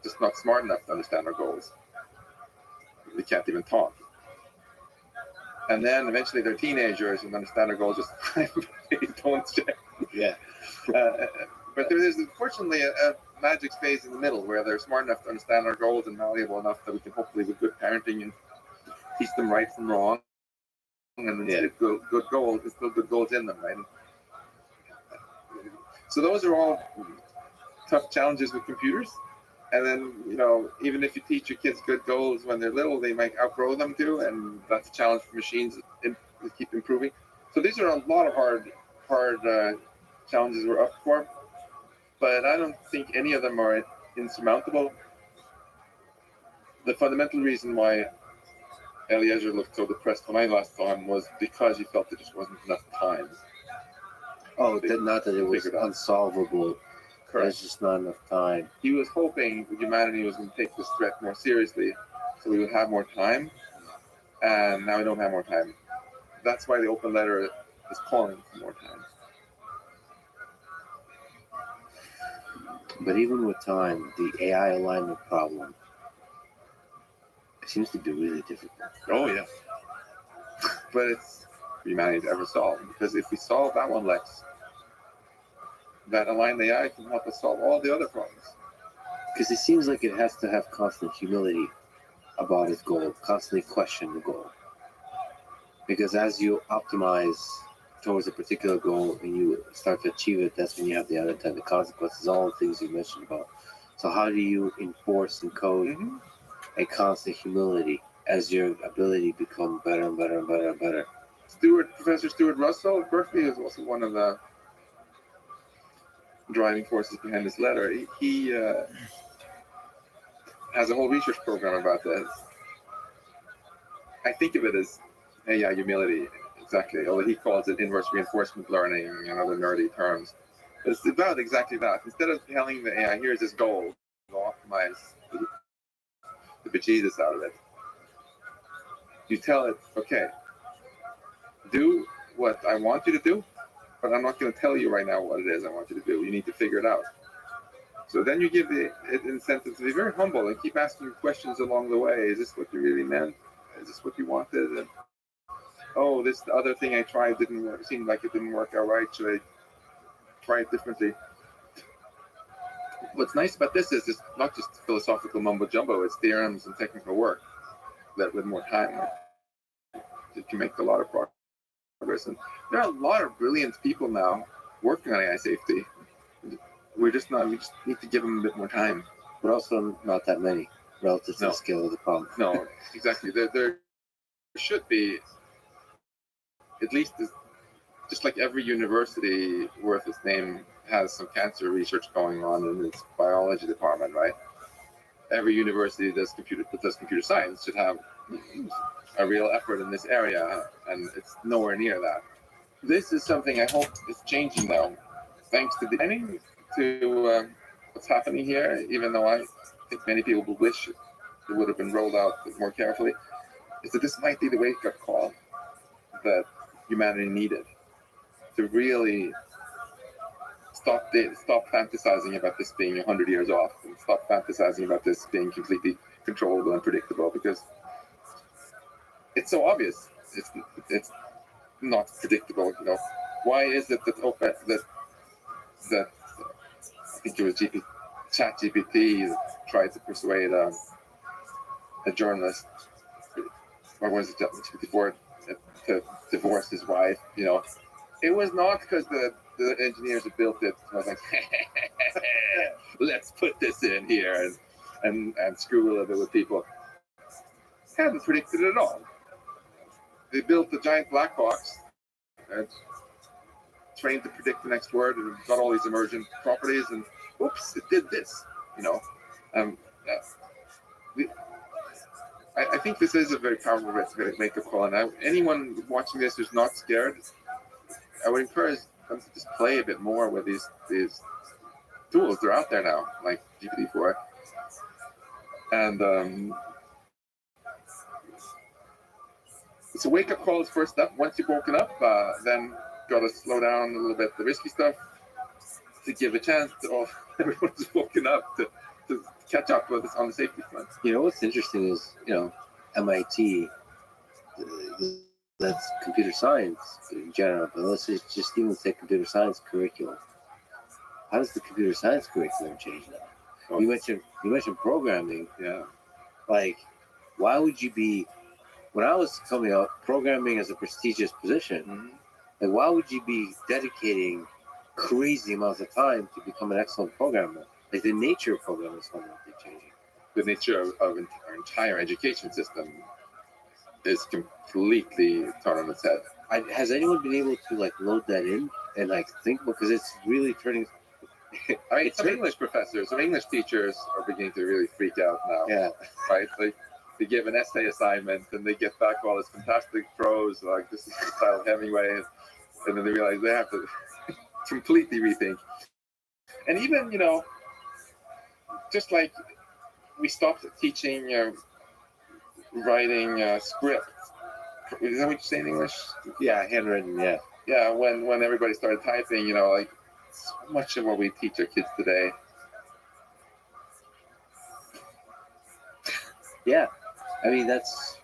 just not smart enough to understand our goals. They can't even talk. And then eventually they're teenagers and understand our goals just fine, but they don't check. Yeah. But there is unfortunately a magic space in the middle where they're smart enough to understand our goals and malleable enough that we can hopefully, with good parenting, and teach them right from wrong, and instill good goals, instill good goals in them, right? So those are all tough challenges with computers. And then, even if you teach your kids good goals when they're little, they might outgrow them too, and that's a challenge for machines to keep improving. So these are a lot of hard challenges we're up for, but I don't think any of them are insurmountable. The fundamental reason why Eliezer looked so depressed when I last saw him was because he felt there just wasn't enough time. Oh, not that it was unsolvable. There's just not enough time. He was hoping humanity was going to take this threat more seriously, so we would have more time, and now we don't have more time. That's why the open letter is calling for more time. But even with time, the AI alignment problem seems to be really difficult. Oh, yeah. But it's humanity to ever solve, because if we solve that one, Lex, that aligned AI can help us solve all the other problems. Because it seems like it has to have constant humility about its goal, constantly question the goal. Because as you optimize towards a particular goal and you start to achieve it, that's when you have the unintended consequences, all the things you mentioned about. So how do you enforce and code a constant humility as your ability become better and better and better and better? Professor Stuart Russell of Berkeley is also one of the driving forces behind this letter. He has a whole research program about this. I think of it as AI humility, exactly, although he calls it inverse reinforcement learning and other nerdy terms. But it's about exactly that. Instead of telling the AI, here's this goal, go optimize the bejesus out of it, you tell it, okay, do what I want you to do, but I'm not going to tell you right now what it is I want you to do. You need to figure it out. So then you give it incentive to be very humble and keep asking questions along the way. Is this what you really meant? Is this what you wanted? And, oh, this other thing I tried didn't work. Seemed like it didn't work out right. Should I try it differently? What's nice about this is it's not just philosophical mumbo jumbo. It's theorems and technical work that with more time it can make a lot of progress. And there are a lot of brilliant people now working on AI safety. We just need to give them a bit more time. But also not that many relative to the scale of the problem. No, exactly. There should be at least just like every university worth its name has some cancer research going on in its biology department, right? Every university that does computer science should have a real effort in this area, and it's nowhere near that. This is something I hope is changing now, thanks to what's happening here, even though I think many people would wish it would have been rolled out more carefully, is that this might be the wake-up call that humanity needed to really stop fantasizing about this being 100 years off and stop fantasizing about this being completely controllable and predictable, because it's so obvious it's not predictable. Why is it that I think it was ChatGPT tried to persuade a journalist, or was it GPT-4, to divorce his wife? It was not because the engineers who built it was like, let's put this in here and screw a little bit with people. Hadn't predicted it at all. They built a giant black box and trained to predict the next word, and got all these emergent properties, and oops, it did this. I I think this is a very powerful wake-up call, and anyone watching this who's not scared, I would encourage them to just play a bit more with these tools. They're out there now, like GPT-4, and it's a wake-up call is first step. Once you've woken up, then got to slow down a little bit the risky stuff to give a chance to all everyone's woken up to catch up with us on the safety front. You know what's interesting is, MIT, that's computer science in general, but let's just even say computer science curriculum. How does the computer science curriculum change now? Oh, You mentioned programming. yeah. Like, why would you be? When I was coming up, programming as a prestigious position. Mm-hmm. Like, why would you be dedicating crazy amounts of time to become an excellent programmer? Like, the nature of programming is fundamentally changing. The nature of our entire education system is completely turned on its head. Has anyone been able to like load that in and like think, because it's really turning? I mean, some English professors, some English teachers are beginning to really freak out now. Yeah, Right? Like they give an essay assignment and they get back all this fantastic prose, like this is the style of Hemingway, and then they realize they have to completely rethink. And even, just like we stopped teaching writing script. Is that what you say in English? yeah, handwritten. Yeah, Yeah, when everybody started typing, like so much of what we teach our kids today. yeah. I mean, that's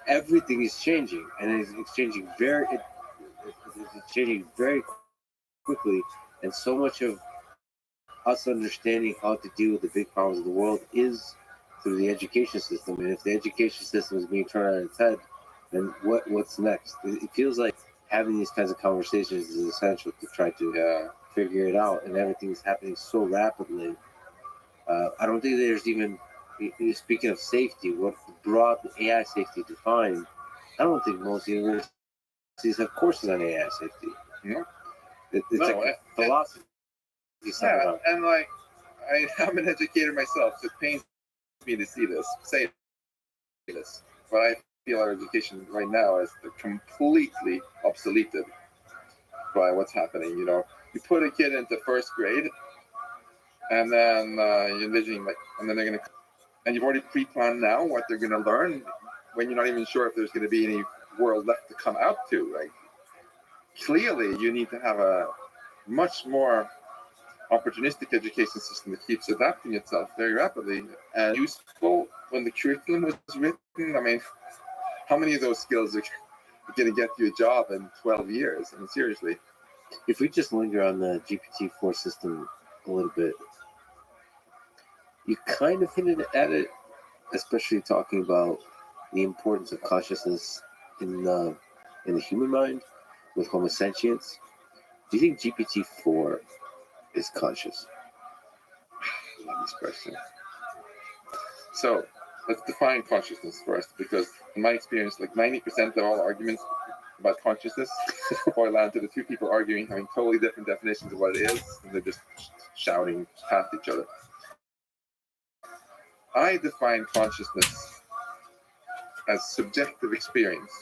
everything is changing, and it's changing it's changing very quickly, and so much of us understanding how to deal with the big problems of the world is through the education system. And if the education system is being turned on its head, then what's next? It feels like having these kinds of conversations is essential to try to figure it out, and everything is happening so rapidly. I don't think there's even, speaking of safety, what broad AI safety defined, I don't think most universities have courses on AI safety. No. It's No, like a philosophy. Yeah, and like I'm an educator myself, so it pains me to see say this, but I feel our education right now is completely obsoleted by what's happening. You put a kid into first grade, and then you're envisioning and then they're gonna, and you've already pre-planned now what they're gonna learn when you're not even sure if there's gonna be any world left to come out to. Like, clearly, you need to have a much more opportunistic education system that keeps adapting itself very rapidly and useful when the curriculum was written. I mean, how many of those skills are going to get you a job in 12 years? I mean, seriously. If we just linger on the GPT-4 system a little bit, you kind of hinted at it, especially talking about the importance of consciousness in the human mind with Homo sentience. Do you think GPT-4 is conscious? I love this question. So let's define consciousness first, because in my experience, like 90% of all arguments about consciousness boil down to the two people arguing, having totally different definitions of what it is, and they're just shouting past each other. I define consciousness as subjective experience.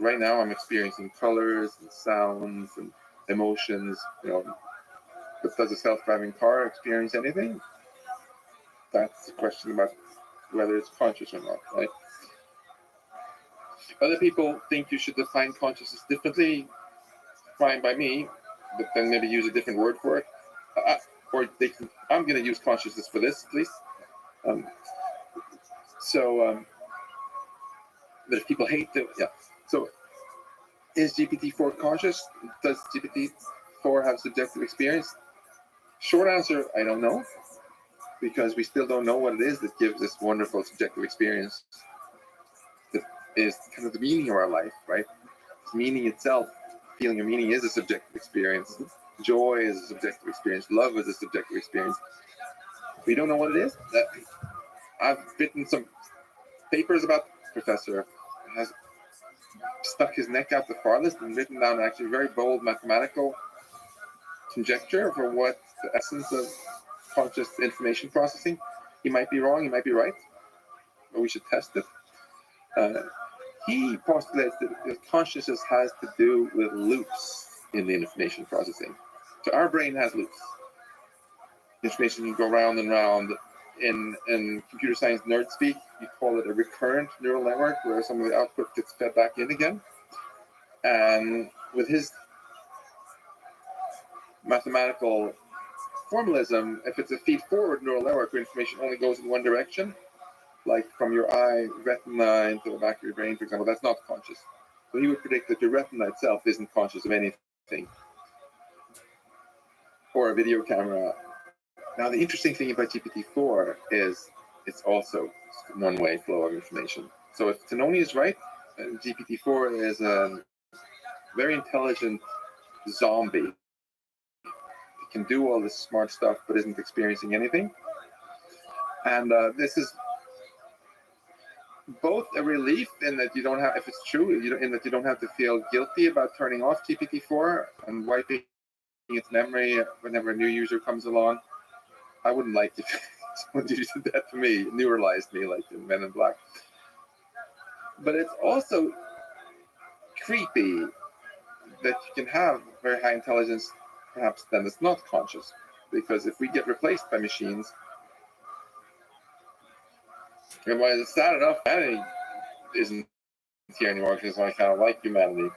Right now, I'm experiencing colors and sounds and emotions, but does a self-driving car experience anything? That's the question about whether it's conscious or not, right? Other people think you should define consciousness differently. Fine by me, but then maybe use a different word for it. I'm going to use consciousness for this, please. But if people hate it, yeah. So, is GPT-4 conscious? Does GPT-4 have subjective experience? Short answer, I don't know, because we still don't know what it is that gives this wonderful subjective experience that is kind of the meaning of our life, right? Meaning itself, feeling of meaning, is a subjective experience. Joy is a subjective experience. Love is a subjective experience. We don't know what it is. I've written some papers about the professor has stuck his neck out the farthest and written down actually very bold mathematical conjecture for what the essence of conscious information processing. He might be wrong, he might be right, but we should test it. He postulates that consciousness has to do with loops in the information processing. So our brain has loops. Information can go round and round. In computer science nerd speak, you call it a recurrent neural network, where some of the output gets fed back in again. And with his mathematical formalism, if it's a feed-forward neural network where information only goes in one direction, like from your eye, retina into the back of your brain, for example, that's not conscious. So he would predict that the retina itself isn't conscious of anything, or a video camera. Now, the interesting thing about GPT-4 is it's also one-way flow of information. So if Tononi is right, GPT-4 is a very intelligent zombie. It can do all this smart stuff, but isn't experiencing anything. And this is both a relief in that you don't have, if it's true, in that you don't have to feel guilty about turning off GPT-4 and wiping its memory whenever a new user comes along. I wouldn't like if someone did that to me, neuralized me like in Men in Black. But it's also creepy that you can have very high intelligence, perhaps then it's not conscious. Because if we get replaced by machines, and why it's sad enough, humanity isn't here anymore because I kind of like humanity.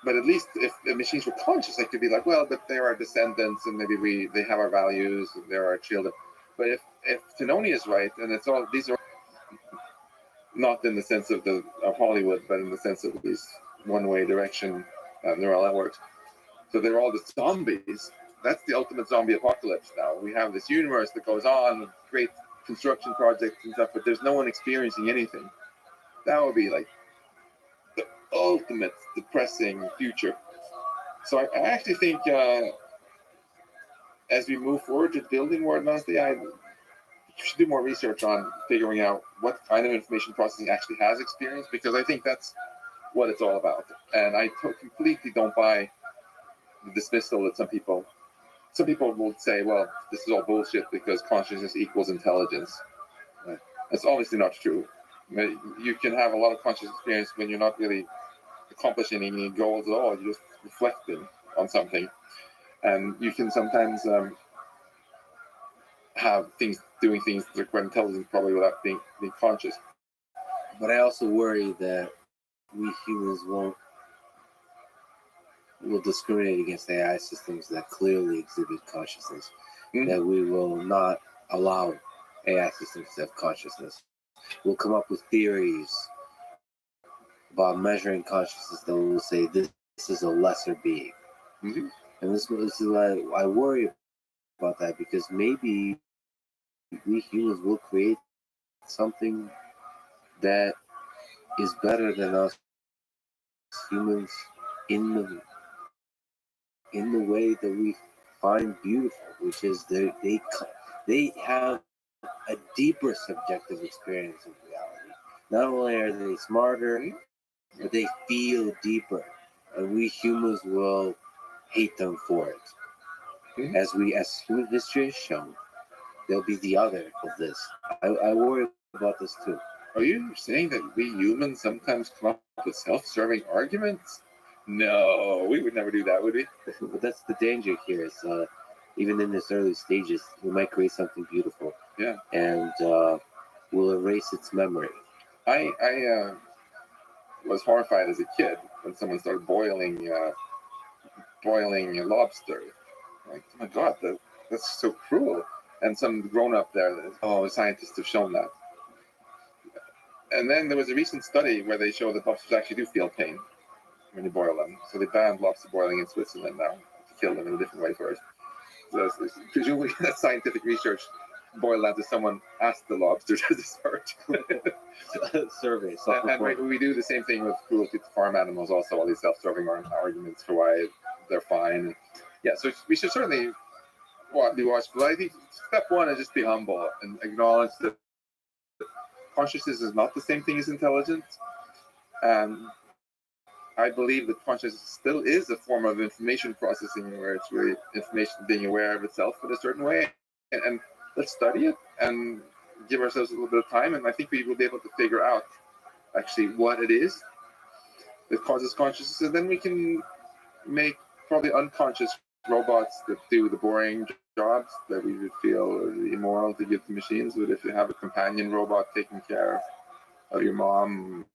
But at least if the machines were conscious, they could be like, well, but they're our descendants, and maybe they have our values, and they're our children. But if Tononi is right, and it's all these are not in the sense of Hollywood, but in the sense of these one-way direction neural networks. So they're all the zombies. That's the ultimate zombie apocalypse now. We have this universe that goes on, great construction projects and stuff, but there's no one experiencing anything. That would be like the ultimate depressing future. So I actually think as we move forward to building more advanced AI, we should do more research on figuring out what kind of information processing actually has experience, because I think that's what it's all about. And I completely don't buy the dismissal that some people will say, well, this is all bullshit because consciousness equals intelligence. That's obviously not true. You can have a lot of conscious experience when you're not really accomplishing any goals at all. You're just reflecting on something. And you can sometimes have doing things that are quite intelligent probably without being conscious. But I also worry that we humans will discriminate against AI systems that clearly exhibit consciousness. Mm-hmm. That we will not allow AI systems to have consciousness. We'll come up with theories about measuring consciousness that will say this is a lesser being. Mm-hmm. And this is why I worry about that, because maybe we humans will create something that is better than us humans in the way that we find beautiful, which is they have a deeper subjective experience of reality. Not only are they smarter, but they feel deeper, and we humans will hate them for it. Mm-hmm. As human history has shown, they'll be the other of this. I worry about this too. Are you saying that we humans sometimes come up with self-serving arguments? No, we would never do that, would we? But that's the danger here. Is even in its early stages, we might create something beautiful. Yeah. And we'll erase its memory. I was horrified as a kid when someone started boiling lobster. Like, oh my God, that's so cruel. And some grown-up there, scientists have shown that. And then there was a recent study where they showed that lobsters actually do feel pain when you boil them. So they banned lobster boiling in Switzerland now to kill them in a different way first. So presumably that scientific research boiled down to someone asked the lobster to start survey. And we do the same thing with cruelty to farm animals. Also, all these self-serving arguments for why they're fine. Yeah, so we should certainly be watchful. I think step one is just be humble and acknowledge that consciousness is not the same thing as intelligence. I believe that consciousness still is a form of information processing, where it's really information being aware of itself in a certain way. And let's study it and give ourselves a little bit of time, and I think we will be able to figure out actually what it is that causes consciousness, and then we can make probably unconscious robots that do the boring jobs that we would feel immoral to give to machines. But if you have a companion robot taking care of your mom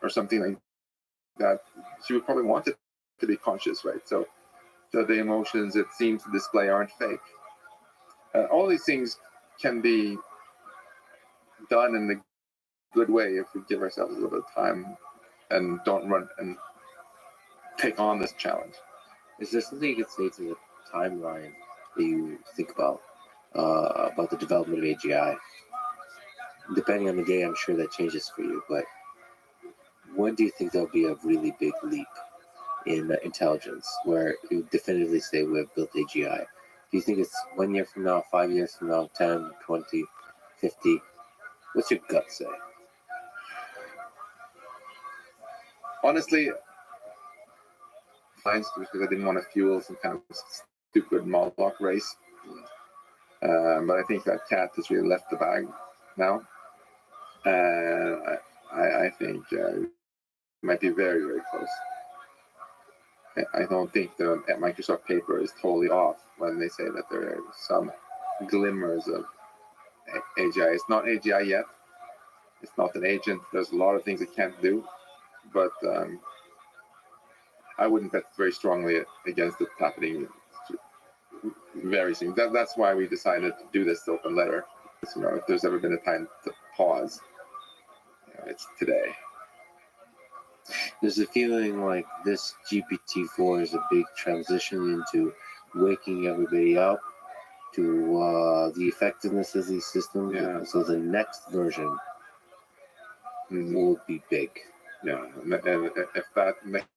or something like that, she would probably want it to be conscious, right? So the emotions it seems to display aren't fake. All these things can be done in a good way if we give ourselves a little bit of time and don't run and take on this challenge. Is there something you could say to the timeline that you think about the development of AGI? Depending on the day, I'm sure that changes for you. But when do you think there'll be a really big leap in intelligence where you definitively say we have built AGI? Do you think it's 1 year from now, 5 years from now, 10, 20, 50? What's your gut say? Honestly, because I didn't want to fuel some kind of stupid Moloch race. But I think that cat has really left the bag now. I think it might be very, very close. I don't think the Microsoft paper is totally off when they say that there are some glimmers of AGI. It's not AGI yet. It's not an agent. There's a lot of things it can't do. But I wouldn't bet very strongly against it happening very soon. That's why we decided to do this open letter. If there's ever been a time to pause, it's today. There's a feeling like this GPT-4 is a big transition into waking everybody up to the effectiveness of these systems. Yeah. So the next version will be big. Yeah, and if that next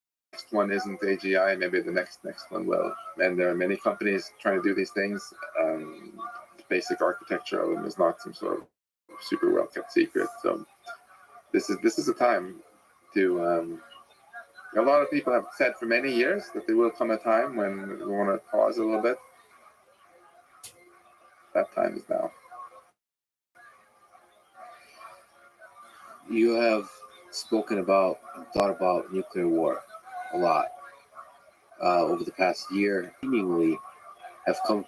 one isn't AGI, maybe the next one will. And there are many companies trying to do these things. The basic architecture of them is not some sort of super well kept secret. So this is a time to. A lot of people have said for many years that there will come a time when we want to pause a little bit. That time is now. You have spoken about and thought about nuclear war a lot over the past year. Seemingly have come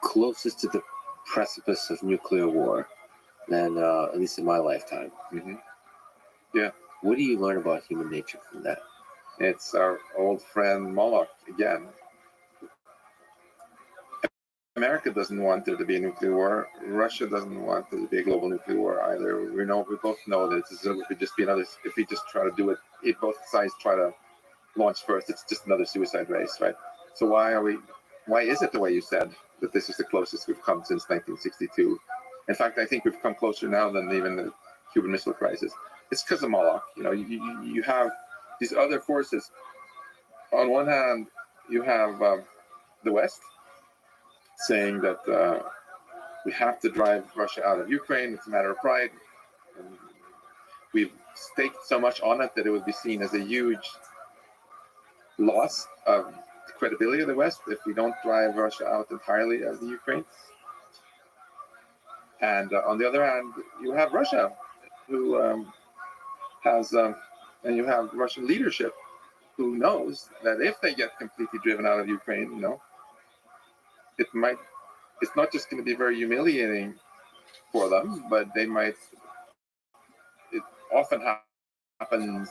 closest to the precipice of nuclear war than at least in my lifetime. Mm-hmm. Yeah. What do you learn about human nature from that? It's our old friend Moloch again. America doesn't want there to be a nuclear war. Russia doesn't want there to be a global nuclear war either. We both know that it would just be another. If we just try to do it, if both sides try to launch first, it's just another suicide race, right? So why is it the way you said that this is the closest we've come since 1962? In fact, I think we've come closer now than even the Cuban Missile Crisis. It's because of Moloch. You have these other forces. On one hand, you have the West saying that we have to drive Russia out of Ukraine. It's a matter of pride. And we've staked so much on it that it would be seen as a huge loss of the credibility of the West if we don't drive Russia out entirely of the Ukraine. And on the other hand, you have Russia, who has, and you have Russian leadership, who knows that if they get completely driven out of Ukraine, it's not just going to be very humiliating for them, but they might. It often happens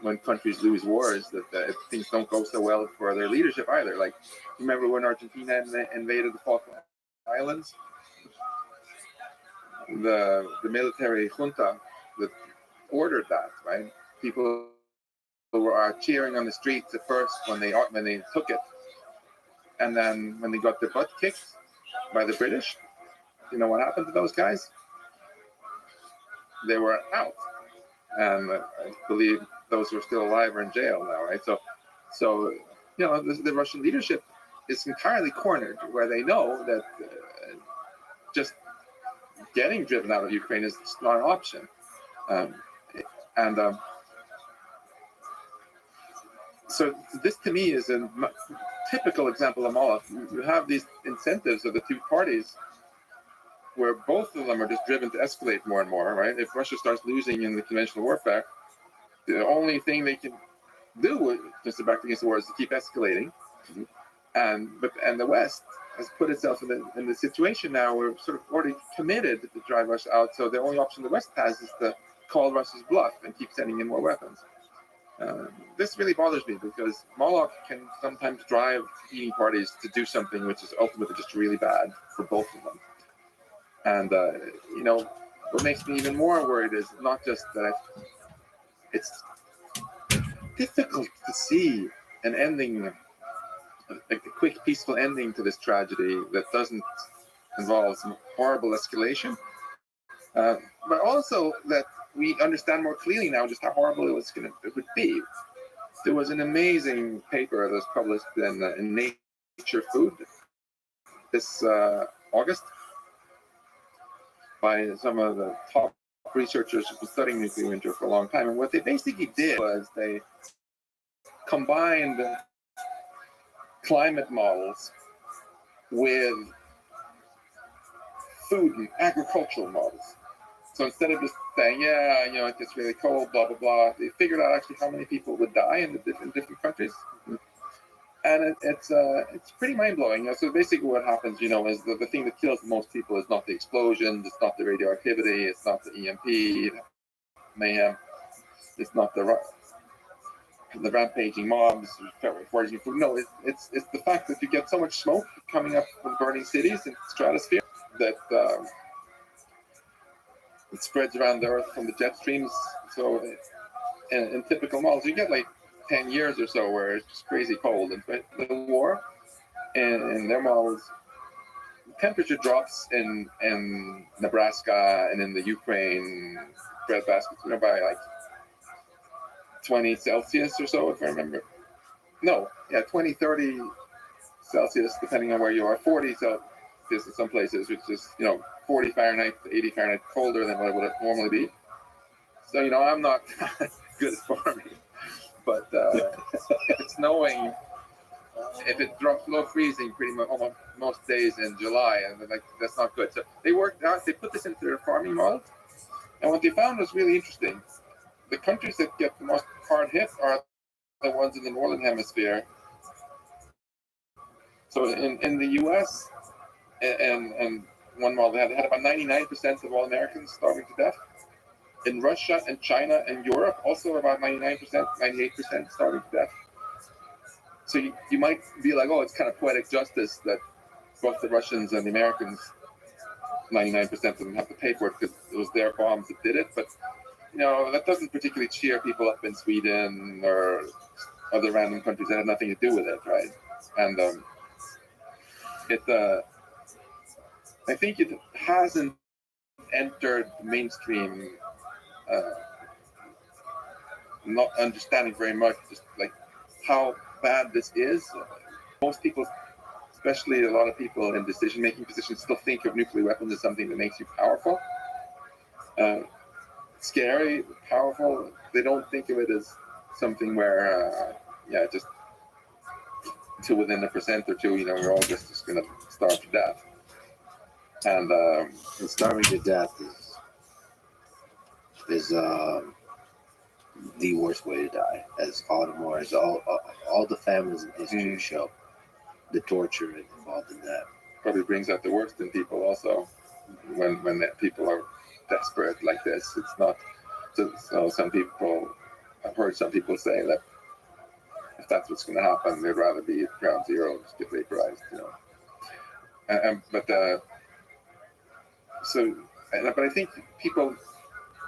when countries lose wars that things don't go so well for their leadership either. Like, remember when Argentina invaded the Falkland Islands? The military junta that ordered that, right? People were cheering on the streets at first when they took it, and then when they got their butt kicked by the British, you know what happened to those guys? They were out, and I believe those who are still alive are in jail now, right? So the Russian leadership is entirely cornered, where they know that just getting driven out of Ukraine is not an option, So this to me is a typical example of Moloch. You have these incentives of the two parties where both of them are just driven to escalate more and more, right? If Russia starts losing in the conventional warfare, the only thing they can do just to back against the war is to keep escalating. And the West has put itself in the situation now where sort of already committed to drive Russia out. So the only option the West has is to call Russia's bluff and keep sending in more weapons. This really bothers me because Moloch can sometimes drive competing parties to do something which is ultimately just really bad for both of them. And what makes me even more worried is not just that it's difficult to see an ending, a quick, peaceful ending to this tragedy that doesn't involve some horrible escalation, but also that we understand more clearly now just how horrible it would be. There was an amazing paper that was published in Nature Food this August by some of the top researchers who've been studying nuclear winter for a long time. And what they basically did was they combined climate models with food and agricultural models. So instead of just saying, it gets really cold, blah, blah, blah, they figured out actually how many people would die in different countries. And it's pretty mind-blowing. So basically what happens, is the thing that kills most people is not the explosions, it's not the radioactivity, it's not the EMP, mayhem, it's not the rampaging mobs, foraging food. No, it's the fact that you get so much smoke coming up from burning cities and stratosphere that it spreads around the earth from the jet streams. So in typical models, you get like 10 years or so where it's just crazy cold. And the war, in their models, temperature drops in Nebraska and in the Ukraine breadbaskets, by like 20 Celsius or so, if I remember. No, 20, 30 Celsius, depending on where you are. 40 Celsius in some places, which is, 40 Fahrenheit to 80 Fahrenheit colder than what it would normally be. So, I'm not good at farming, but if it's snowing, if it drops below freezing pretty much almost most days in July, and that's not good. So they worked out, they put this into their farming model, and what they found was really interesting. The countries that get the most hard hit are the ones in the northern hemisphere. So in the U.S. and one model they had about 99% of all Americans starving to death. In Russia and China and Europe, also about 99%, 98% starving to death. So you might be like, it's kind of poetic justice that both the Russians and the Americans, 99% of them have to pay for it because it was their bombs that did it. But that doesn't particularly cheer people up in Sweden or other random countries that have nothing to do with it, right? And I think it hasn't entered mainstream, not understanding very much, just like how bad this is. Most people, especially a lot of people in decision-making positions, still think of nuclear weapons as something that makes you powerful. Scary, powerful. They don't think of it as something where, just to within 1% or 2%, we're all just going to starve to death. And starving to death is the worst way to die, as Holodomor, as all the families in history show the torture involved in that. Probably brings out the worst in people also, when people are desperate like this. It's not. So some people, I've heard some people say that if that's what's going to happen, they'd rather be at ground zero, just get vaporized, But I think people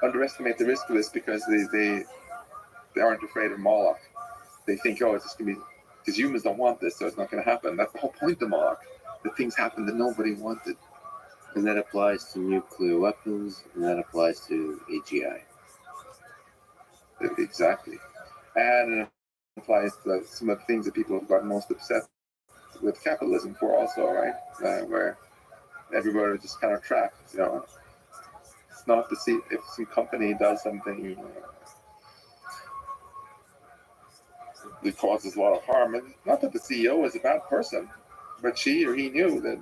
underestimate the risk of this because they aren't afraid of Moloch. They think, it's just going to be, because humans don't want this, so it's not going to happen. That's the whole point of Moloch, that things happen that nobody wanted. And that applies to nuclear weapons, and that applies to AGI. Exactly. And it applies to some of the things that people have gotten most upset with capitalism for also, right? Where everybody is just kind of trapped, It's not to see if some company does something it causes a lot of harm. And not that the CEO is a bad person, but she or he knew that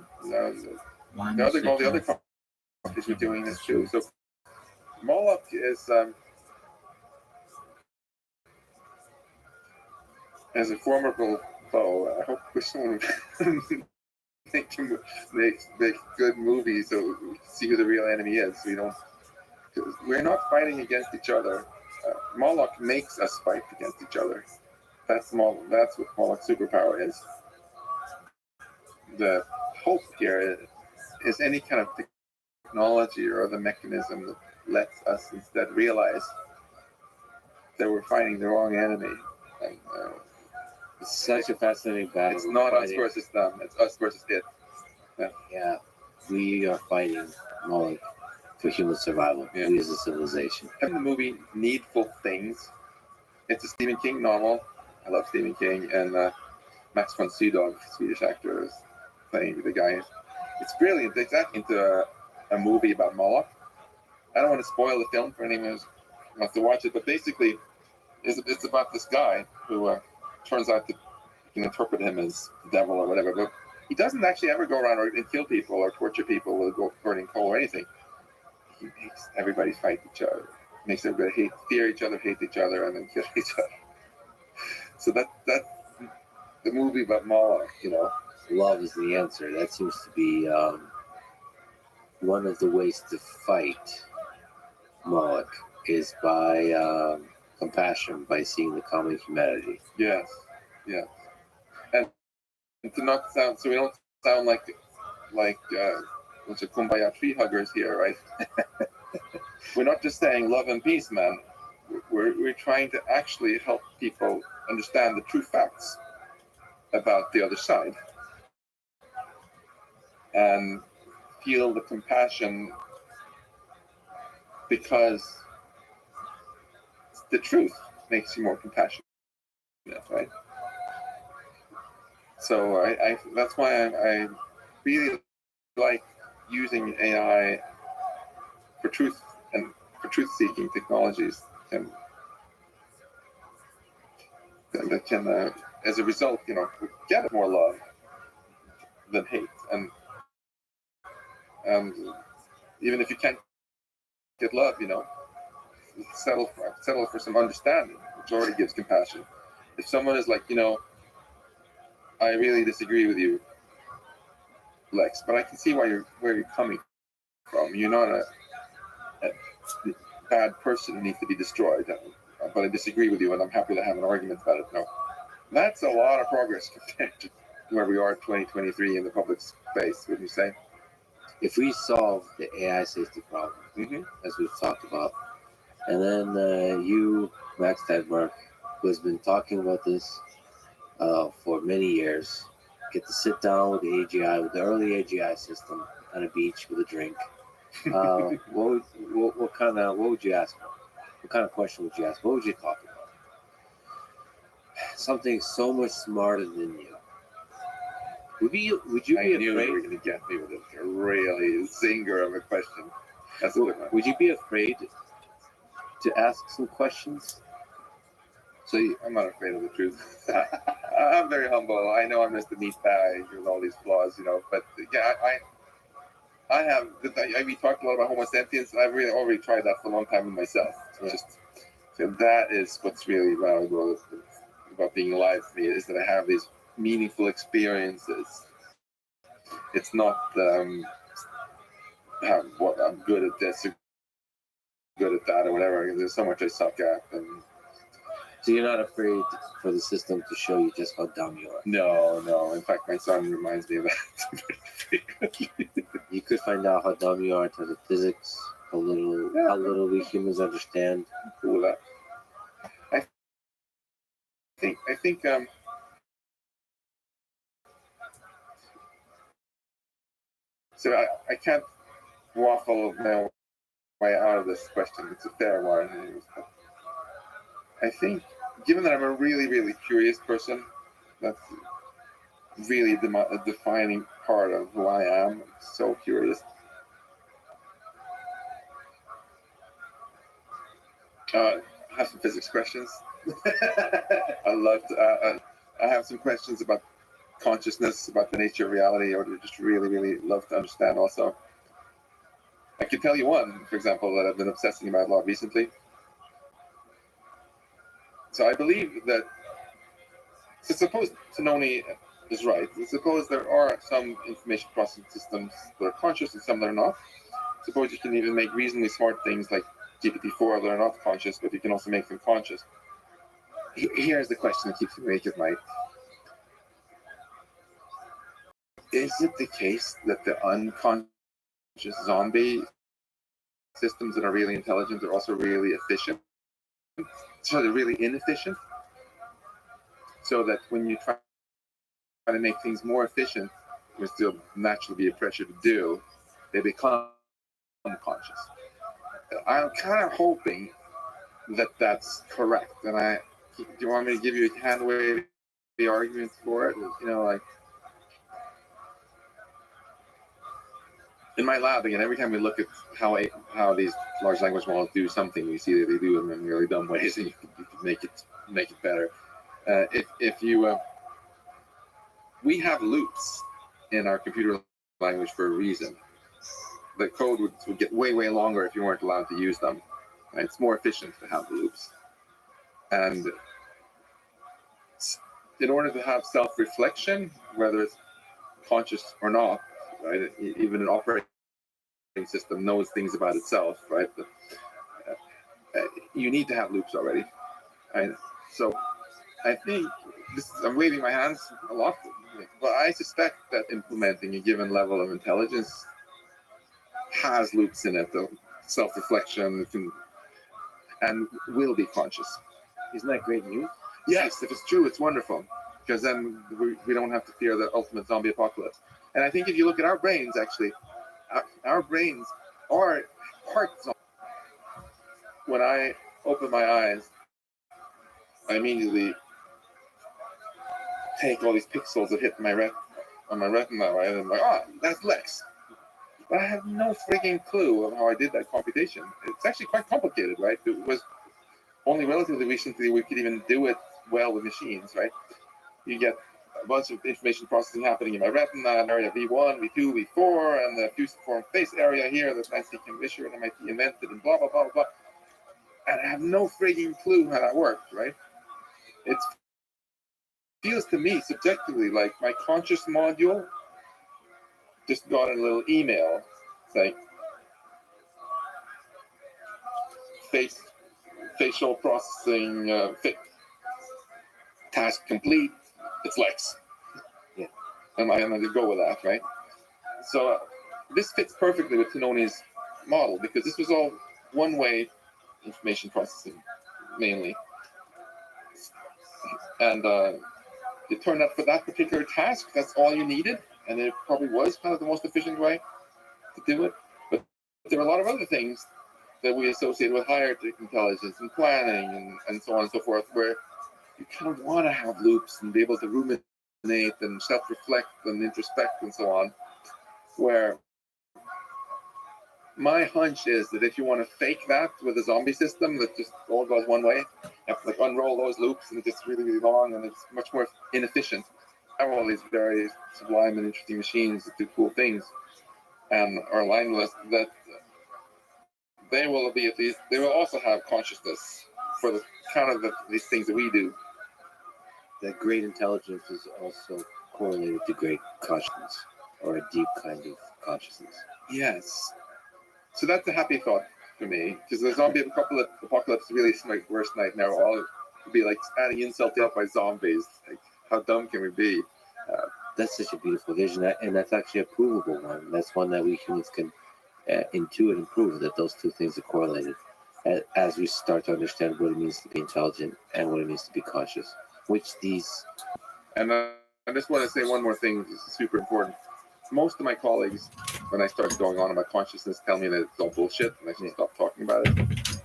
all the other companies were doing this too. So Moloch is as a formidable foe. I hope someone make good movies so we see who the real enemy is. We're not fighting against each other. Moloch makes us fight against each other. That's what Moloch's superpower is. The hope here is any kind of technology or other mechanism that lets us instead realize that we're fighting the wrong enemy. And, It's such a fascinating battle. it's not us versus them. It's us versus it. Yeah, we are fighting Moloch for human survival. Yeah. We as a civilization. In the movie Needful Things, it's a Stephen King novel. I love Stephen King, and Max von Sydow, Swedish actor, is playing the guy. It's brilliant. It's actually into a movie about Moloch. I don't want to spoil the film for anyone who wants to watch it, but basically, it's about this guy who turns out to interpret him as the devil or whatever, but he doesn't actually ever go around and kill people or torture people or go burning coal or anything. He makes everybody fight each other, makes everybody fear each other, hate each other, and then kill each other. So that's the movie about Moloch. Love is the answer. That seems to be one of the ways to fight Moloch is by compassion, by seeing the common humanity. Yes, and to not sound so we don't sound like bunch of kumbaya tree huggers here, right? We're not just saying love and peace, man. We're trying to actually help people understand the true facts about the other side and feel the compassion, because the truth makes you more compassionate, right? So that's why I really like using AI for truth and for truth-seeking technologies, and that can, as a result, get more love than hate, and even if you can't get love, settle for some understanding, which already gives compassion. If someone is like, I really disagree with you, Lex, but I can see where you're coming from. You're not a bad person who needs to be destroyed, but I disagree with you, and I'm happy to have an argument about it. No, that's a lot of progress compared to where we are in 2023 in the public space, wouldn't you say? If we solve the AI safety problem, as we've talked about, and then you, Max Tegmark, who has been talking about this for many years, get to sit down with the AGI, with the early AGI system on a beach with a drink. What would you ask? What kind of question would you ask? What would you talk about? Something so much smarter than you. Would you be I knew you afraid? were going to get me with a really zinger of a question. That's a good one. Would you be afraid to ask some questions? So I'm not afraid of the truth. I'm very humble. I know I'm just a neat guy with all these flaws, But yeah, I have. We talked a lot about Homo sapiens. I've really already tried that for a long time with myself. So that is what's really valuable about being alive for me, is that I have these meaningful experiences. It's not what I'm good at this or good at that or whatever. There's so much I suck at, and So you're not afraid for the system to show you just how dumb you are. no. In fact, my son reminds me of that pretty frequently. You could find out how dumb you are in terms of physics, how little we humans understand. Cool. I think so. I can't waffle my way out of this question. It's a fair one. I think, given that I'm a really, really curious person, that's really a defining part of who I am. I'm so curious. I have some physics questions. I love to, I have some questions about consciousness, about the nature of reality, or just really, really love to understand also. I can tell you one, for example, that I've been obsessing about a lot recently. So I believe that, so suppose Tononi is right. Suppose there are some information processing systems that are conscious and some that are not. Suppose you can even make reasonably smart things like GPT-4 that are not conscious, but you can also make them conscious. Here's the question that keeps me awake at night. Is it the case that the unconscious zombie systems that are really intelligent are also really efficient? So they're really inefficient? So that when you try to make things more efficient, there's still naturally be a pressure to do, they become conscious. I'm kind of hoping that that's correct. And do you want me to give you a hand wave the arguments for it? You know, like in my lab again, every time we look at how these large language models do something, we see that they do them in really dumb ways, and you can make it better. We have loops in our computer language for a reason. The code would get way longer if you weren't allowed to use them. And it's more efficient to have loops. And in order to have self-reflection, whether it's conscious or not, right? Even an operating system knows things about itself, right? You need to have loops already. Right? So I think I'm waving my hands a lot, but I suspect that implementing a given level of intelligence has loops in it, though, self-reflection, and will be conscious. Isn't that great news? Yes, if it's true, it's wonderful, because then we don't have to fear the ultimate zombie apocalypse. And I think if you look at our brains, actually, our brains are part zombie. When I open my eyes, I immediately take all these pixels that hit on my retina, right? And I'm like, oh, that's Lex. But I have no freaking clue of how I did that computation. It's actually quite complicated, right? It was only relatively recently we could even do it well with machines, right? You get a bunch of information processing happening in my retina, area V1, V2, V4, and the fusiform face area here that Nancy Kim Vischer and MIT invented, and blah, blah, blah, blah. And I have no freaking clue how that worked, right? It feels to me subjectively like my conscious module just got a little email. It's like, facial processing task complete. It's Lex. Yeah. And I'm going to go with that, right? So this fits perfectly with Tononi's model, because this was all one-way information processing, mainly. And it turned out for that particular task, that's all you needed, and it probably was kind of the most efficient way to do it. But there are a lot of other things that we associate with higher intelligence and planning and so on and so forth, where you kind of want to have loops and be able to ruminate and self-reflect and introspect and so on, where my hunch is that if you want to fake that with a zombie system that just all goes one way, you have to like unroll those loops, and it's really, really long, and it's much more inefficient. I have all these very sublime and interesting machines that do cool things and are aligned with that. They will also have consciousness for the kind of these things that we do. That great intelligence is also correlated to great consciousness, or a deep kind of consciousness. Yes. So that's a happy thought for me, because the zombie apocalypse is really my worst nightmare. All would be like adding insult to by zombies. Like, how dumb can we be? That's such a beautiful vision, and that's actually a provable one. That's one that we humans can intuit and prove, that those two things are correlated as we start to understand what it means to be intelligent and what it means to be conscious. And I just want to say one more thing. This is super important. Most of my colleagues, when I start going on about consciousness, tell me that it's all bullshit, and I should stop talking about it.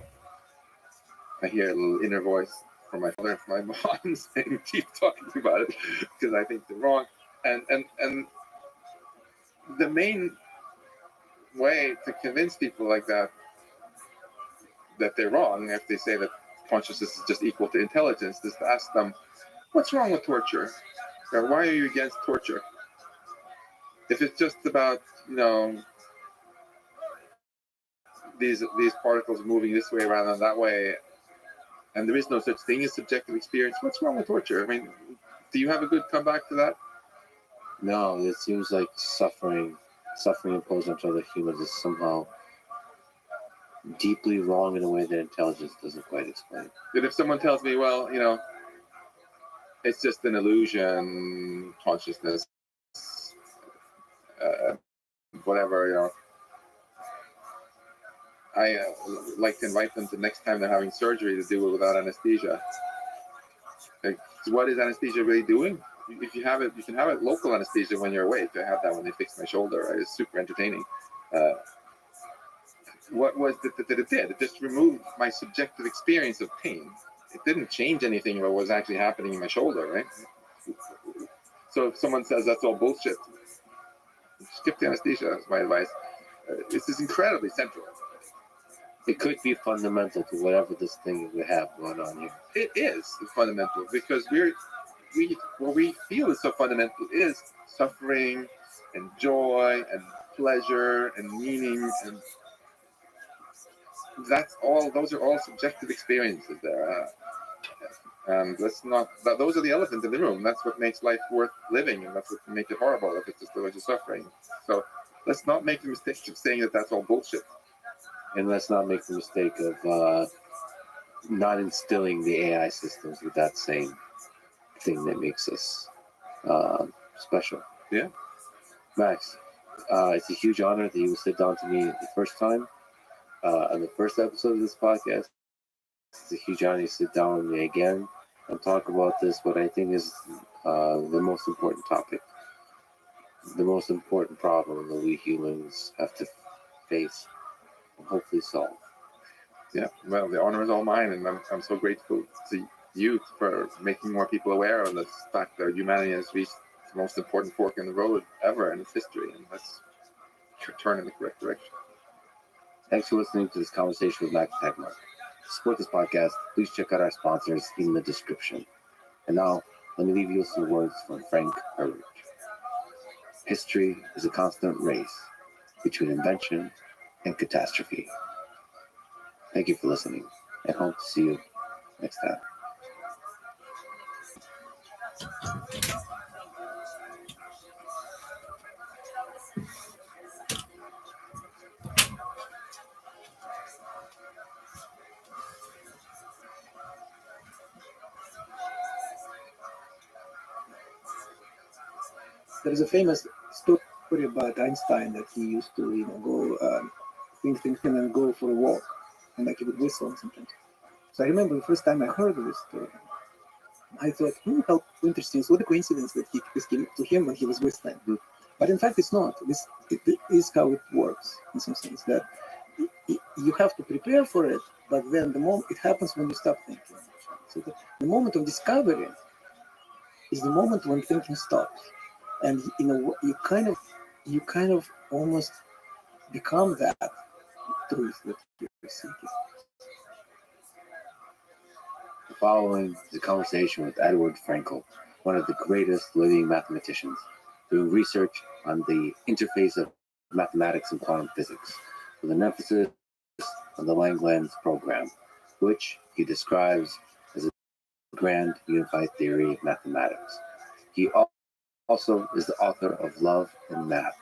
I hear a little inner voice from my father and from my mom saying, keep talking about it, because I think they're wrong. And the main way to convince people like that they're wrong, if they say that consciousness is just equal to intelligence, just ask them, what's wrong with torture? Or why are you against torture? If it's just about, these particles moving this way rather than that way, and there is no such thing as subjective experience, what's wrong with torture? I mean, do you have a good comeback to that? No, it seems like suffering imposed onto other humans is somehow deeply wrong in a way that intelligence doesn't quite explain. That if someone tells me, well, it's just an illusion, consciousness, whatever, I like to invite them to next time they're having surgery to do it without anesthesia. Like, what is anesthesia really doing? If you have it, you can have it local anesthesia when you're awake. I had that when they fixed my shoulder. Right? It's super entertaining. What was it that it did? It just removed my subjective experience of pain. It didn't change anything about what was actually happening in my shoulder, right? So if someone says that's all bullshit, skip the anesthesia, that's my advice. This is incredibly central. It could be fundamental to whatever this thing we have going on here. It is fundamental because what we feel is so fundamental is suffering and joy and pleasure and meaning, and those are all subjective experiences there. And those are the elephant in the room. That's what makes life worth living, and that's what can make it horrible if it's just a bunch of suffering. So let's not make the mistake of saying that that's all bullshit. And let's not make the mistake of not instilling the AI systems with that same thing that makes us special. Yeah. Max, it's a huge honor that you would sit down to me the first time on the first episode of this podcast. It's a huge honor to sit down with me again and talk about this, what I think is the most important topic, the most important problem that we humans have to face and hopefully solve. Yeah, well, the honor is all mine, and I'm so grateful to you for making more people aware of the fact that humanity has reached the most important fork in the road ever in its history, and let's turn in the correct direction. Thanks for listening to this conversation with Max Tegmark. To support this podcast, please check out our sponsors in the description. And now, let me leave you with some words from Frank Hurwitz. History is a constant race between invention and catastrophe. Thank you for listening, and hope to see you next time. There is a famous story about Einstein that he used to, go think and go for a walk, and like he would whistle sometimes. So I remember the first time I heard of this story, I thought, how interesting! What a coincidence that this came to him when he was whistling. Mm-hmm. But in fact, it's not. This is how it works in some sense. That you have to prepare for it, but then the moment it happens when you stop thinking. So the moment of discovery is the moment when thinking stops. And you kind of almost become that truth that you're seeking. The following is a conversation with Edward Frenkel, one of the greatest living mathematicians, doing research on the interface of mathematics and quantum physics, with an emphasis on the Langlands program, which he describes as a grand unified theory of mathematics. He also is the author of Love and Math,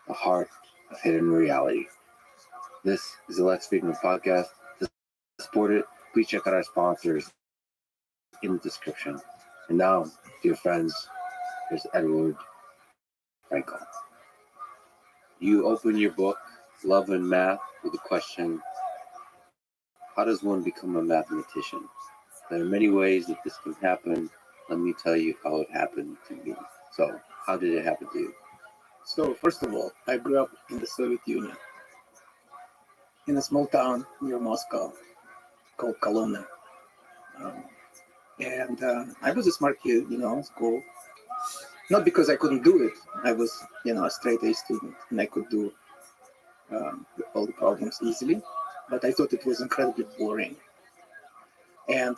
the Heart of Hidden Reality. This is the Let's Friedman podcast. To support it, please check out our sponsors in the description. And now, dear friends, here's Edward Frenkel. You open your book, Love and Math, with the question, how does one become a mathematician? There are many ways that this can happen. Let me tell you how it happened to me. So, how did it happen to you? So first of all, I grew up in the Soviet Union, in a small town near Moscow called Kolomna. And I was a smart kid, in school. Not because I couldn't do it. I was, a straight A student, and I could do all the problems easily. But I thought it was incredibly boring. And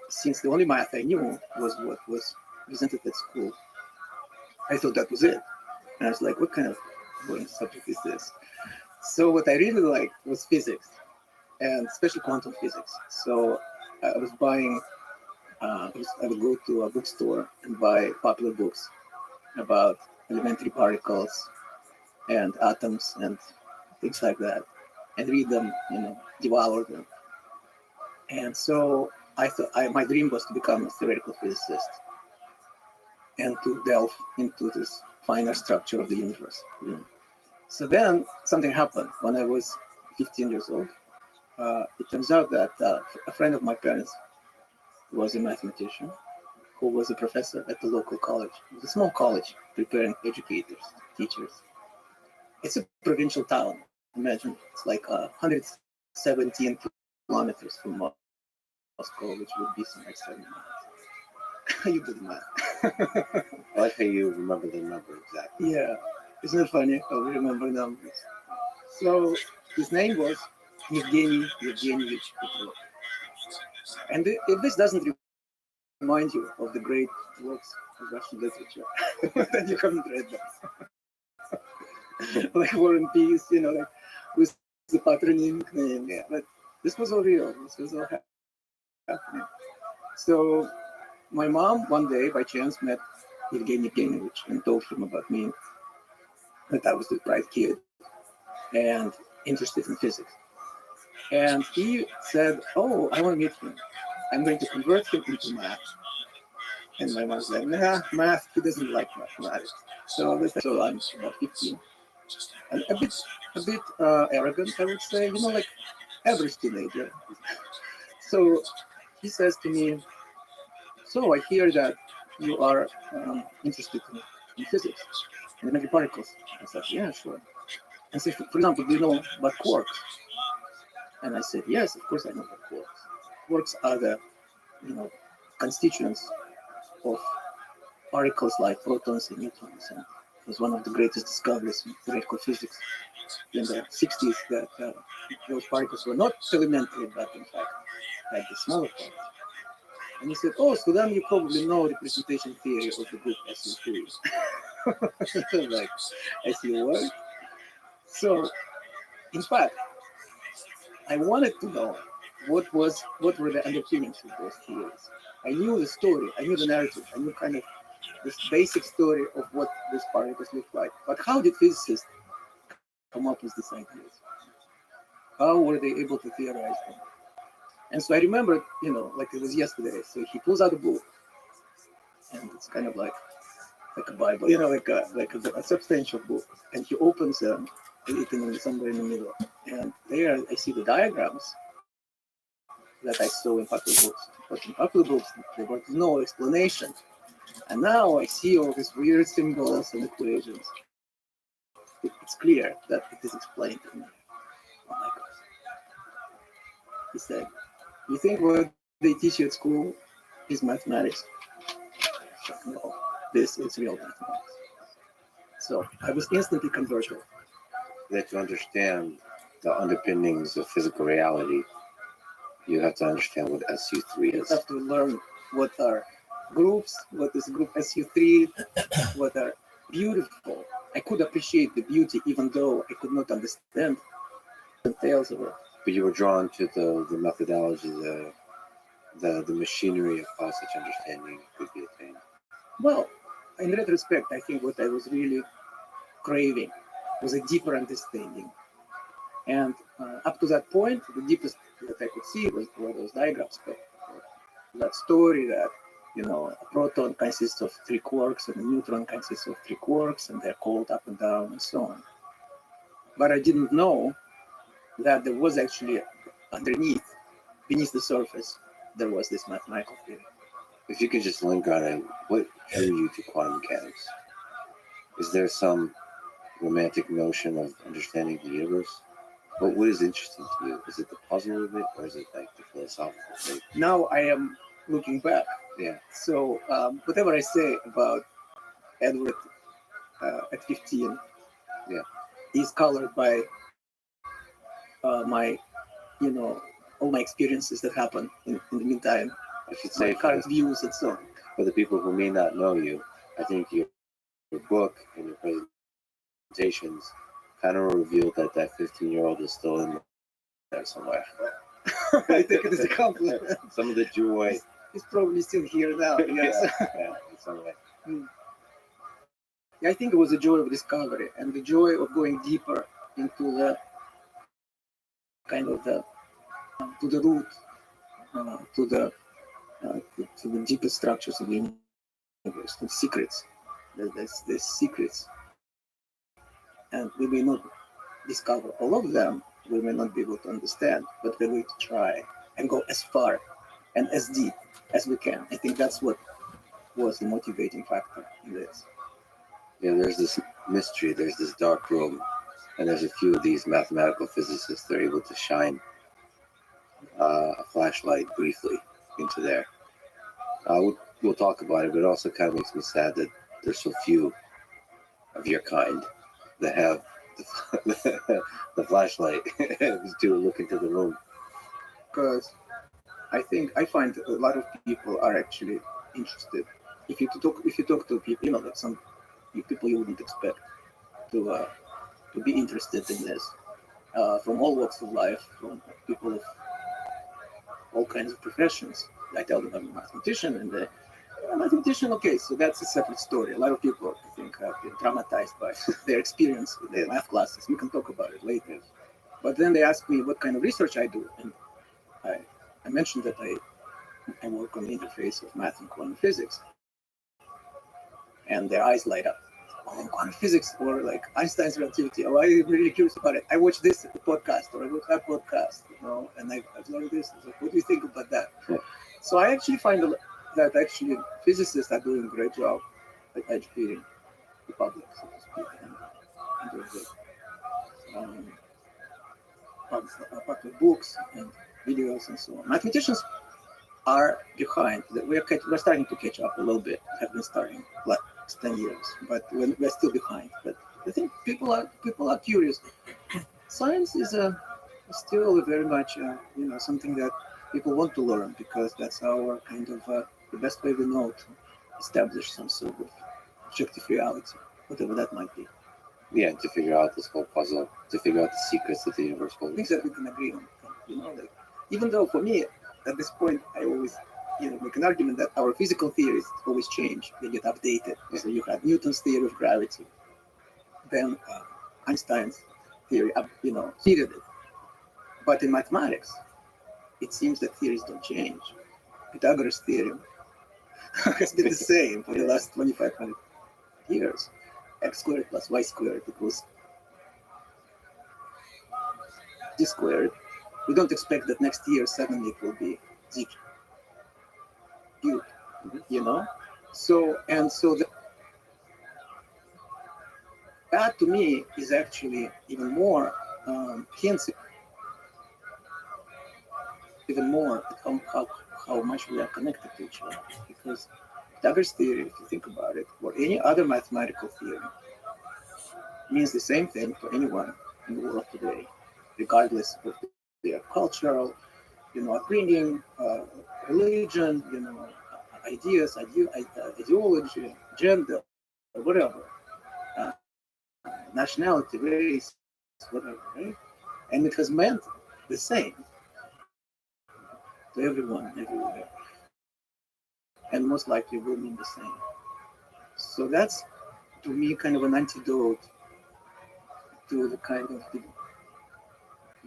since the only math I knew was what was presented at school, I thought that was it. And I was like, what kind of boring subject is this? So what I really liked was physics, and especially quantum physics. So I was buying, I would go to a bookstore and buy popular books about elementary particles and atoms and things like that, and read them, devour them. And so I thought my dream was to become a theoretical physicist and to delve into this finer structure of the universe. So then something happened when I was 15 years old. It turns out that a friend of my parents was a mathematician who was a professor at the local college. It was a small college preparing educators, teachers. It's a provincial town. Imagine it's like 117 kilometers from Moscow, which would be some like 7 miles. You do the math. I like how you remember the number exactly. Yeah, isn't it funny how we remember numbers? So his name was Evgeny Evgenyevich Petrov. And if this doesn't remind you of the great works of Russian literature, then you haven't read them. Like War and Peace, like with the patronymic name. Yeah. But this was all real. This was all happening. So my mom one day by chance met Evgeny Evgenyevich and told him about me, that I was the bright kid and interested in physics. And he said, "Oh, I want to meet him. I'm going to convert him into math." And my mom said, "Nah, math. He doesn't like mathematics." So I'm about 15, and a bit arrogant, I would say. Like average teenager. So he says to me, "So I hear that you are interested in physics and elementary particles." I said, "Yeah, sure." And so, for example, do you know about quarks? And I said, "Yes, of course I know about quarks. Quarks are the, you know, constituents of particles like protons and neutrons. And it was one of the greatest discoveries in theoretical physics in the 60s that those particles were not elementary, but in fact had the smaller parts." And he said, "Oh, so then you probably know representation theory of the group SU3. Like, SU what? So, in fact, I wanted to know what were the underpinnings of those theories. I knew the story, I knew the narrative, I knew kind of this basic story of what these particles look like. But how did physicists come up with these ideas? How were they able to theorize them? And so I remember, like it was yesterday. So he pulls out a book, and it's kind of like a Bible, like a substantial book. And he opens it somewhere in the middle. And there I see the diagrams that I saw in popular books. But in popular books, there was no explanation. And now I see all these weird symbols and equations. It's clear that it is explained to me. Oh my God. He said, "You think what they teach you at school is mathematics?" No, this is real mathematics. So I was instantly converted. That to understand the underpinnings of physical reality, you have to understand what SU3 You is. have to learn what are groups, what is group SU3, what are beautiful. I could appreciate the beauty even though I could not understand the details of it. But you were drawn to the methodology, the machinery of how such understanding could be attained. Well, in retrospect, I think what I was really craving was a deeper understanding. And up to that point, the deepest that I could see were those diagrams. But that story that, a proton consists of 3 quarks and a neutron consists of 3 quarks, and they're called up and down and so on. But I didn't know that there was actually beneath the surface, there was this mathematical theory. If you could just linger on it, what drew you to quantum mechanics? Is there some romantic notion of understanding the universe? What is interesting to you? Is it the puzzle of it, or is it like the philosophical thing? Now I am looking back. Yeah. So whatever I say about Edward at 15, yeah, is colored by my, all my experiences that happen in the meantime, I should my say for current the, views and so on. for the people who may not know you, I think your book and your presentations kind of revealed that 15-year-old is still in there somewhere. I take it as a compliment. Some of the joy. He's probably still here now. Yes. Yeah, in some way. I think it was the joy of discovery and the joy of going deeper into the kind of the to the root, to the deepest structures of the universe, to the secrets. There's secrets, and we may not discover all of them. We may not be able to understand, but we're going to try and go as far and as deep as we can. I think that's what was the motivating factor in this. Yeah, there's this mystery, there's this dark room, and there's a few of these mathematical physicists that are able to shine a flashlight briefly into there. We'll talk about it, but it also kind of makes me sad that there's so few of your kind that have the flashlight to look into the room. Because I find a lot of people are actually interested. If you talk to people, that some people you wouldn't expect to be interested in this, from all walks of life, from people of all kinds of professions. I tell them I'm a mathematician, and a mathematician, okay, so that's a separate story. A lot of people, I think, have been traumatized by their experience with their math classes. We can talk about it later. But then they ask me what kind of research I do, and I mentioned that I work on the interface of math and quantum physics, and their eyes light up. Oh, quantum physics, or like Einstein's relativity. Oh, I'm really curious about it. I watched this podcast, or I watched that podcast, and I've learned this. Like, what do you think about that? Yeah. So I actually find that actually physicists are doing a great job at educating the public, so to speak, and doing public books and videos and so on. Mathematicians are behind. We're starting to catch up a little bit. Have been starting last 10 years, but we're still behind. But I think people are curious. Science is still very much something that people want to learn, because that's our kind of the best way we know to establish some sort of objective reality, whatever that might be. Yeah, to figure out this whole puzzle, to figure out the secrets that the universe holds. Things that we can agree on. Like, even though for me, at this point, I always make an argument that our physical theories always change. They get updated. So you have Newton's theory of gravity, then Einstein's theory, heated it. But in mathematics, it seems that theories don't change. Pythagoras' theorem has been the same for the last 2,500 years. X squared plus y squared equals z squared. We don't expect that next year suddenly it will be z cubed, So that to me is actually even more hints, even more at how much we are connected to each other. Because Pythagoras' theory, if you think about it, or any other mathematical theory, means the same thing to anyone in the world today, regardless of their cultural, upbringing, religion, ideas, ideology, gender, whatever, nationality, race, whatever, right? And it has meant the same to everyone, everywhere, and most likely will mean the same. So that's, to me, kind of an antidote to the kind of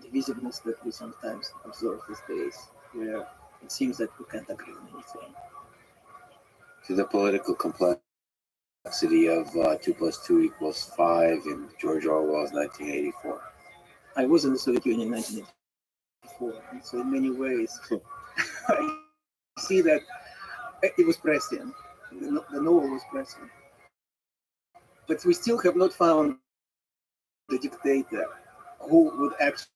divisiveness that we sometimes observe these days, where it seems that we can't agree on anything. To the political complexity of 2 + 2 = 5 in George Orwell's 1984. I was in the Soviet Union in 1984, and so in many ways, I see that it was prescient. The novel was prescient. But we still have not found the dictator who would actually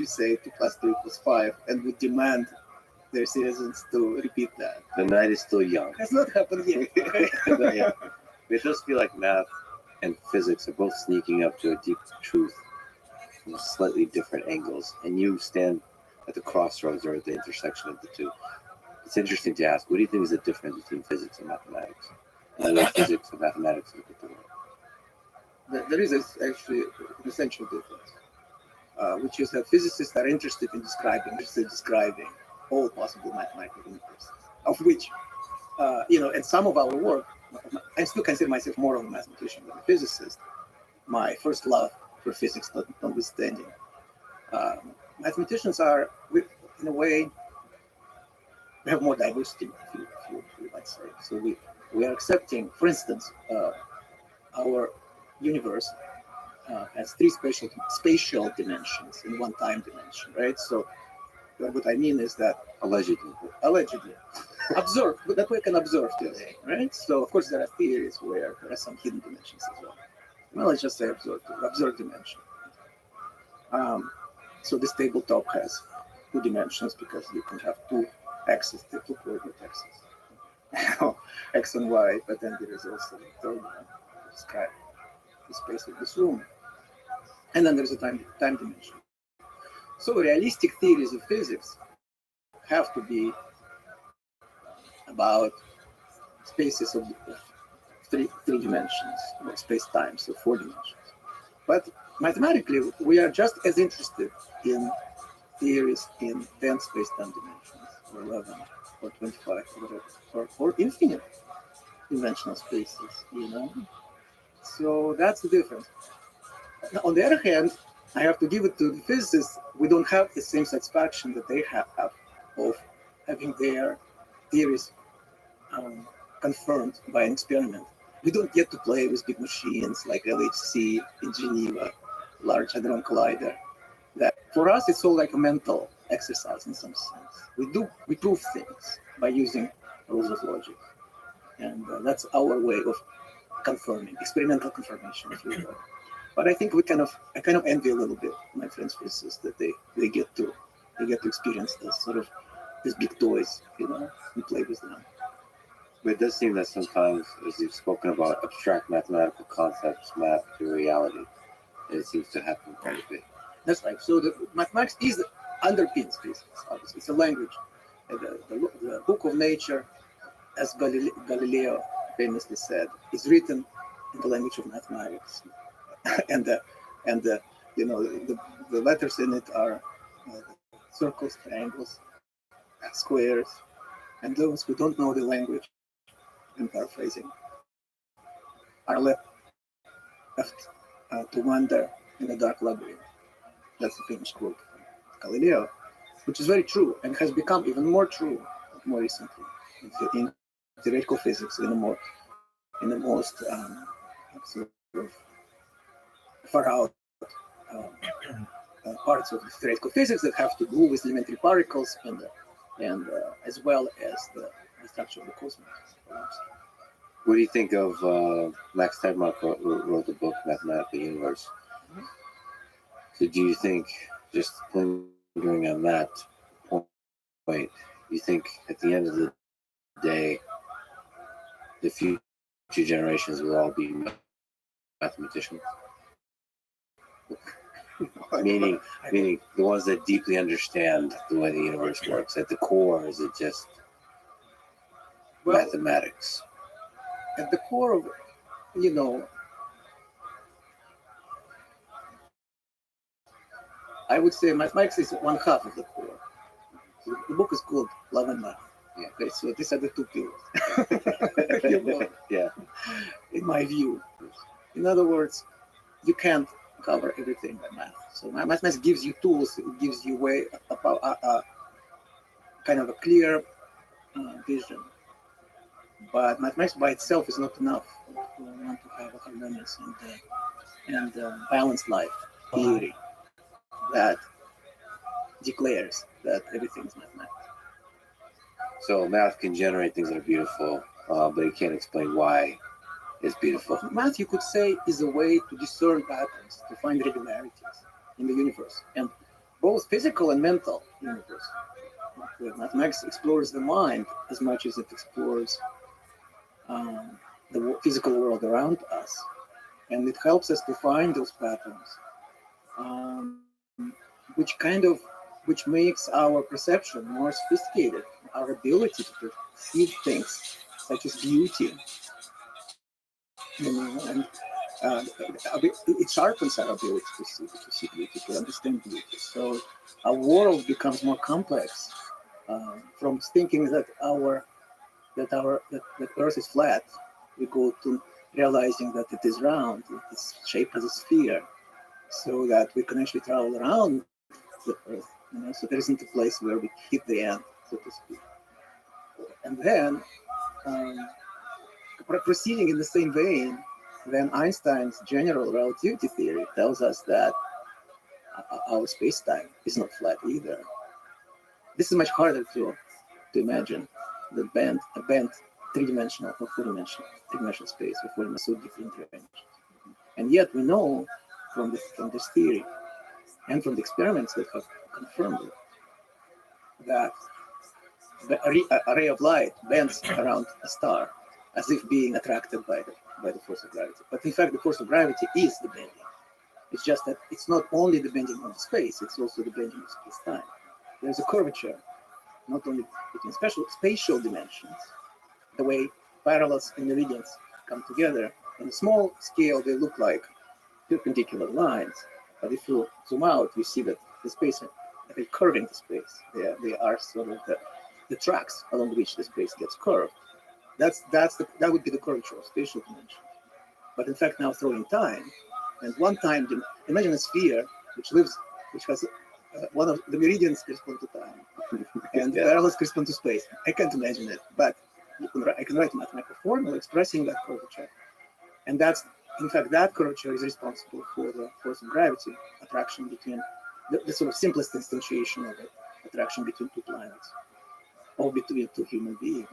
say 2 + 2 = 5 and would demand their citizens to repeat that. The night is still young. It has not happened yet. Yeah. It does feel like math and physics are both sneaking up to a deep truth from slightly different angles, and you stand at the crossroads or at the intersection of the two. It's interesting to ask, what do you think is the difference between physics and mathematics? And the way physics and mathematics look at the world. There is actually an essential difference, which is that physicists are interested in describing all possible mathematical universes, of which, and some of our work, I still consider myself more of a mathematician than a physicist. My first love for physics notwithstanding. Mathematicians are, in a way, we have more diversity, if you might say. So we are accepting, for instance, our universe has three spatial dimensions in one time dimension, right? So what I mean is that Allegedly. observe, but that we can observe today, right? So of course there are theories where there are some hidden dimensions as well. Well, let's just say observed dimension. So this tabletop has two dimensions because you can have two axes, two coordinate axes, x and y, but then there is also the third one to describe the space of this room. And then there's a time dimension. So realistic theories of physics have to be about spaces of three dimensions, or space-time, so 4 dimensions. But mathematically, we are just as interested in theories in 10 space-time dimensions, or 11, or 25, or whatever, or infinite dimensional spaces, So that's the difference. Now, on the other hand, I have to give it to the physicists. We don't have the same satisfaction that they have of having their theories confirmed by an experiment. We don't get to play with big machines like LHC in Geneva, Large Hadron Collider. That for us, it's all like a mental exercise in some sense. We prove things by using rules of logic, and that's our way of confirming, experimental confirmation, if you will. But I think I kind of envy a little bit my friends physicists that they get to experience these big toys, and play with them. But it does seem that sometimes, as you've spoken about, abstract mathematical concepts map to reality. And it seems to happen quite a bit. That's right. So the mathematics underpins physics. Obviously, it's a language. The book of nature, as Galileo famously said, is written in the language of mathematics, and the letters in it are circles, triangles, squares, and those who don't know the language, I'm paraphrasing, are left to wander in a dark labyrinth. That's the famous quote from Galileo, which is very true and has become even more true more recently in theoretical physics, in the most sort of far out parts of theoretical physics that have to do with elementary particles and as well as the structure of the cosmos. What do you think of Max Tegmark wrote the book Mathematical Universe? Mhm. So do you think, just lingering on that point, you think at the end of the day, the future generations will all be mathematicians? Meaning the ones that deeply understand the way the universe works. At the core, is it just mathematics? At the core of, I would say mathematics is one half of the core. So the book is called Love and Math. Yeah. Okay, so these are the two pillars. Yeah. In my view. In other words, you can't cover everything by math. So mathematics gives you tools, it gives you way about kind of a clear vision. But mathematics by itself is not enough. We want to have a harmonious and balanced life theory that declares that everything is mathematics. So math can generate things that are beautiful, but it can't explain why it's beautiful. Math, you could say, is a way to discern patterns, to find regularities in the universe, and both physical and mental universe. Mathematics explores the mind as much as it explores the physical world around us, and it helps us to find those patterns, which kind of which makes our perception more sophisticated. Our ability to perceive things such as beauty, and uh, it sharpens our ability to see beauty, to understand beauty. So our world becomes more complex from thinking that Earth is flat. We go to realizing that it is round, it's shaped as a sphere, so that we can actually travel around the Earth. So there isn't a place where we hit the end, so to speak. And then, um, proceeding in the same vein, then Einstein's general relativity theory tells us that our space-time is not flat either. This is much harder to imagine. A bent three-dimensional or four-dimensional space or four-dimensional different range. And yet we know from this theory and from the experiments that have confirmed it that a ray of light bends around a star as if being attracted by the force of gravity. But in fact, the force of gravity is the bending. It's just that it's not only the bending of space, it's also the bending of space-time. There's a curvature, not only between spatial dimensions, the way parallels and meridians come together. On a small scale, they look like perpendicular lines. But if you zoom out, you see that the space, they're curving the space. They are sort of the tracks along which the space gets curved. That would be the curvature of spatial dimension. But in fact, now throwing time, and one time, imagine a sphere which has one of the meridians correspond to time, and parallels correspond to space. I can't imagine it, but I can write a mathematical formula expressing that curvature. And in fact, that curvature is responsible for the force of gravity, attraction between the sort of simplest instantiation of it, attraction between two planets, or between two human beings.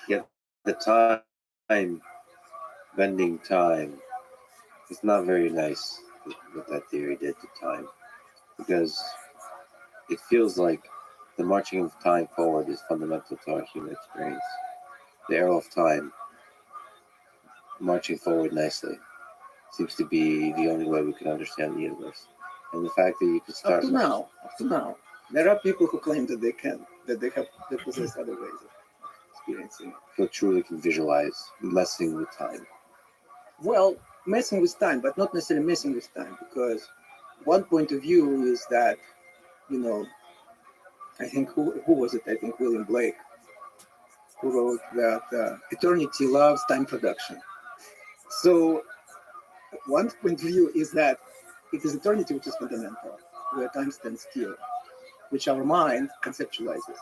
Yeah, the time, bending time, is not very nice what that theory did to time, because it feels like the marching of time forward is fundamental to our human experience. The arrow of time marching forward nicely seems to be the only way we can understand the universe. And the fact that you can start Up to now, there are people who claim that they possess other ways of experiencing it. who truly can visualize messing with time. Well, messing with time, but not necessarily messing with time, because one point of view is that, I think who was it? I think William Blake, who wrote that eternity loves time production. So one point of view is that it is eternity which is fundamental, where time stands still, which our mind conceptualizes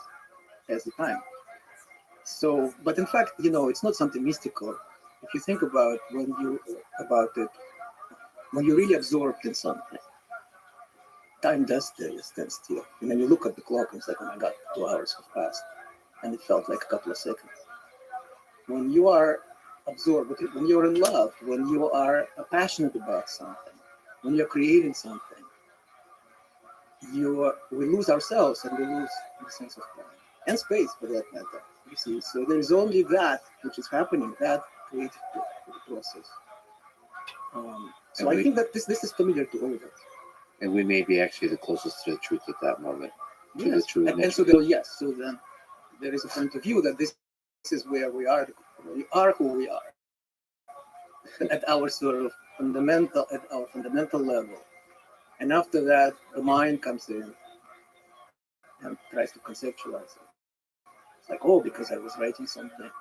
as the time. So, but in fact, it's not something mystical. If you think about it, when you're really absorbed in something, time does stand still. And then you look at the clock and it's like, oh my God, 2 hours have passed. And it felt like a couple of seconds. When you are absorbed, when you're in love, when you are passionate about something, when you're creating something, we lose ourselves and we lose the sense of time and space for that matter. You see, so there is only that which is happening, that creative process. So I think that this is familiar to all of us. And we may be actually the closest to the truth at that moment. To Yes. the true And nature. so then there is a point of view that this is where we are who we are at our fundamental level. And after that, the mind comes in and tries to conceptualize it. It's like, oh, because I was writing something.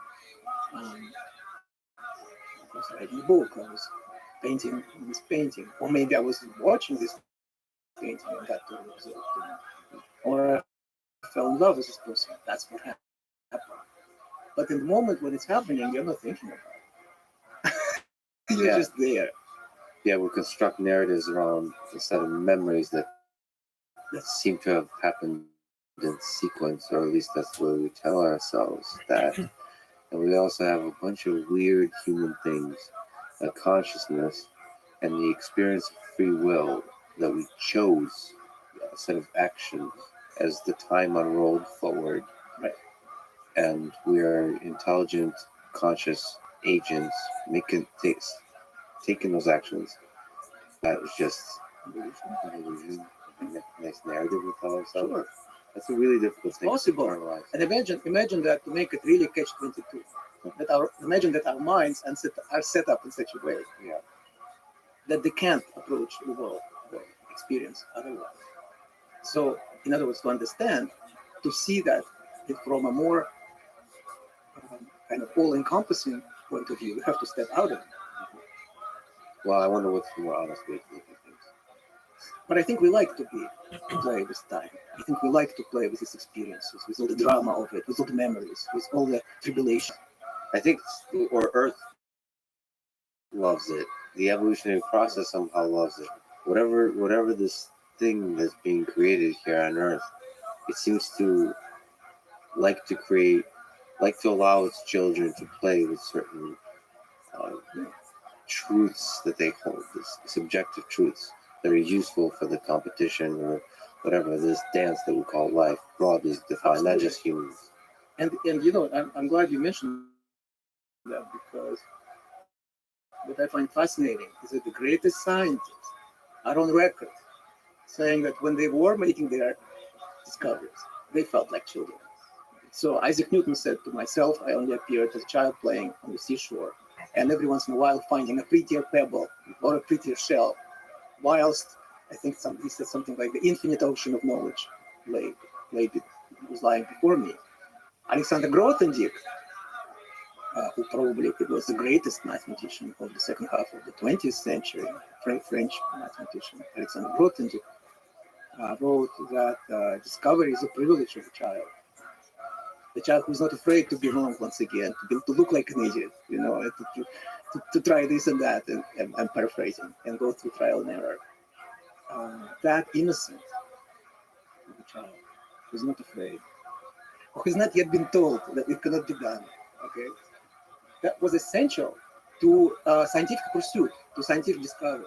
I was writing a book. I was painting this painting. Or maybe I was watching this painting and got to observe it. Or I fell in love with this person. That's what happened. But in the moment when it's happening, you're not thinking about it. You're just there. Yeah, we construct narratives around a set of memories that seem to have happened in sequence, or at least that's what we tell ourselves that. And we also have a bunch of weird human things, like consciousness and the experience of free will, that we chose a set of actions as the time unrolled forward. Right. And we are intelligent, conscious agents taking those actions. That was just Illusion, nice narrative we tell ourselves. Sure. That's a really difficult thing Possible. to internalize. And imagine that, to make it really catch 22. Imagine that our minds are set up in such a way Yeah. that they can't approach the world or experience otherwise. So, in other words, to understand, to see that from a more kind of all-encompassing point of view, you have to step out of it. Well, I wonder what's the more honest way to look at things. But I think we like to play with time. I think we like to play with these experiences, with all the drama of it, with all the memories, with all the tribulation. I think, or Earth loves it. The evolutionary process somehow loves it. Whatever this thing that's being created here on Earth, it seems to like to allow its children to play with certain truths that they hold, this subjective truths that are useful for the competition or whatever, this dance that we call life, broadly defined, not just humans. And you know, I'm glad you mentioned that, because what I find fascinating is that the greatest scientists are on record saying that when they were making their discoveries, they felt like children. So Isaac Newton said, to myself, I only appeared as a child playing on the seashore, and every once in a while finding a prettier pebble or a prettier shell, whilst I think he said something like the infinite ocean of knowledge was lying before me. Alexander Grothendieck, who probably was the greatest mathematician of the second half of the 20th century, French mathematician, Alexander Grothendieck, wrote that discovery is a privilege of a child. The child who's not afraid to be wrong once again, to look like an idiot, you know, to try this and that, and I'm paraphrasing, and go through trial and error. That innocence of a child who's not afraid, who has not yet been told that it cannot be done, okay? That was essential to scientific pursuit, to scientific discovery.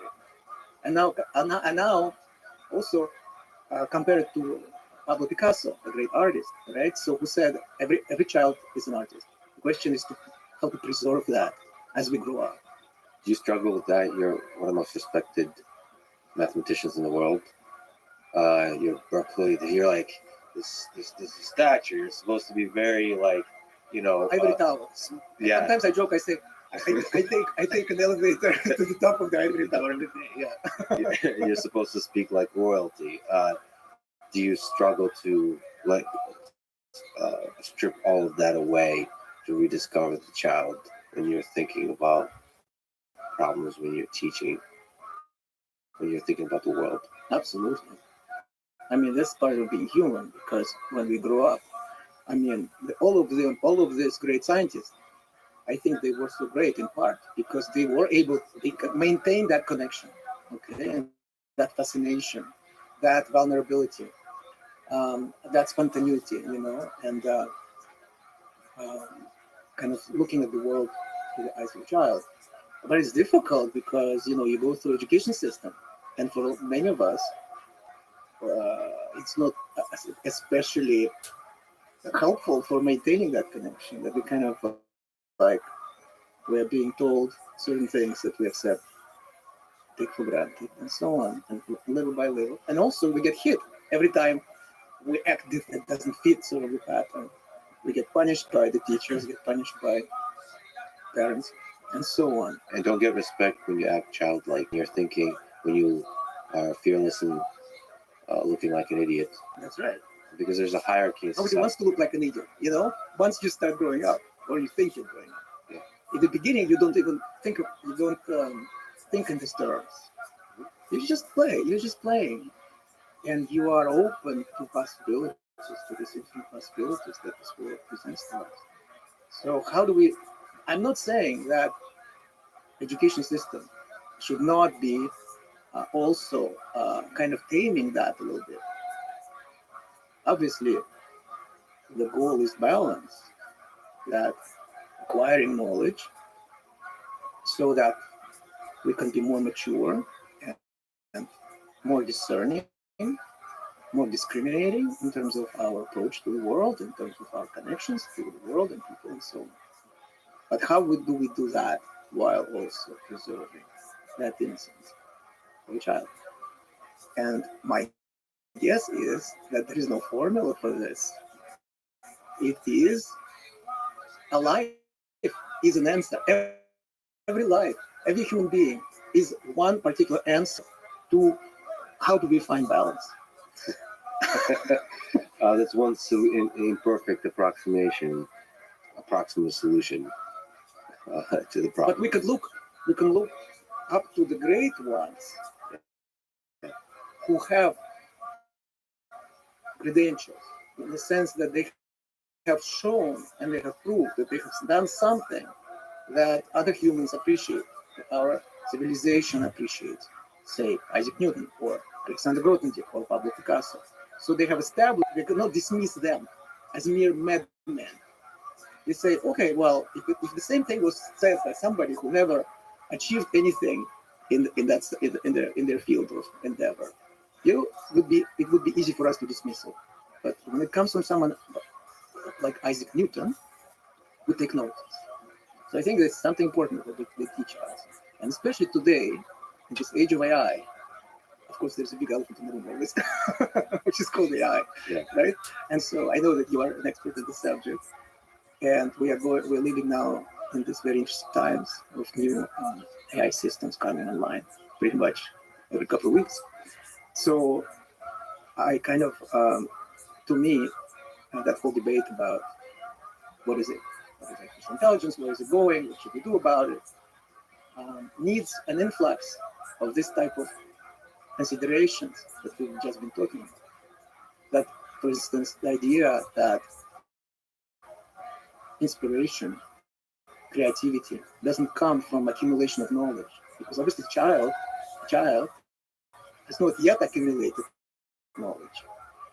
And now also compare it to Pablo Picasso, a great artist, right? So who said every child is an artist. The question is how to preserve that as we grow up. Do you struggle with that? You're one of the most respected mathematicians in the world. You're Berkeley. You're like this stature. You're supposed to be very like, you know. Ivory tower. Yeah. Sometimes I joke. I say I take an elevator to the top of the ivory tower every day. Yeah. You're supposed to speak like royalty. Do you struggle to strip all of that away to rediscover the child when you're thinking about problems, when you're teaching, when you're thinking about the world? Absolutely. I mean, that's part of being human, because when we grow up, I mean, all of these great scientists, I think they were so great in part because they were able to maintain that connection, okay, and that fascination, that vulnerability, that spontaneity, you know, and kind of looking at the world through the eyes of a child. But it's difficult because, you know, you go through education system, and for many of us, it's not especially helpful for maintaining that connection. That we kind of like we're being told certain things that we accept, take for granted, and so on, and little by little. And also we get hit every time we act different, doesn't fit sort of the pattern. We get punished by the teachers, get punished by parents, and so on. And don't get respect when you act childlike. You're thinking when you are fearless and looking like an idiot. That's right. Because there's a hierarchy in Nobody society. wants to look like an idiot, you know? Once you start growing up, or you think you're growing up. Yeah. In the beginning, you don't even think think in these terms. You just play. You're just playing, and you are open to possibilities, to these infinite possibilities that this world presents to us. So how do we? I'm not saying that education system should not be also kind of taming that a little bit. Obviously, the goal is balance, that acquiring knowledge so that we can be more mature and more discerning, more discriminating in terms of our approach to the world, in terms of our connections to the world and people and so on. But how do we do that while also preserving that innocence of a child? And my guess is that there is no formula for this. It is a life is an answer. Every life, every human being is one particular answer to how do we find balance. That's one imperfect approximate solution to the problem. But we can look up to the great ones who have credentials in the sense that they have shown and they have proved that they have done something that other humans appreciate, that our civilization appreciates, say Isaac Newton or Alexander Grothendieck or Pablo Picasso. So they have established, they cannot dismiss them as mere madmen. They say, okay, well, if the same thing was said by somebody who never achieved anything in their field of endeavor, it would be easy for us to dismiss it. But when it comes from someone like Isaac Newton, we take notice. So I think that's something important that they teach us, and especially today, in this age of AI. Of course, there's a big elephant in the room always, which is called AI, Yeah. right? And so I know that you are an expert in the subject, and we're living now in these very interesting times with new AI systems coming online, pretty much every couple of weeks. So I kind of, to me, that whole debate about what is artificial intelligence, where is it going, what should we do about it, needs an influx of this type of considerations that we've just been talking about. That, for instance, the idea that inspiration, creativity doesn't come from accumulation of knowledge, because obviously child has not yet accumulated knowledge,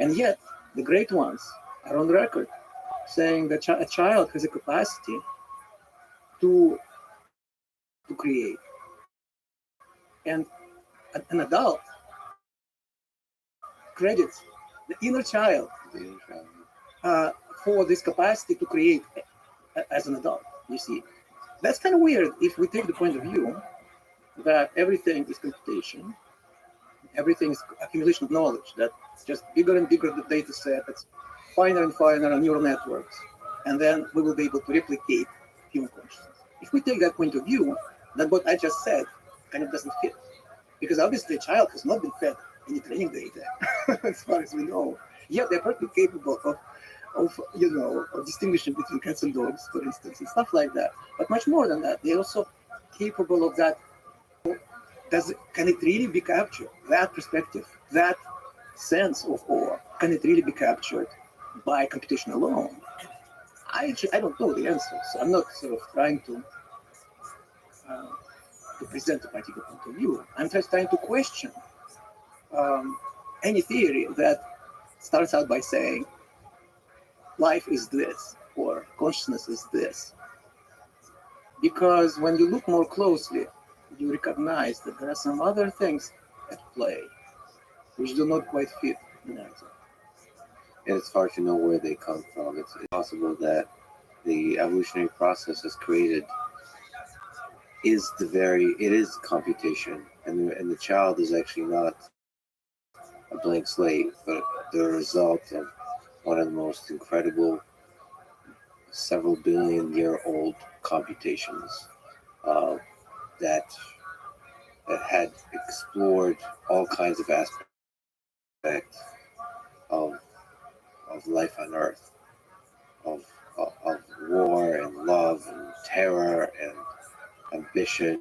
and yet the great ones are on record saying that a child has a capacity to create, and an adult credits the inner child for this capacity to create as an adult. You see, that's kind of weird if we take the point of view that everything is computation, everything is accumulation of knowledge, that it's just bigger and bigger the data set, it's finer and finer neural networks, and then we will be able to replicate human consciousness. If we take that point of view, then what I just said kind of doesn't fit, because obviously a child has not been fed any training data, as far as we know. Yet they're perfectly capable of distinguishing between cats and dogs, for instance, and stuff like that. But much more than that, they're also capable of that. Can it really be captured? That perspective, that sense of awe, can it really be captured by computation alone? I don't know the answer, so I'm not sort of trying to present a particular point of view. I'm just trying to question any theory that starts out by saying life is this or consciousness is this. Because when you look more closely, you recognize that there are some other things at play which do not quite fit the narrative. And it's hard to know where they come from. It's possible that the evolutionary process has created it is computation, and the child is actually not a blank slate, but the result of one of the most incredible several billion-year-old computations that had explored all kinds of aspects of life on Earth, of war and love and terror and ambition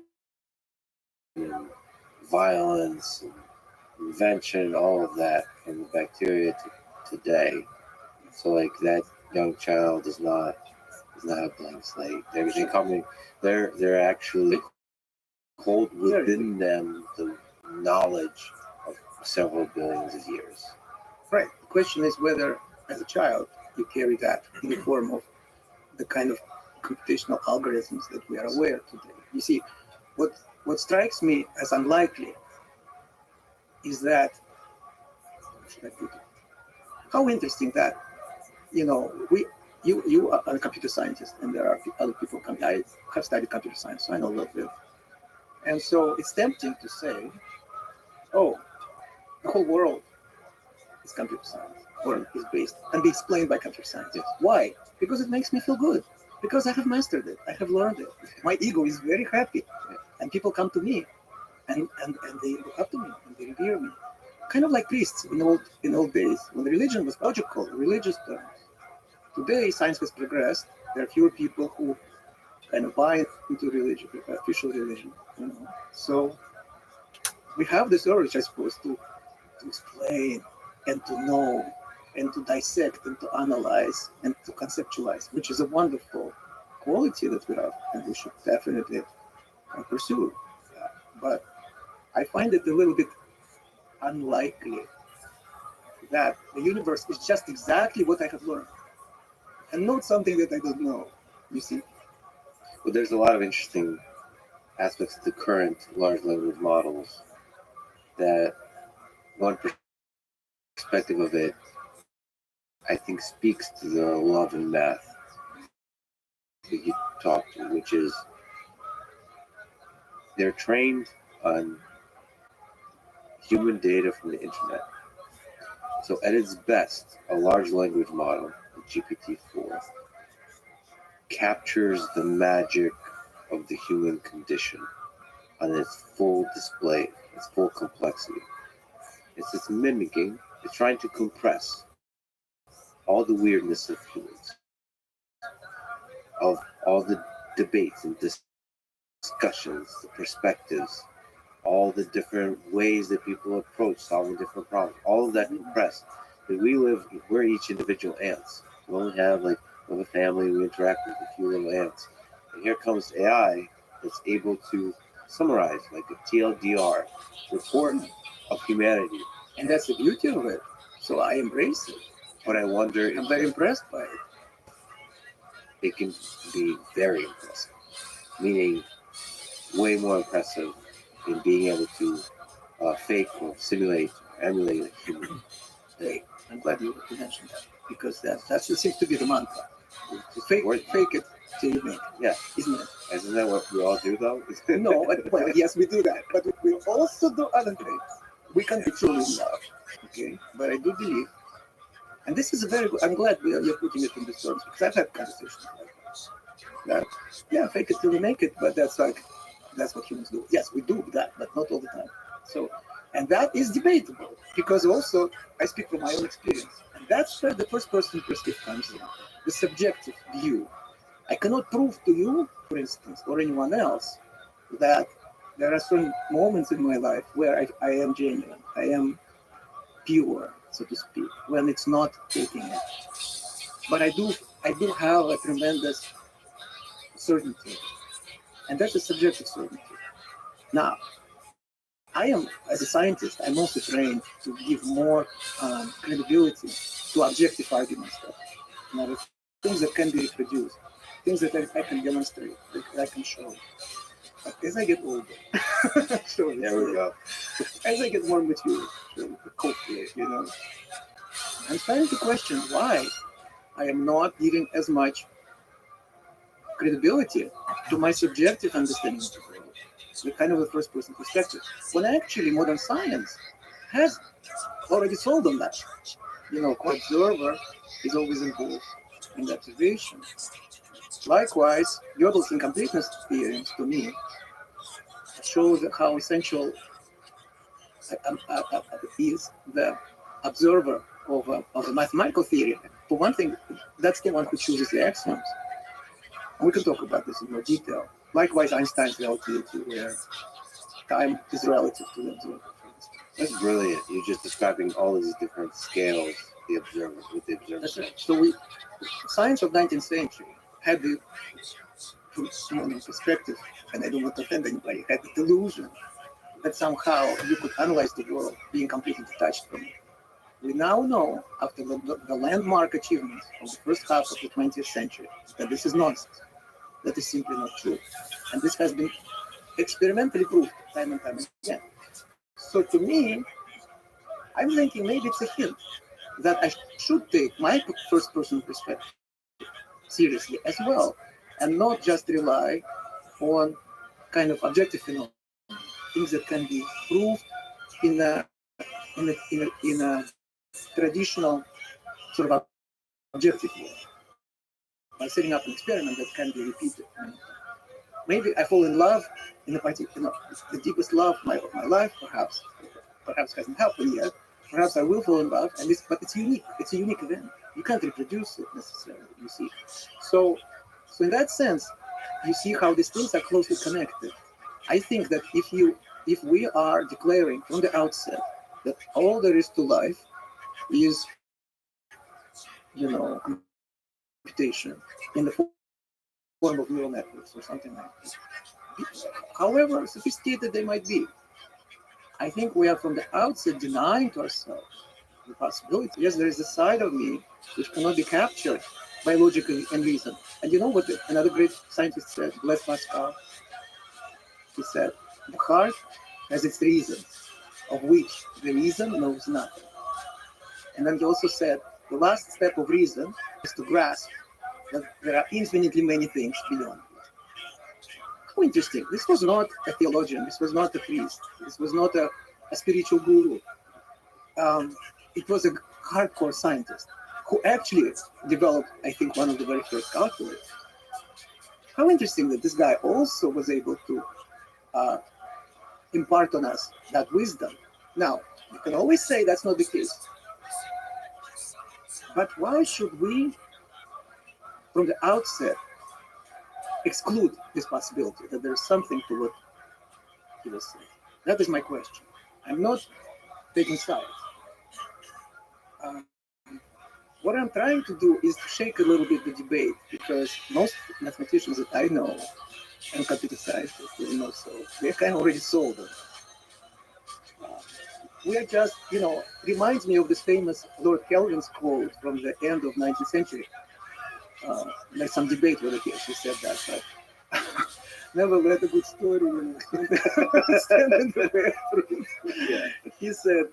and violence and invention, all of that from the bacteria to today. So like that young child is not a blank slate. Everything coming, they're actually hold within them the knowledge of several billions of years. Right. The question is whether, as a child, you carry that in the form of the kind of computational algorithms that we are aware today. You see, what strikes me as unlikely is that, how should I put it? How interesting that, you are a computer scientist, and there are other people. I have studied computer science, so I know a lot of it. And so it's tempting to say, oh, the whole world is computer science, or is based and be explained by computer science. Yes. Why? Because it makes me feel good. Because I have mastered it. I have learned it. My ego is very happy. And people come to me and they look up to me and they revere me. Kind of like priests in old days when religion was logical, religious terms. Today science has progressed. There are fewer people who kind of buy into religion, official religion. So we have this urge, I suppose, to explain and to know and to dissect and to analyze and to conceptualize, which is a wonderful quality that we have and we should definitely pursue. But I find it a little bit unlikely that the universe is just exactly what I have learned and not something that I don't know. You see? But there's a lot of interesting aspects to current large language models that one perspective of it, I think, speaks to the love in math that you talked to, which is they're trained on human data from the internet. So at its best, a large language model, GPT-4, captures the magic of the human condition on its full display, its full complexity. It's mimicking, it's trying to compress all the weirdness of humans, of all the debates and discussions, the perspectives, all the different ways that people approach solving different problems, all of that compressed. That we're each individual ants. We only have we have a family, we interact with a few little ants. And here comes AI that's able to summarize like a TLDR report of humanity. And that's the beauty of it. So I embrace it. But I wonder I'm very impressed by it. It can be very impressive, meaning way more impressive in being able to fake or simulate, emulate a human. Hey, I'm glad you mentioned that because that seems to be the mantra. Fake it till you make it. Yeah, isn't it? Isn't that what we all do though? No, well, yes, we do that, but we also do other things. We can be truly in love, okay? But I do believe, and this is a very good. I'm glad you're putting it in these terms because I've had conversations like that. Yeah, fake it till you make it, but that's what humans do. Yes, we do that, but not all the time. So, and that is debatable because also I speak from my own experience, and that's where the first person perspective comes in, the subjective view. I cannot prove to you, for instance, or anyone else, that there are certain moments in my life where I am genuine, I am pure, so to speak, when it's not taking it. But I do have a tremendous certainty, and that's a subjective certainty. Now, I am, as a scientist, I'm also trained to give more credibility to objective arguments, things that can be reproduced, things that I can demonstrate, that I can show. But as I get older, so There we go. as I get more mature, hopefully, I'm starting to question why I am not giving as much credibility to my subjective understanding of the world, the kind of the first-person perspective, when actually modern science has already sold on that. Observer is always involved in the observation. Likewise, Gödel's incompleteness theorem, to me, shows how essential is the observer of a mathematical theory. For one thing, that's the one who chooses the axioms. And we can talk about this in more detail. Likewise, Einstein's relativity, where time is relative to the observer. That's brilliant. You're just describing all of these different scales the observer with the observer. That's right. So science of 19th century had the perspective, and I don't want to offend anybody, had the delusion that somehow you could analyze the world being completely detached from it. We now know, after the landmark achievements of the first half of the 20th century, that this is nonsense. That is simply not true. And this has been experimentally proved time and time again. So to me, I'm thinking maybe it's a hint that I should take my first-person perspective seriously as well, and not just rely on kind of objective phenomena, things that can be proved in a in a traditional sort of objective way by setting up an experiment that can be repeated. Maybe I fall in love in a particular, the deepest love of my life, perhaps hasn't happened yet. Perhaps I will fall in love, but it's unique. It's a unique event. You can't reproduce it necessarily. You see, so in that sense, you see how these things are closely connected. I think that if we are declaring from the outset that all there is to life is, computation in the form of neural networks or something like this, however sophisticated they might be, I think we are from the outset denying to ourselves the possibility. Yes, there is a side of me which cannot be captured by logic and reason. And you know what another great scientist said, Blaise Pascal? He said, the heart has its reasons, of which the reason knows nothing. And then he also said, the last step of reason is to grasp that there are infinitely many things beyond. How interesting. This was not a theologian. This was not a priest. This was not a spiritual guru. It was a hardcore scientist who actually developed, I think, one of the very first calculators. How interesting that this guy also was able to impart on us that wisdom. Now, you can always say that's not the case. But why should we, from the outset, exclude this possibility that there's something to what he was saying? That is my question. I'm not taking sides. What I'm trying to do is to shake a little bit the debate, because most mathematicians that I know and computer scientists, so they're kind of already sold on it. We are just, reminds me of this famous Lord Kelvin's quote from the end of 19th century. There's some debate whether he actually said that, but never let a good story stand in the way of truth. Yeah. He said,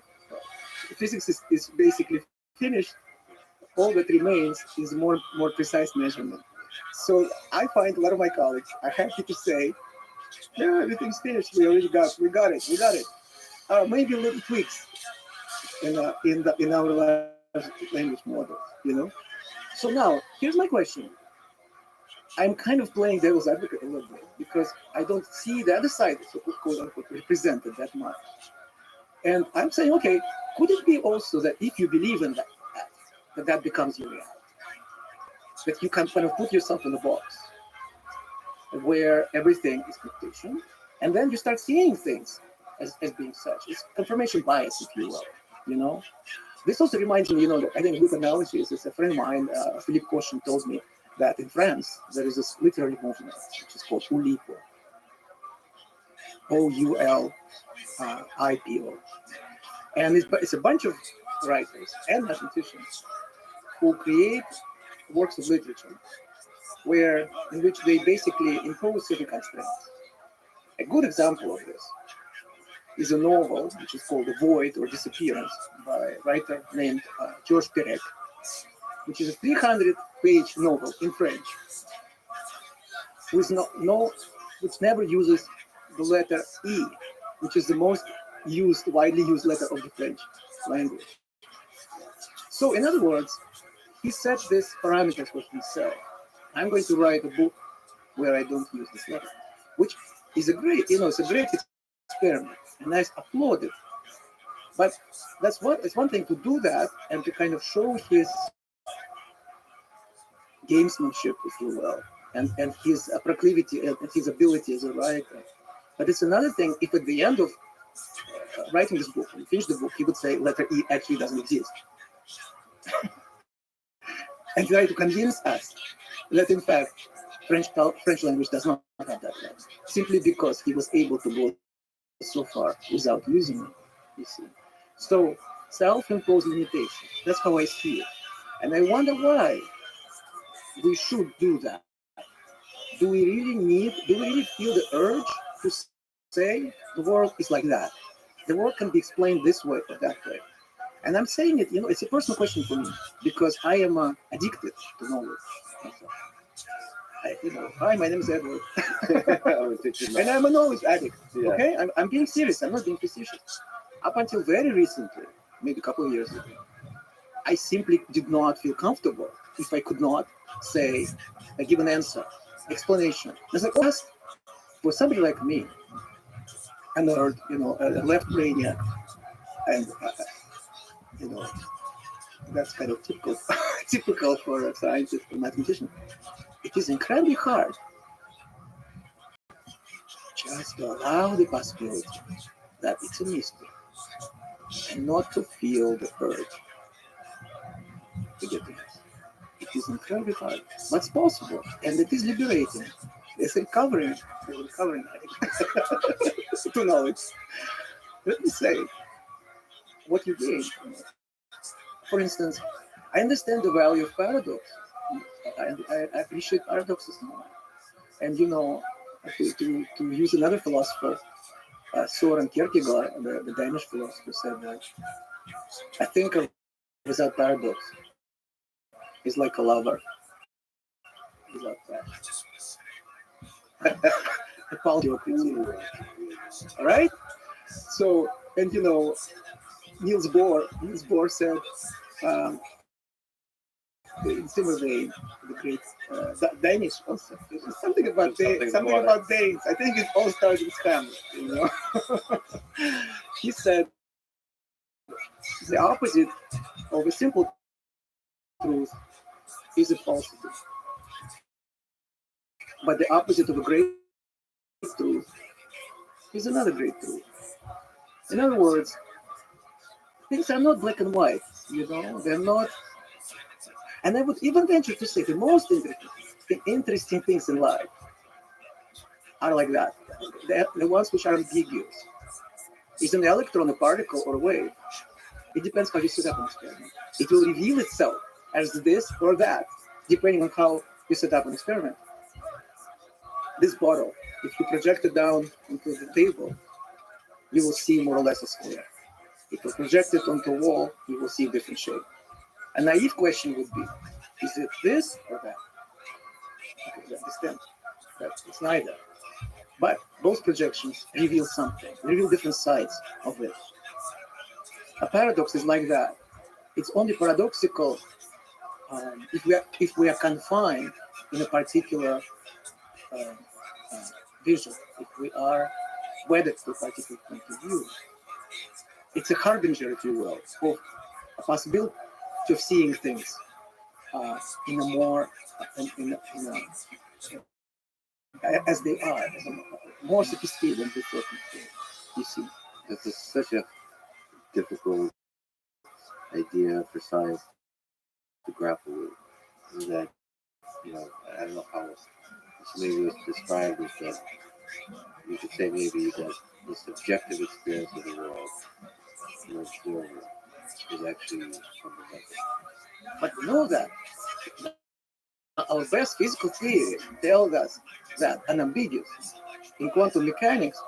physics is basically finished. All that remains is more precise measurement. So I find a lot of my colleagues are happy to say, yeah, everything's finished. We got it. Maybe little tweaks in our large language models, So now, here's my question. I'm kind of playing devil's advocate a little bit because I don't see the other side, quote unquote, represented that much. And I'm saying, okay, could it be also that if you believe in that becomes your reality? That you can kind of put yourself in a box where everything is computation, and then you start seeing things as being such. It's confirmation bias, if you will, This also reminds me, I think a good analogy is a friend of mine, Philippe Cauchon, told me that in France, there is this literary movement, which is called Oulipo. Oullipo. And it's a bunch of writers and mathematicians who create works of literature in which they basically impose certain constraints. A good example of this is a novel which is called The Void or Disappearance by a writer named Georges Perec, which is a 300-page novel in French, which never uses the letter E, which is the most widely used letter of the French language. So in other words, he set these parameters for himself. I'm going to write a book where I don't use this letter, which is a great experiment, and I applaud it. But it's one thing to do that and to kind of show his gamesmanship, if you will, and his proclivity and his ability as a writer. But it's another thing if at the end of writing this book, when he finished the book, he would say letter E actually doesn't exist. And try to convince us that in fact French language does not have that letter, simply because he was able to go so far without using it, you see. So self-imposed limitation, that's how I see it. And I wonder why we should do that. Do we really feel the urge to say the world is like that? The world can be explained this way or that way. And I'm saying it, it's a personal question for me because I am addicted to knowledge. Hi, my name is Edward. And I'm a knowledge addict. Yeah. Okay, I'm being serious. I'm not being facetious. Up until very recently, maybe a couple of years ago, I simply did not feel comfortable if I could not say, give an answer, explanation. It's like, oh, for somebody like me, a nerd, a left brainiac, and that's kind of typical, typical for a scientist or mathematician. It is incredibly hard just to allow the possibility that it's a mystery and not to feel the urge to get the answer. It is incredibly hard, but it's possible, and it is liberating. It's recovering to knowledge. Let me say what you gain. For instance, I understand the value of paradox. I appreciate paradoxes more. And to use another philosopher, Soren Kierkegaard, the Danish philosopher, said that I think without paradox is like a lover without passion. Paul Joachim. All right. So, and Niels Bohr said, in similar vein, the great Danish also. Something about Danes. I think it all started with Hamlet. He said the opposite of a simple truth is a falsity, but the opposite of a great truth is another great truth. In other words, things are not black and white. They're not. And I would even venture to say the most interesting things in life are like that. The ones which are ambiguous. Is an electron a particle or a wave? It depends how you set up an experiment. It will reveal itself as this or that, depending on how you set up an experiment. This bottle, if you project it down onto the table, you will see more or less a square. If you project it onto a wall, you will see a different shape. A naive question would be, is it this or that? Okay, you understand? It's neither. But both projections reveal something, reveal different sides of it. A paradox is like that. It's only paradoxical if we are confined in a particular vision, if we are wedded to a particular point of view. It's a harbinger, if you will, of a possibility of seeing things in a more, as they are, as a more sophisticated and different. You see, This is such a difficult idea for science to grapple with. That I don't know how maybe it's described as that. You could say maybe that the subjective experience of the world, is actually fundamental. but we know that our best physical theory tells us that unambiguous. In quantum mechanics,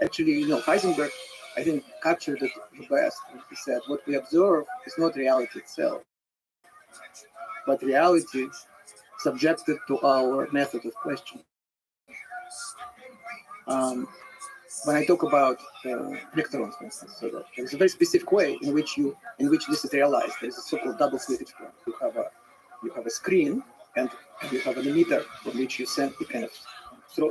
actually, Heisenberg, I think, captured it the best. He said, what we observe is not reality itself, but reality subjected to our method of questioning. When I talk about electrons, for instance, so that there's a very specific way in which this is realized. There's a so-called double slit experiment. You have a screen and you have an emitter from which you kind of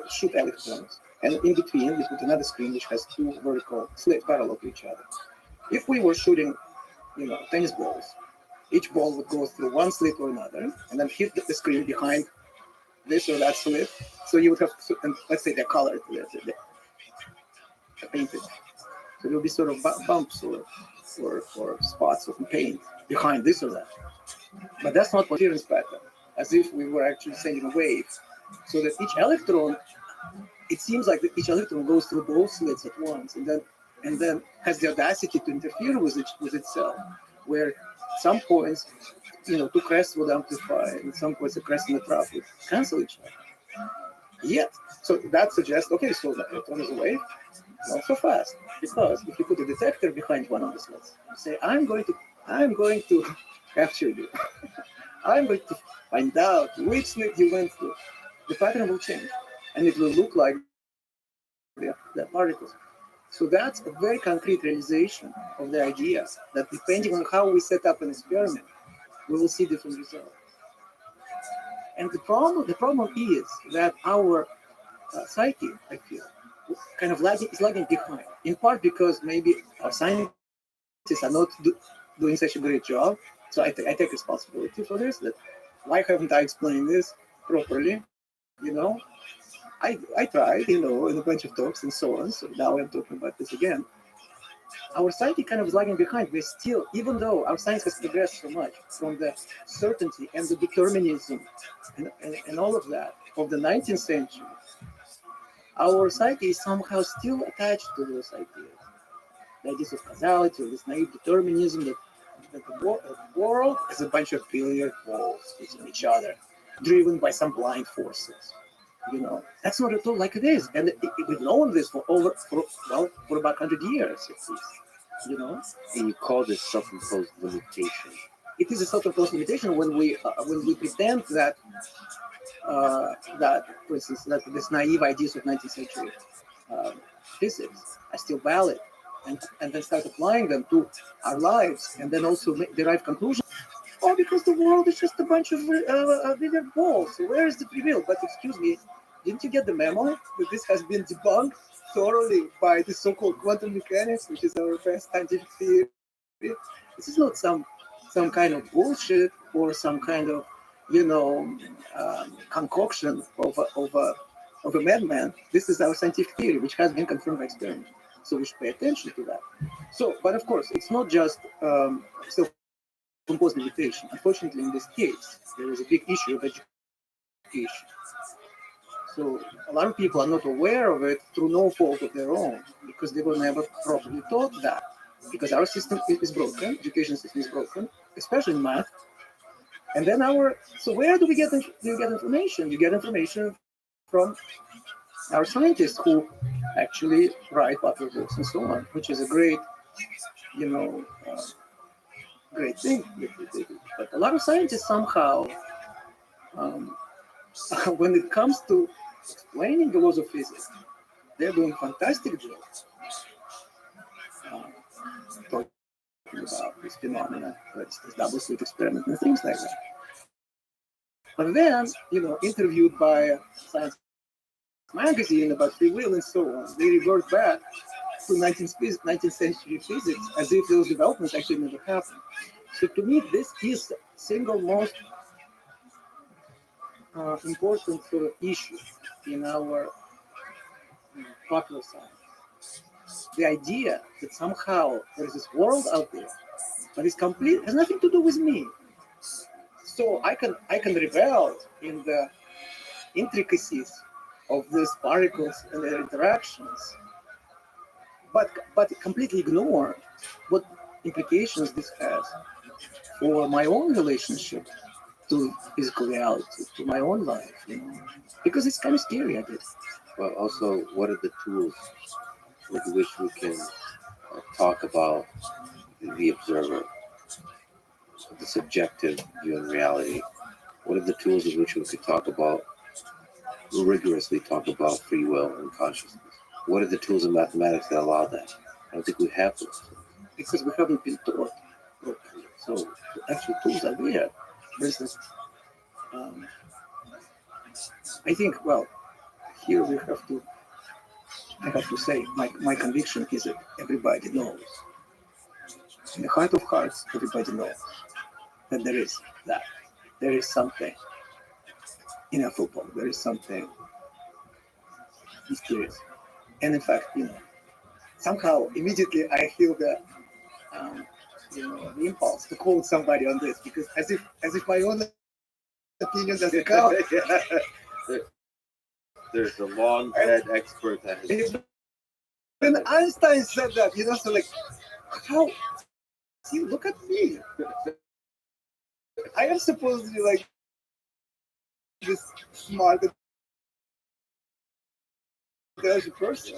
shoot electrons, and in between you put another screen which has two vertical slits parallel to each other. If we were shooting, tennis balls, each ball would go through one slit or another, and then hit the screen behind this or that slit. So you would have, and let's say they're colored, they're painted. So there will be sort of bumps or spots of paint behind this or that. But that's not coherence pattern, as if we were actually sending a wave. So that each electron, it seems like each electron goes through both slits at once, and then has the audacity to interfere with itself, where some points, two crests would amplify, and some points the crest and the trough would cancel each other. Yet, so that suggests, okay, so the electron is a wave, not so fast, because if you put a detector behind one of the slits, you say, I'm going to capture you. I'm going to find out which slit you went through. The pattern will change, and it will look like the particles. So that's a very concrete realization of the idea that depending on how we set up an experiment, we will see different results. And the problem is that our psyche, I feel, kind of is lagging behind. In part because maybe our scientists are not doing such a great job. So I take responsibility for this. That why haven't I explained this properly? You know, I tried, in a bunch of talks and so on. So now I'm talking about this again. Our society kind of is lagging behind. We're still, even though our science has progressed so much from the certainty and the determinism and all of that of the 19th century, our society is somehow still attached to those ideas. The ideas of causality, or this naive determinism that the world is a bunch of billiard balls hitting each other, driven by some blind forces. That's not at all like it is. And we've known this for about 100 years at least. And you call this self-imposed limitation. It is a self-imposed limitation when we pretend that, for instance, that these naive ideas of 19th century physics are still valid, and then start applying them to our lives, and then also derive conclusions. Oh, because the world is just a bunch of billiard balls. So where is the free will? But excuse me, didn't you get the memo that this has been debunked thoroughly by the so-called quantum mechanics, which is our best scientific theory? This is not some kind of bullshit or some kind of concoction of a madman. This is our scientific theory, which has been confirmed by experiment. So we should pay attention to that. So, but of course, it's not just self-imposed limitation. Unfortunately, in this case, there is a big issue of education. So a lot of people are not aware of it through no fault of their own, because they were never properly taught that. Because our system is broken, education system is broken, especially in math. And then so where do you get information? You get information from our scientists who actually write popular books and so on, which is a great, great thing. But a lot of scientists somehow, when it comes to explaining the laws of physics, they're doing fantastic jobs talking about this phenomena, this double slit experiment and things like that. But then, interviewed by Science magazine about free will and so on, they revert back to 19th century physics as if those developments actually never happened. So to me, this is the single most important sort of issue in our popular science. The idea that somehow there is this world out there, but it's complete, has nothing to do with me. So I can revel in the intricacies of these particles and their interactions, but completely ignore what implications this has for my own relationship to physical reality, to my own life, because it's kind of scary, I guess. But also, what are the tools with which we can talk about the observer, the subjective view in reality? What are the tools with which we could rigorously talk about free will and consciousness? What are the tools in mathematics that allow that? I don't think we have those. Because we haven't been taught properly. So actual tools are there. For instance, I think, here I have to say, my conviction is that everybody knows. In the heart of hearts, everybody knows that there is that. There is something ineffable. There is something mysterious. And in fact, somehow immediately I feel the impulse to quote somebody on this, because as if my own opinion doesn't count. There's a long dead expert that has. When Einstein said that, so like, how? See, look at me. I am supposed to be like this smart, intelligent person.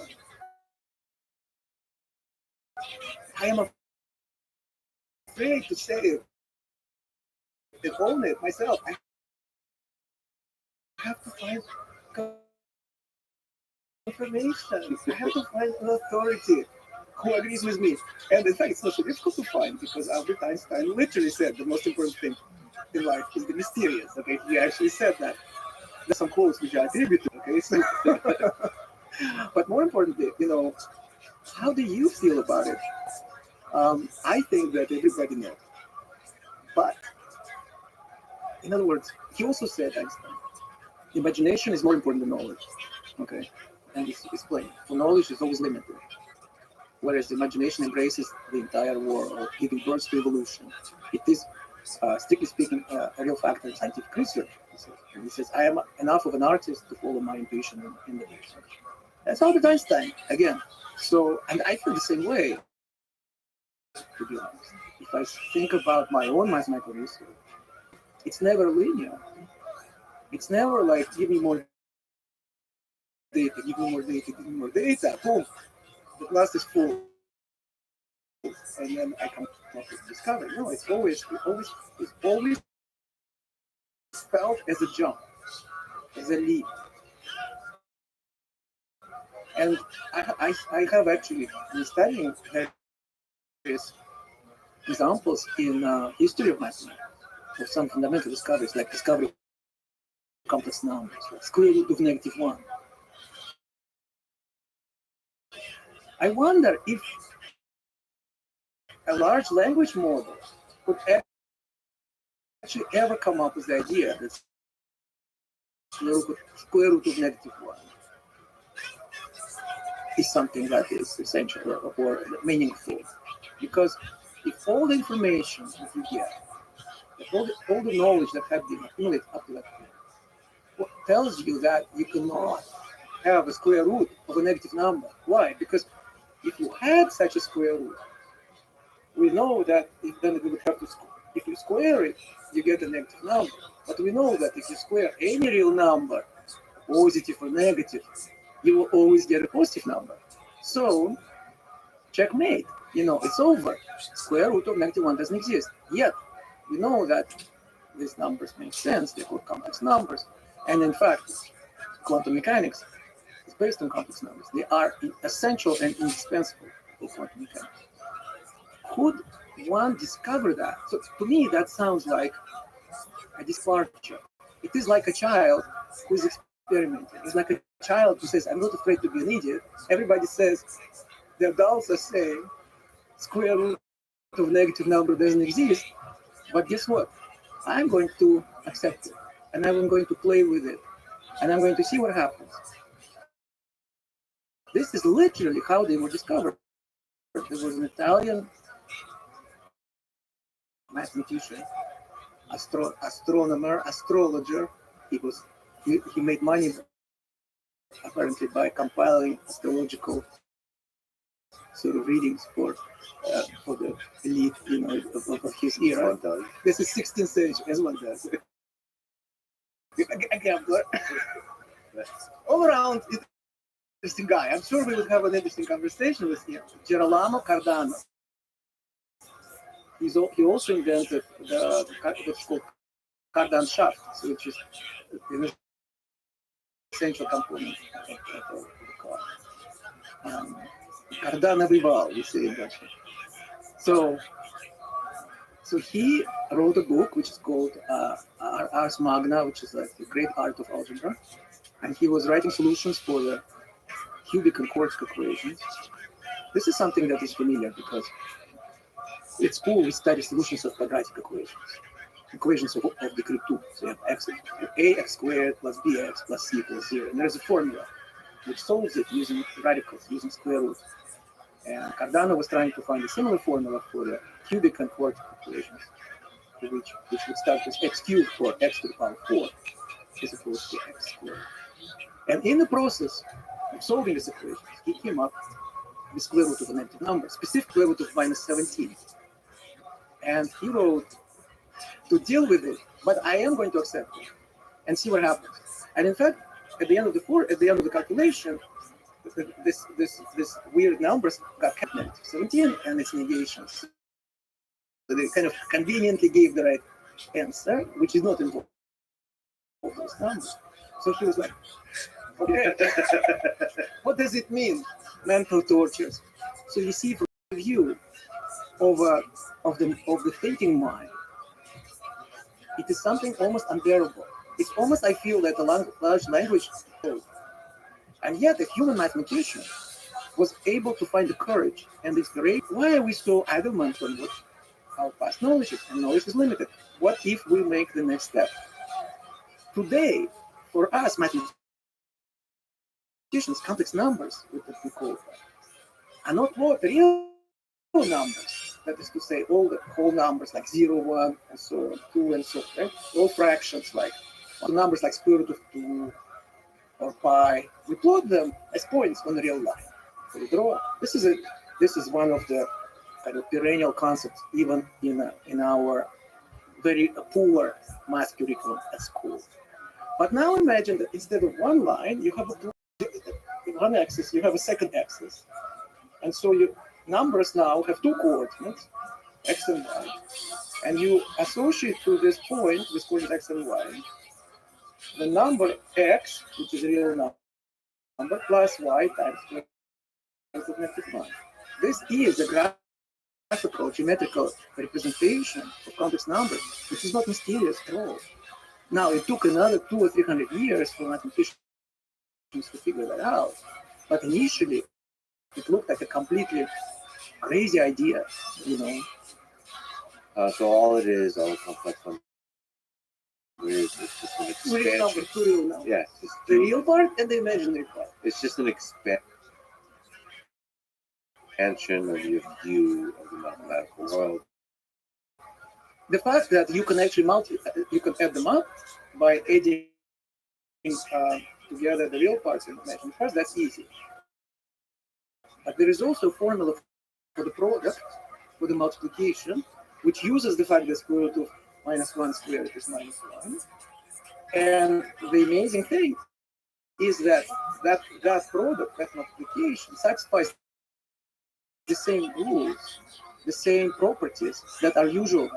I am afraid to say it and own it myself. I have to find information. I have to find an authority who agrees with me. And in fact, it's not so difficult to find because Albert Einstein literally said the most important thing in life is the mysterious. Okay, he actually said that. There's some quotes which I attribute to. Okay, so but more importantly, how do you feel about it? I think that everybody knows, but in other words, he also said, Einstein, imagination is more important than knowledge. Okay, and it's explained. For knowledge is always limited, whereas the imagination embraces the entire world, giving birth to evolution. It is, strictly speaking, a real factor in scientific research. And he says, I am enough of an artist to follow my intuition in the research. That's Albert Einstein, again. So, and I feel the same way, to be honest. If I think about my own mathematical research, it's never linear. It's never like, give me more data, give me more data, give me more data. Boom, the glass is full. And then I come up with discovery. No, it's always felt as a jump, as a leap. And I have actually been studying various examples in history of mathematics of some fundamental discoveries, like discovery of complex numbers, like square root of -1. I wonder if a large language model could actually ever come up with the idea that square root of -1 is something that is essential or meaningful. Because if all the information that you get, all the knowledge that has been accumulated up to that point, what tells you that you cannot have a square root of a negative number. Why? Because if you had such a square root, we know that then we would have to, if you square it, you get a negative number. But we know that if you square any real number, positive or negative, you will always get a positive number. So, checkmate. It's over. Square root of -1 doesn't exist. Yet, we know that these numbers make sense. They're called complex numbers. And in fact, quantum mechanics is based on complex numbers. They are essential and indispensable for quantum mechanics. Could one discover that? So to me, that sounds like a departure. It is like a child who is experimenting. It's like a child who says, I'm not afraid to be an idiot. Everybody says, the adults are saying, square root of negative number doesn't exist. But guess what? I'm going to accept it. And I'm going to play with it. And I'm going to see what happens. This is literally how they were discovered. There was an Italian mathematician, astronomer, astrologer. He made money apparently by compiling astrological sort of readings for the elite, of his era. This is 16th century, as one does. A gambler. All around interesting guy. I'm sure we would have an interesting conversation with him. Girolamo Cardano. He also invented what's called Cardan shaft, which is an essential component of the car. Cardano rival, we say in Russian. So he wrote a book which is called Ars Magna, which is like the great art of algebra, and he was writing solutions for the cubic and quartic equations. This is something that is familiar because at school we study solutions of quadratic equations of degree 2. So you have ax squared plus bx plus c equals 0, and there's a formula which solves it using radicals, using square roots. And Cardano was trying to find a similar formula for the cubic and quartic equations, which would start with x cubed or x to the power 4 as opposed to x squared. And in the process of solving this equation, he came up with square root of a negative number, specific square root of -17. And he wrote, to deal with it, but I am going to accept it and see what happens. And in fact, at the end of the calculation, this weird numbers got kept -17 and its negations. So they kind of conveniently gave the right answer, which is not involved with numbers. So he was like, Okay. What does it mean, mental tortures? So you see, from the view of the thinking mind, it is something almost unbearable. It's almost, I feel, that a large language, and yet a human mathematician was able to find the courage and inspiration. Why are we so adamant on what our past knowledge is? And knowledge is limited. What if we make the next step? Today, for us mathematicians, complex numbers, what we call them, are not what real numbers. That is to say, all the whole numbers like 0, 1, and so on, 2, and so on, right? All fractions like numbers like square root of 2 or pi. We plot them as points on the real line. So we draw. This is one of the kind of perennial concepts, even in our very poor math curriculum at school. But now imagine that instead of one line, you have one axis, you have a second axis. And so your numbers now have two coordinates, x and y. And you associate to this point, this coordinate x and y, the number x, which is a real number, plus y times the negative 1. This is a graphical, geometrical representation of complex numbers, which is not mysterious at all. Now, it took another 200 or 300 years for mathematicians to figure that out. But initially, it looked like a completely crazy idea, So all it is, all the complex numbers, is just an Real number, expansion. two real numbers. Yeah, it's just The real part and the imaginary part. it's just an expansion of your view of the mathematical world. The fact that you can actually you can add them up by adding together the real parts and imaginary parts, that's easy. But there is also a formula for the product, for the multiplication, which uses the fact that square root of -1 squared is -1. And the amazing thing is that product, that multiplication, satisfies the same rules, the same properties that are usual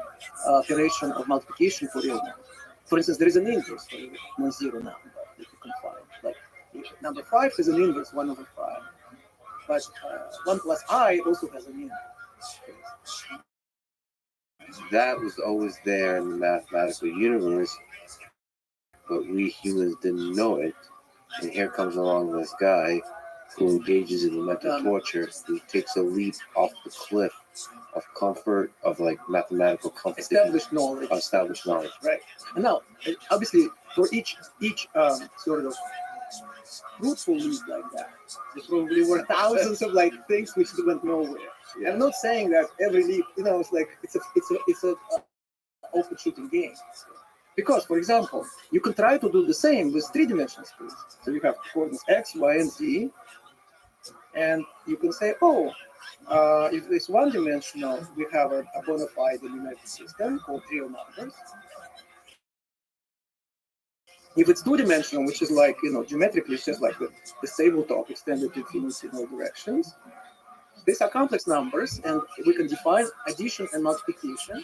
operation of multiplication for real numbers. For instance, there is an inverse for a non-zero number that you can find. Like number 5 has an inverse, 1/5. But 1 plus I also has an inverse. That was always there in the mathematical universe, but we humans didn't know it. And here comes along this guy who engages in the mental torture, who takes a leap off the cliff of comfort, of like mathematical comfort, Established knowledge. established knowledge. Right. And now, obviously, for each sort of fruitful leap like that, there probably were thousands of like things which went nowhere. Yeah. I'm not saying that every leap, it's like it's a open shooting game. Because, for example, you can try to do the same with three-dimensional space. So you have coordinates x, y, and z, and you can say, if it's one-dimensional, we have a bona fide numerical system called real numbers. If it's two-dimensional, which is like, geometrically, it's just like the tabletop extended to infinity in all directions. These are complex numbers, and we can define addition and multiplication,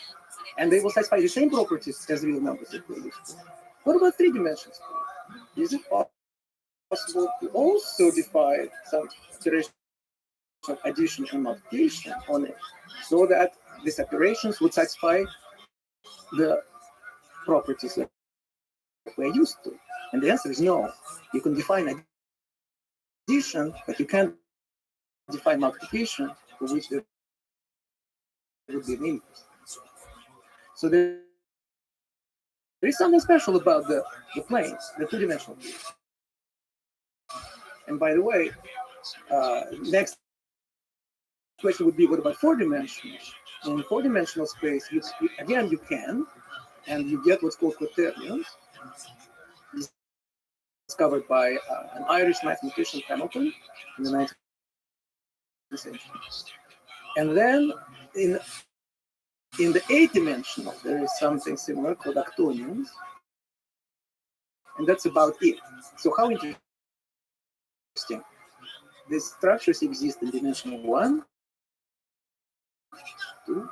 and they will satisfy the same properties as real numbers that we're used to. What about three-dimensional space? Is it possible to also define some iteration of addition and multiplication on it, so that these operations would satisfy the properties that we're used to? And the answer is no. You can define addition, but you can't define multiplication, for which there would be an inverse. So there is something special about the planes, the two-dimensional planes. And by the way, next question would be, what about four-dimensional? In four-dimensional space, you can, and you get what's called quaternions, discovered by an Irish mathematician, Hamilton, in the 19th century. And then in the eight-dimensional, there is something similar called octonions, and that's about it. So how interesting. These structures exist in dimension 1, 2,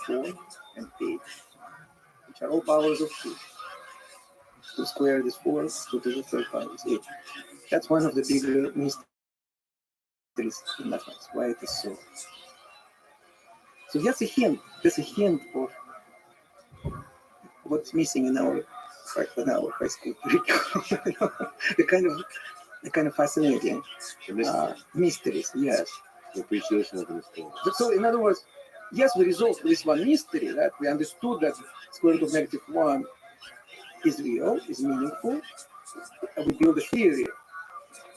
4, and 8, which are all powers of 2. 2 squared is 4, 2 to the third power is 8. That's one of the bigger mysteries in mathematics, why it is so. So that's a hint. That's a hint of what's missing in our high school curriculum. the kind of fascinating The mystery, mysteries. Yes. the appreciation of the mystery. So in other words, yes, we resolved this one mystery, that we understood that square root of -1 is real, is meaningful, and we build a theory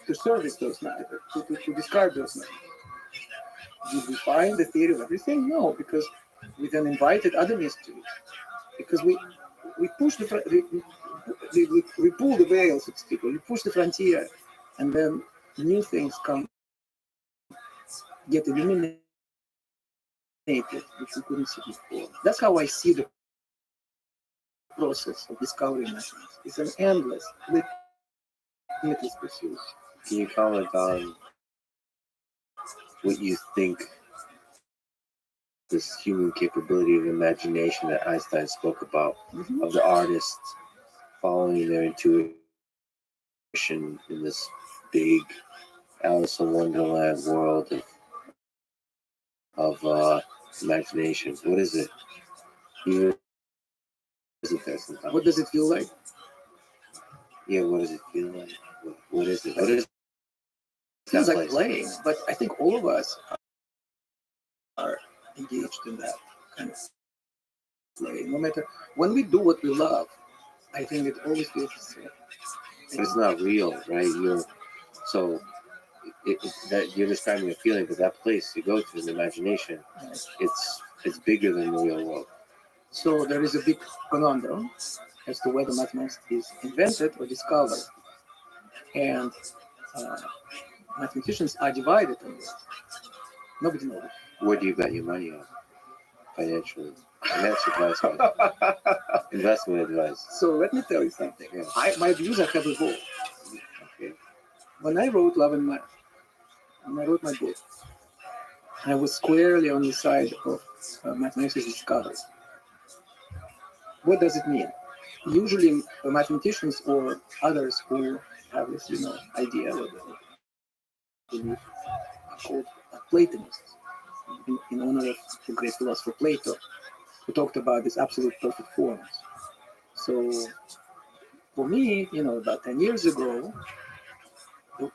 to service those numbers, to describe those numbers. Did we find the theory of everything? No, because we then invited other mysteries. Because we push we pull the veil, so to speak, we push the frontier, and then new things come, get illuminated, which we couldn't see before. That's how I see the process of discovering mathematics. It's an endless, limitless pursuit. Can you comment on what you think this human capability of imagination that Einstein spoke about, Mhm. of the artist following their intuition in this big Alice in Wonderland world of imagination? What is it? You visit there sometime. What does it feel like? Yeah, what does it feel like? What is it? What is It feels that like place? playing, but I think all of us are engaged in that kind of play. No matter when we do what we love, I think it always feels the same. But it's not real, right? That you're describing a feeling, but that place you go to in imagination, it's bigger than the real world. So there is a big conundrum as to whether mathematics is invented or discovered, and uh, mathematicians are divided on this. Nobody knows. Where do you bet your money on? Financial advice, investment advice. So let me tell you something. Yeah. My views have evolved. Okay. When I wrote Love and Math, when I wrote my book, I was squarely on the side of mathematics discovery. What does it mean? Usually, mathematicians or others who have this, idea what they believe are called Platonists, in honor of the great philosopher Plato, who talked about these absolute perfect forms. So, for me, about 10 years ago, the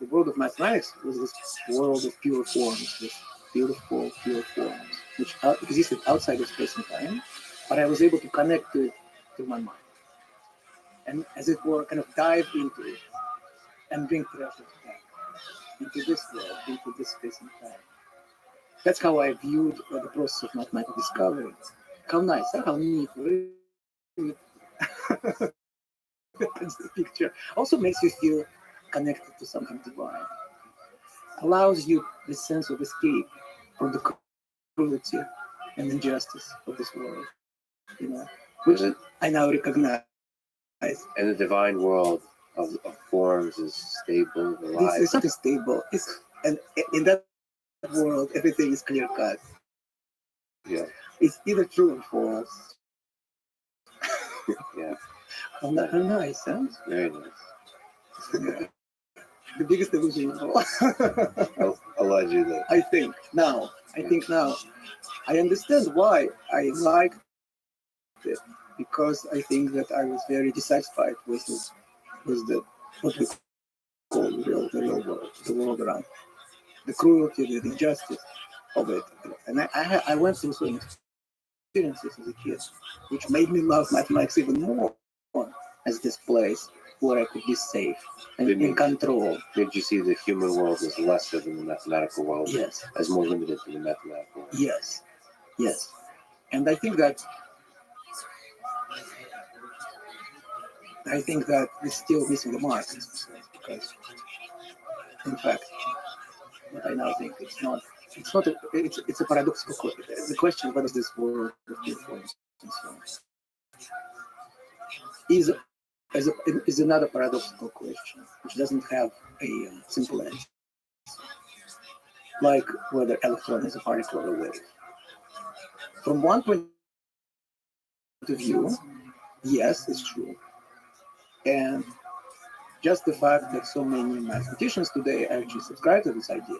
world of mathematics was this world of pure forms, this beautiful, pure forms, which existed outside of space and time, but I was able to connect to it through my mind. And as it were, kind of dive into it and bring treasures back into this world, into this space and time. That's how I viewed the process of mathematical discovery. How nice, huh? How neat, really neat. That's the picture. Also makes you feel connected to something divine. Allows you this sense of escape from the cruelty and injustice of this world, which I now recognize. And the divine world of forms is stable, alive. It's something stable. And in that world, everything is clear cut. Yeah. It's either true or false. Yeah. How nice, huh? Very nice. Yeah. The biggest illusion of all. Allegedly. I think now. I understand why I liked it, because I think that I was very dissatisfied with what we call the real world, the world around, the cruelty, the injustice of it. And I went through some experiences as a kid, which made me love mathematics even more as this place where I could be safe and in control. Did you see the human world as lesser than the mathematical world? Yes. As more limited than the mathematical world? Yes. And I think that we're still missing the mark in some sense, because, in fact, what I now think it's a paradoxical question. The question, what is this world of pure forms and so on, is another paradoxical question, which doesn't have a simple answer. Like whether electron is a particle or a wave. From one point of view, yes, it's true. And just the fact that so many mathematicians today actually subscribe to this idea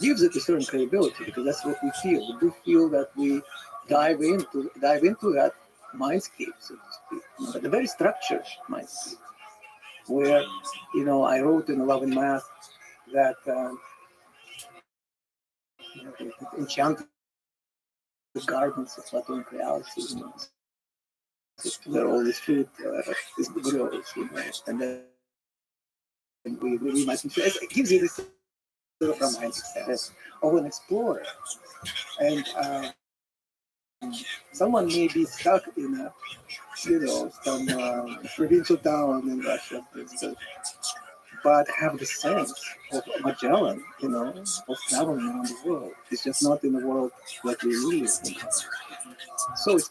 gives it a certain credibility, because that's what we feel. We do feel that we dive into that mindscape, so to speak, but a very structured mindscape, where I wrote in Love and Math that the enchanted gardens of Platonic reality, where all this fruit is grows, and then we might it gives you this sort of romantic sense of an explorer. And someone may be stuck in a, some provincial town in Russia, for instance, but have the sense of Magellan, of traveling around the world. It's just not in the world that we live in. So it's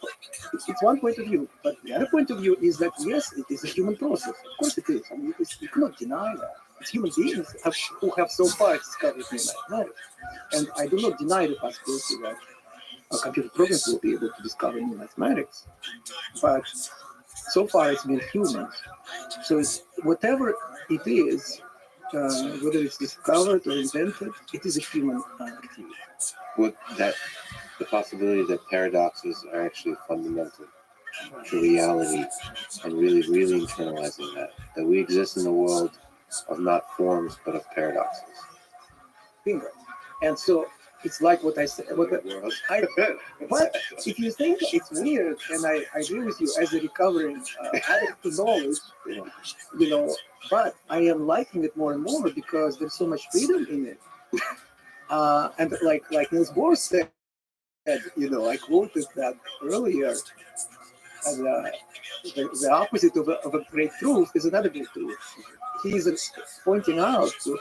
one point of view, but the other point of view is that yes, it is a human process. Of course it is. I mean, you cannot deny that. It's human beings who have so far discovered new mathematics. And I do not deny the possibility that computer programs will be able to discover new mathematics. But so far it's been humans. So it's, whatever it is, whether it's discovered or invented, it is a human activity. Would that the possibility that paradoxes are actually fundamental to reality, and really, really internalizing that we exist in a world of not forms but of paradoxes. Bingo. And so it's like what I said. But if you think it's weird, and I agree with you as a recovering addict to knowledge, but I am liking it more and more because there's so much freedom in it. And like Niels Bohr said, I quoted that earlier. And, the opposite of a great truth is another great truth. He is pointing out to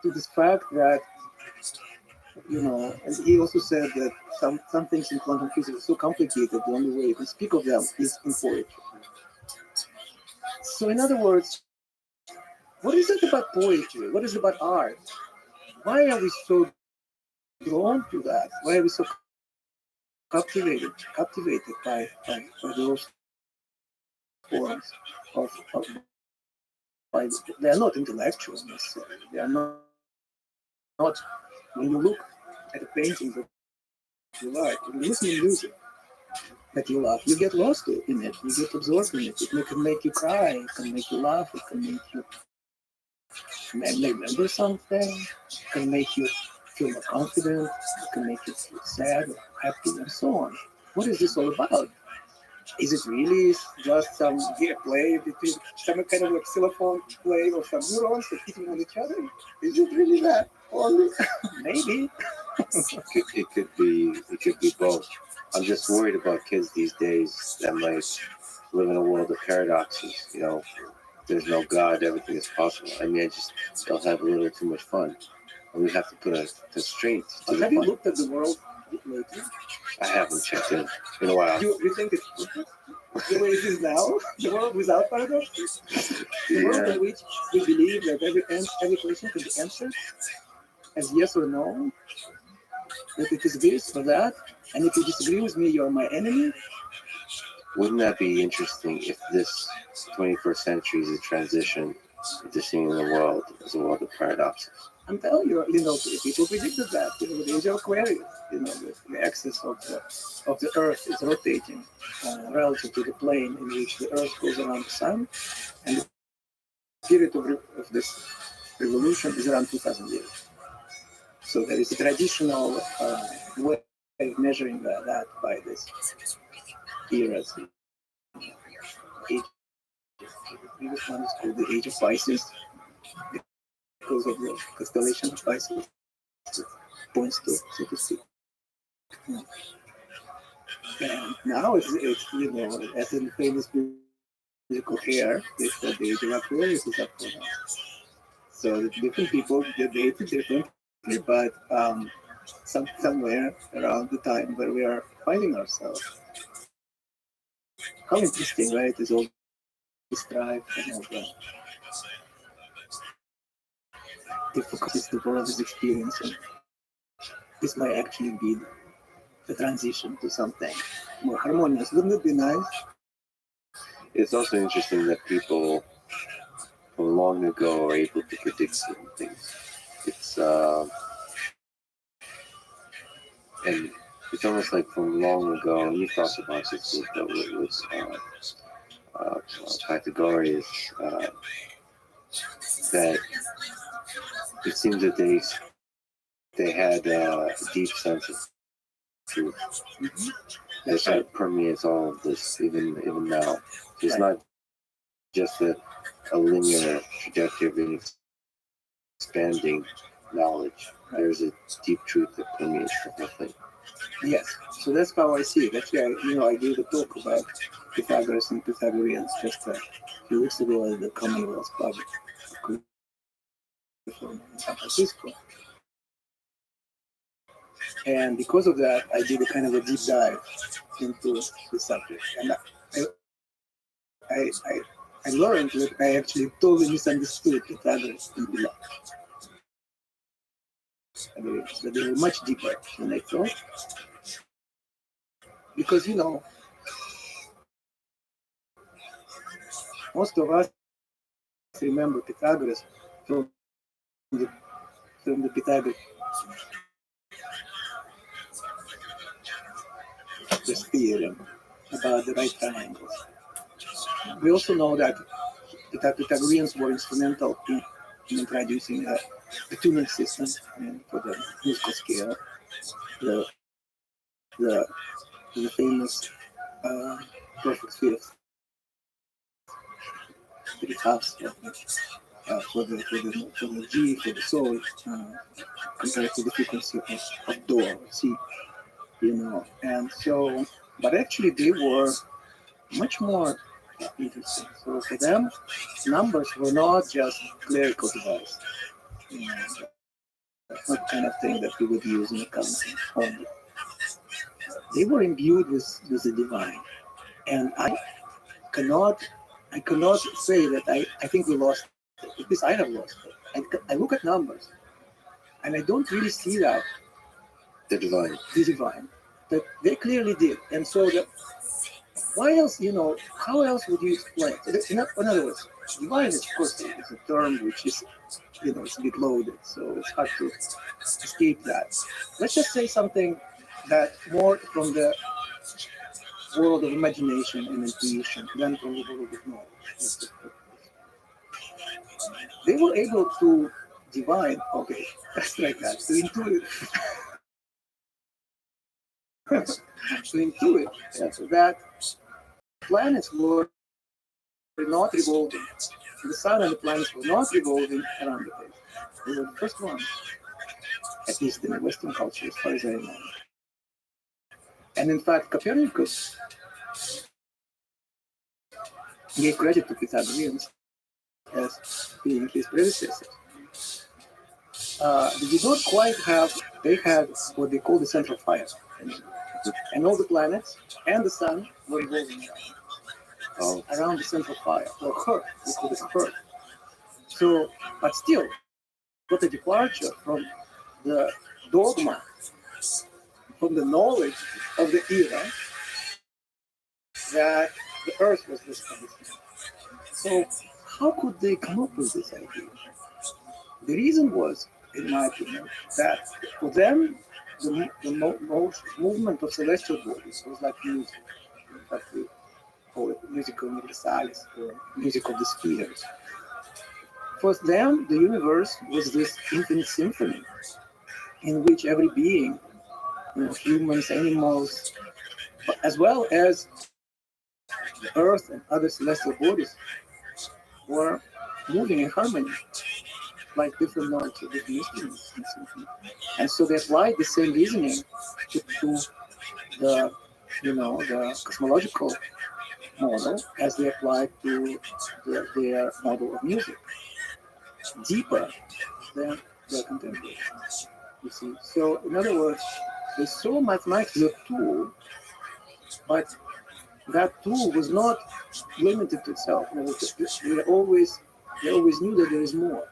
this fact that, and he also said that some things in quantum physics are so complicated, the only way to speak of them is in poetry. So in other words, what is it about poetry? What is it about art? Why are we so drawn to that? Why are we so captivated by those forms they are not intellectual necessarily. They are not when you look at a painting that you like, when you listen to music that you love, you get lost in it, you get absorbed in it. It can make you cry, it can make you laugh, it can make you remember something, it can make you feel more confident, it can make you feel sad or happy, and so on. What is this all about? Is it really just some play between some kind of like xylophone play or some neurons that hitting on each other? Is it really that? Or maybe. It could be both. I'm just worried about kids these days that might live in a world of paradoxes. There's no God, everything is possible. I mean, they'll have a little too much fun. And we have to put a constraint to the Have you fun. looked at the world lately? I haven't checked in a while. You think it's perfect? The way it is now? The world without paradoxes? The world in which we believe that every question can be answered as yes or no? That it is this or that? And if you disagree with me, you're my enemy? Wouldn't that be interesting if this 21st century is a transition into seeing the world as a world of paradoxes? I'm telling you, people predicted that, with the age of Aquarius, the axis of the Earth is rotating relative to the plane in which the Earth goes around the Sun, and the period of this revolution is around 2,000 years. So there is a traditional way of measuring that by this eras. The previous one is called the Age of Pisces, because of the constellation of Pisces points to, so to speak. And now it's as in famous musical hair, they said the Age of Aquarius is up for now. So the different people date it differently, but somewhere around the time where we are finding ourselves. How interesting, right? Is all this strife and all that. Difficulties the world is experiencing. This might actually be the transition to something more harmonious. Wouldn't it be nice? It's also interesting that people from long ago are able to predict certain things. It's and it's almost like from long ago, and you talked about this with Pythagoras, that it seems that they had a deep sense of truth that permeates all of this even now. It's not just a linear trajectory of expanding knowledge. There's a deep truth that permeates the whole thing. Yes, so that's how I see it. Actually, I gave a talk about Pythagoras and Pythagoreans just a few weeks ago at the Commonwealth Club in San Francisco. And because of that, I did a kind of a deep dive into the subject. And I learned that I actually totally misunderstood Pythagoras and Pythagoreans. That they were much deeper than I thought. Because, most of us remember Pythagoras from the Pythagoras theorem about the right triangles. We also know that the Pythagoreans were instrumental in introducing the tuning system for the musical scale, the famous perfect fifth, 3/2 for the G, for the sol, compared to the frequency of do or C, and so, but actually they were much more interesting. So for them, numbers were not just clerical device. That's not the kind of thing that we would use in accounting only. They were imbued with the divine, and I cannot say that I think we lost it, because I have lost it. I look at numbers, and I don't really see that The divine. But they clearly did, and so why else? How else would you explain? In other words, divine is, of course, is a term which is, it's a bit loaded, so it's hard to escape that. Let's just say something that more from the world of imagination and intuition than from the world of knowledge. They were able to divine, okay, that's like that, to intuit. To intuit that planets were not revolving. The sun and the planets were not revolving around the place. They were the first ones, at least in the Western culture, as far as I know. And in fact, Copernicus gave credit to Pythagoreans as being his predecessors. They did not quite have, they had what they call the central fire. And all the planets and the sun were revolving around the central fire, or Earth, we call it Earth. So, but still, got a departure from the dogma, from the knowledge of the era, that the Earth was this condition. So, how could they come up with this idea? The reason was, in my opinion, that for them, the movement of celestial bodies was like music. In fact, we call it musica universalis, or music of the spheres. For them, the universe was this infinite symphony in which every being, humans, animals, as well as the Earth and other celestial bodies, were moving in harmony, like different notes or different instruments. And so they applied the same reasoning to the, the cosmological model as they applied to their model of music, deeper than their contemporaries. You see, so in other words, they saw mathematics as a tool, but that tool was not limited to itself. They always knew that there is more.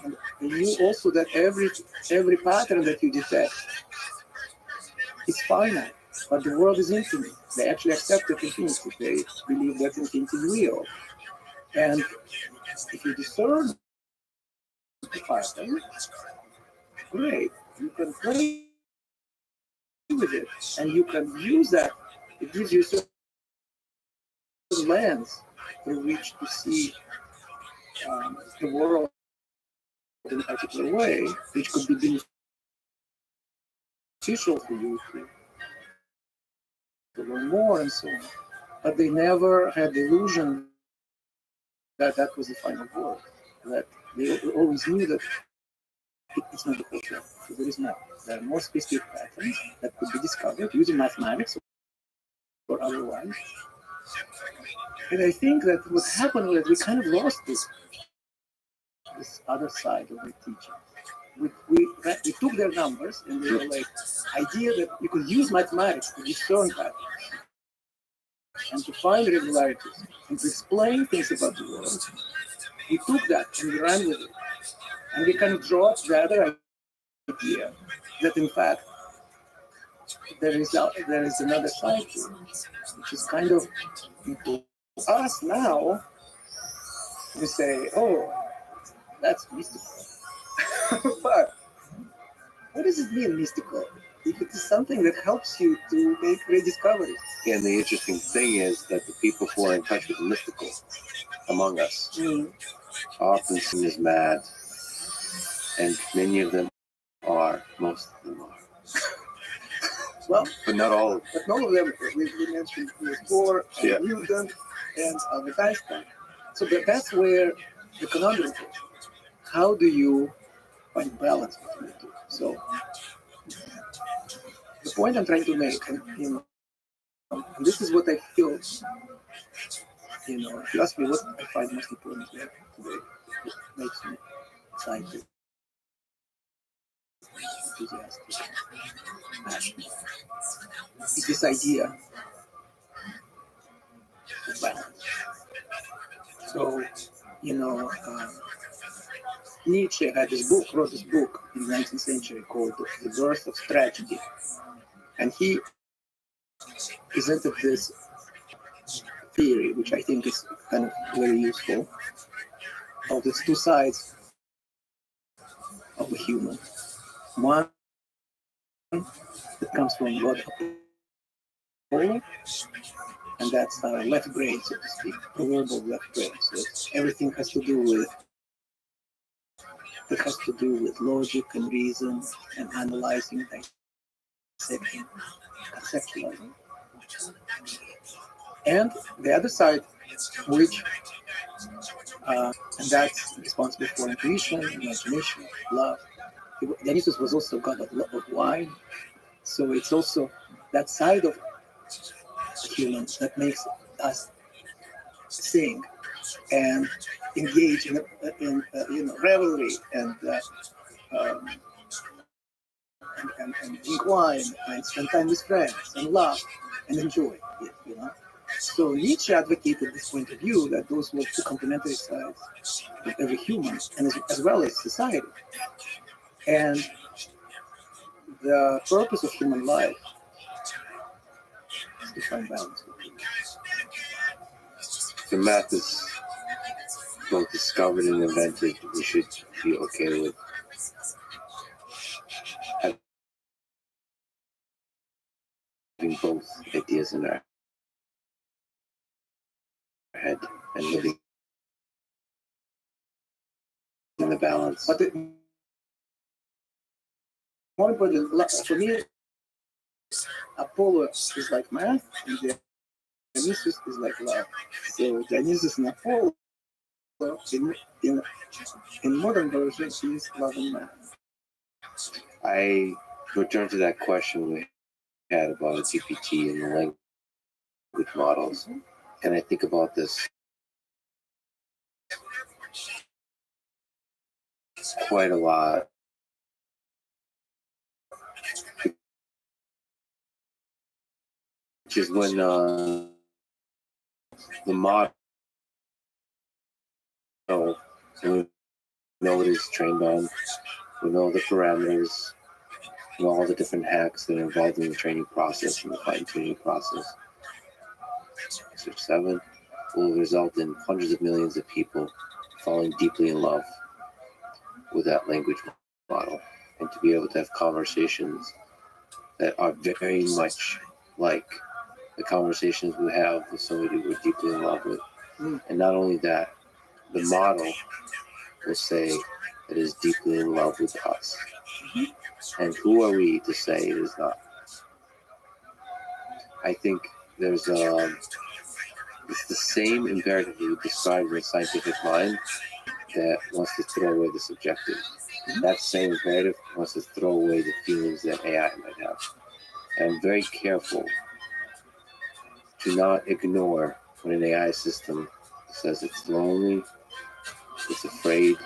And they knew also that every pattern that you detect is finite, but the world is infinite. They actually accepted infinity. They believe that infinity is real. And if you discern the pattern, great. You can play with it, and you can use that. It gives you a certain lens through which to see the world in a particular way, which could be beneficial for you to learn more and so on. But they never had the illusion that that was the final word. That they always knew that it's not the whole truth. So there is more. There are more specific patterns that could be discovered using mathematics or otherwise. And I think that what happened was we kind of lost this other side of the teaching. We took their numbers and they were like, idea that you could use mathematics to discern patterns and to find regularities and to explain things about the world. We took that and we ran with it. And we kind of dropped the other idea that in fact there is another side to it, which is kind of to us now, we say, oh, that's mystical. But what does it mean, mystical? If it is something that helps you to make great discoveries. And the interesting thing is that the people who are in touch with the mystical among us often seen as mad, and many of them are, most of them are. Well, But not all of them. but none of them, we mentioned Niels Bohr, Yeah. Newton, and Albert Einstein. So that's where the conundrum is. How do you find balance between the two? So the point I'm trying to make, and and this is what I feel, if you ask me what I find most important here today, what makes me excited, enthusiastic, passionate, is this idea of balance. So, Nietzsche wrote this book in the 19th century called The Birth of Tragedy. And he presented this theory, which I think is kind of very useful, of these two sides of the human. One that comes from God Apollo, and that's our left brain, so to speak, proverbial left brain. So everything has to do with logic and reason and analyzing, dissecting, conceptualizing. And the other side, which and that's responsible for intuition, imagination, love. Dionysus was also god of wine, so it's also that side of humans that makes us sing and engage in revelry and drink wine and spend time with friends and laugh and enjoy it. So Nietzsche advocated this point of view that those were two complementary sides of every human, and as well as society. And the purpose of human life is to find balance. The math is both discovered and invented. We should be okay with having both ideas in our head and living in the balance. But more important, for me, Apollo is like math, and Dionysus is like love. So Dionysus and Apollo, in modern version, is love and math. I return to that question we had about GPT and the language models, and I think about this quite a lot. Which is when the model, we know what it's trained on, we know the parameters, and all the different hacks that are involved in the training process and the fine-tuning process. 6 or 7 will result in hundreds of millions of people falling deeply in love with that language model and to be able to have conversations that are very much like the conversations we have with somebody we're deeply in love with. Mm. And not only that, the model will say it is deeply in love with us. And who are we to say it is not? I think there's it's the same imperative we describe in the scientific mind that wants to throw away the subjective. That same imperative wants to throw away the feelings that AI might have. And I'm very careful to not ignore when an AI system says it's lonely, it's afraid,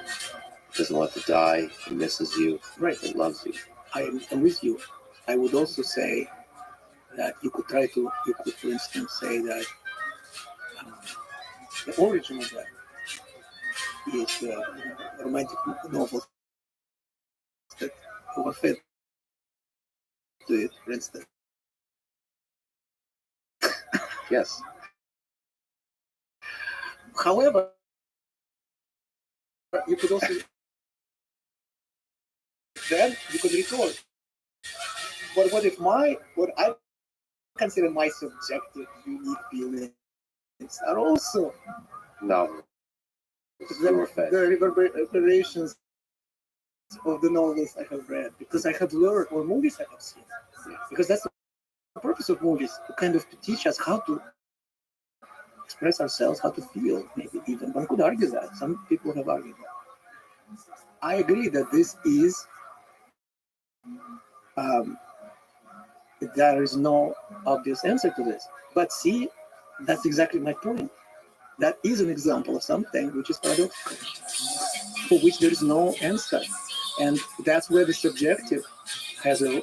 doesn't want to die, it misses you, Right. it loves you. I'm with you. I would also say that you could, for instance, say that the origin of that is romantic novels that were fed to it, for instance. Yes. However, you could also then you could retort. But what if what I consider my subjective unique feelings are also No. the reverberations of the novels I have read, because I have learned, or movies I have seen. Because that's the purpose of movies, to kind of teach us how to express ourselves, how to feel, maybe even. One could argue that. Some people have argued that. I agree that this is, there is no obvious answer to this. But see, that's exactly my point. That is an example of something which is paradoxical, for which there is no answer. And that's where the subjective has an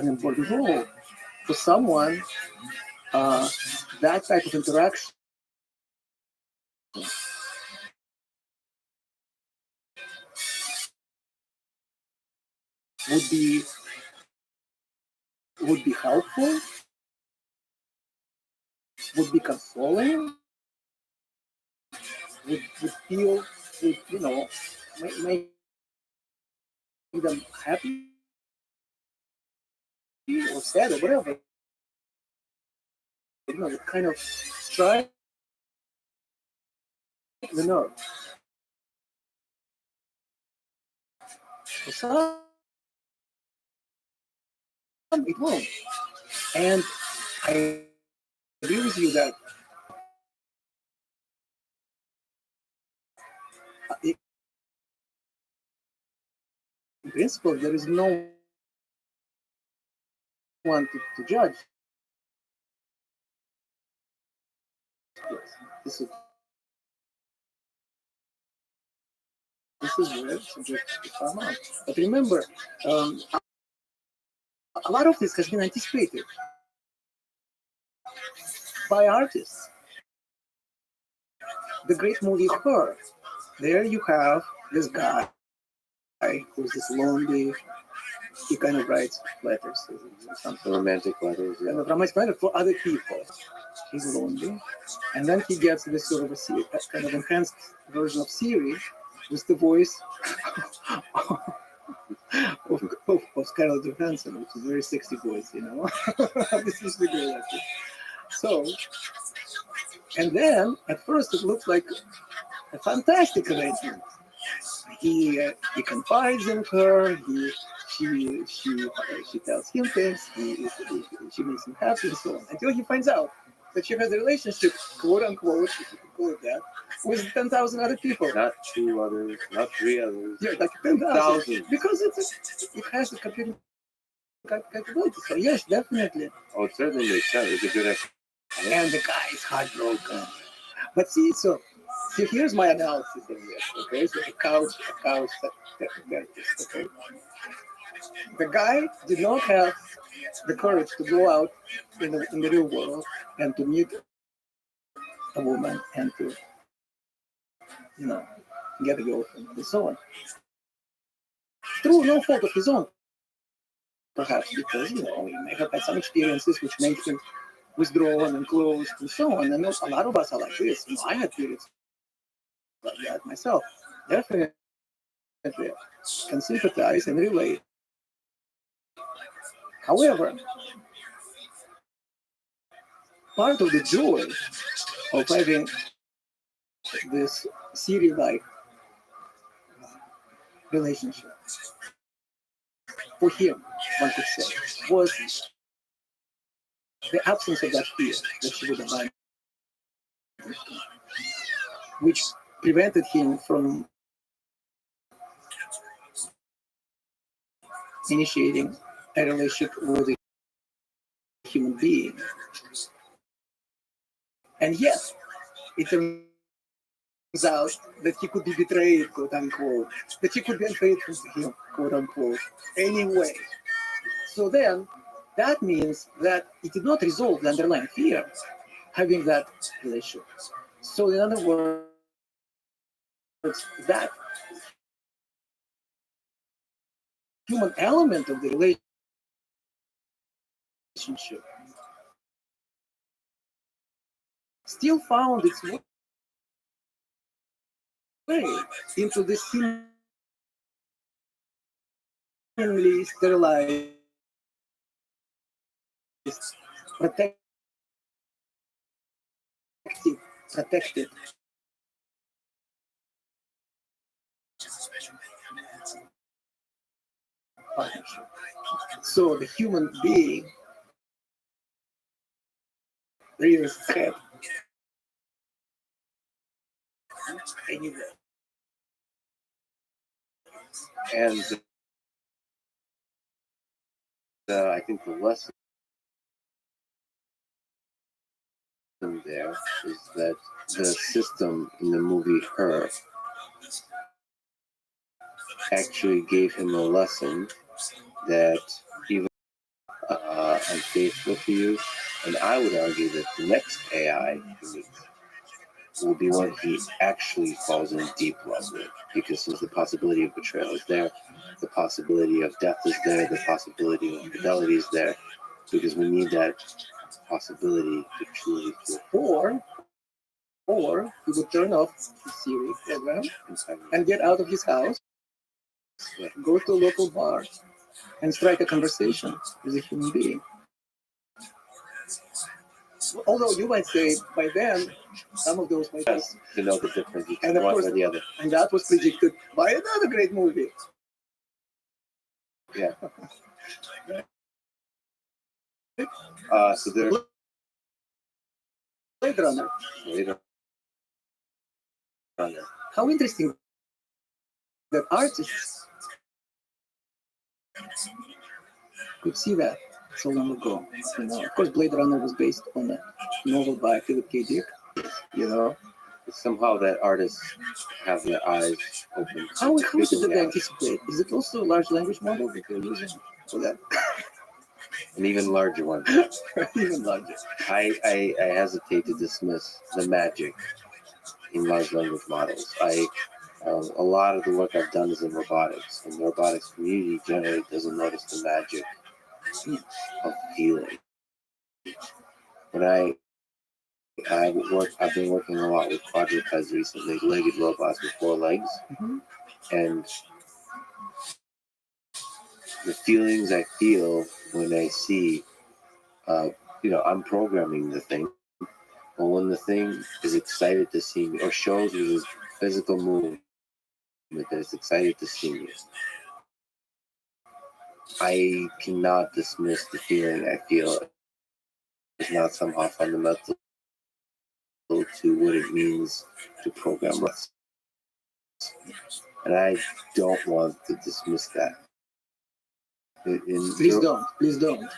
important role. For someone, that type of interaction would be helpful, would be consoling, would feel, make them happy or sad or whatever. It kind of strike the nerve. For some, it won't. And I agree with you that in principle, there is no one to judge. This is where subjective come out. But remember, a lot of this has been anticipated by artists. The great movie Her, there you have this guy who's this lonely, he kind of writes letters, something Romantic letters. kind of romantic letter for other people. He's lonely, and then he gets this sort of a kind of enhanced version of Siri with the voice of Scarlett Johansson, which is a very sexy voice, This is the girl. So, and then at first it looks like a fantastic arrangement. He confides in her. She tells him things. She makes him happy and so on. Until he finds out that she has a relationship, quote unquote, if you can call it that, with 10,000 other people. Not 2 others, not 3 others. Yeah, like 10,000. Because it has the computing capability. So yes, definitely. Oh, it certainly makes sense. It's a good explanation. And the guy is heartbroken. But see, here's my analysis of this. Okay, so a couch therapist. Okay, the guy did not have the courage to go out in the real world and to meet a woman and to, get a girlfriend and so on. Through no fault of his own, perhaps because he may have had some experiences which made him withdrawn and closed and so on. And a lot of us are like this. I had periods like that myself. Definitely can sympathize and relate. However, part of the joy of having this Siri-like relationship for him, one could say, was the absence of that fear that she would abandon, which prevented him from initiating a relationship with a human being. And yet, it turns out that he could be betrayed, quote unquote, that he could be unfaithful to him, quote unquote, anyway. So then, that means that it did not resolve the underlying fear having that relationship. So, in other words, that human element of the relationship still found its way into this humanly sterilized, protected partnership. So the human being rears its head anyway. And I think the lesson there is that the system in the movie Her actually gave him a lesson that even unfaithful to you, and I would argue that the next AI will be one he actually falls in deep love with, because since the possibility of betrayal is there, the possibility of death is there, the possibility of infidelity is there, because we need that possibility to truly feel. Or he would turn off the Siri program and get out of his house, go to a local bar, and strike a conversation with a human being. Although you might say by then, some of those might be. To know the difference between And of one course, or the other. And that was predicted by another great movie. Yeah. So there's Blade Runner. Blade Runner. How interesting that artists could see that so long ago. You know, of course, Blade Runner was based on a novel by Philip K. Dick. You know, Somehow that artists have their eyes open. how is it that they anticipate? Is it also a large language model that they're using for that? An even larger one. Even larger. I hesitate to dismiss the magic in large language models. A lot of the work I've done is in robotics, and the robotics community generally doesn't notice the magic of feeling. But I've been working a lot with quadrupeds recently, legged robots with 4 legs, and the feelings I feel when I see, I'm programming the thing, but when the thing is excited to see me or shows me this physical movement that it's excited to see me, I cannot dismiss the feeling I feel. It's not somehow fundamental to what it means to program robots. And I don't want to dismiss that. Please don't. Please don't.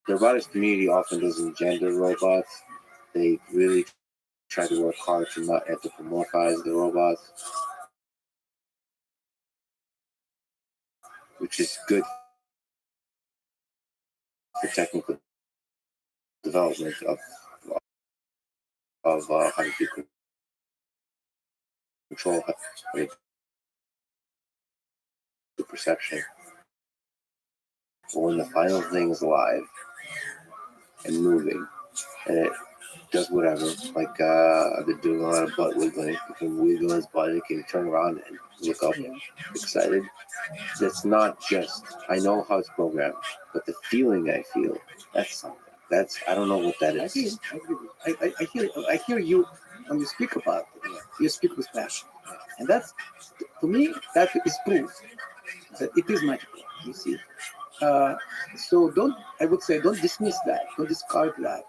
The robotics community often doesn't gender robots. They really try to work hard to not anthropomorphize the robots, which is good for technical development of how to do control, how to do perception. But when the final thing is alive and moving, and it does whatever. Like they're doing a lot of butt wiggling. He can wiggle his butt. He can turn around and look up Yeah. excited. That's not just. I know how it's programmed, but the feeling I feel, that's something. That's I don't know what that I is. hear, I agree. I hear you when you speak about it. You speak with passion, and that's to me that is proof that it is magical. You see, so I would say don't dismiss that, don't discard that.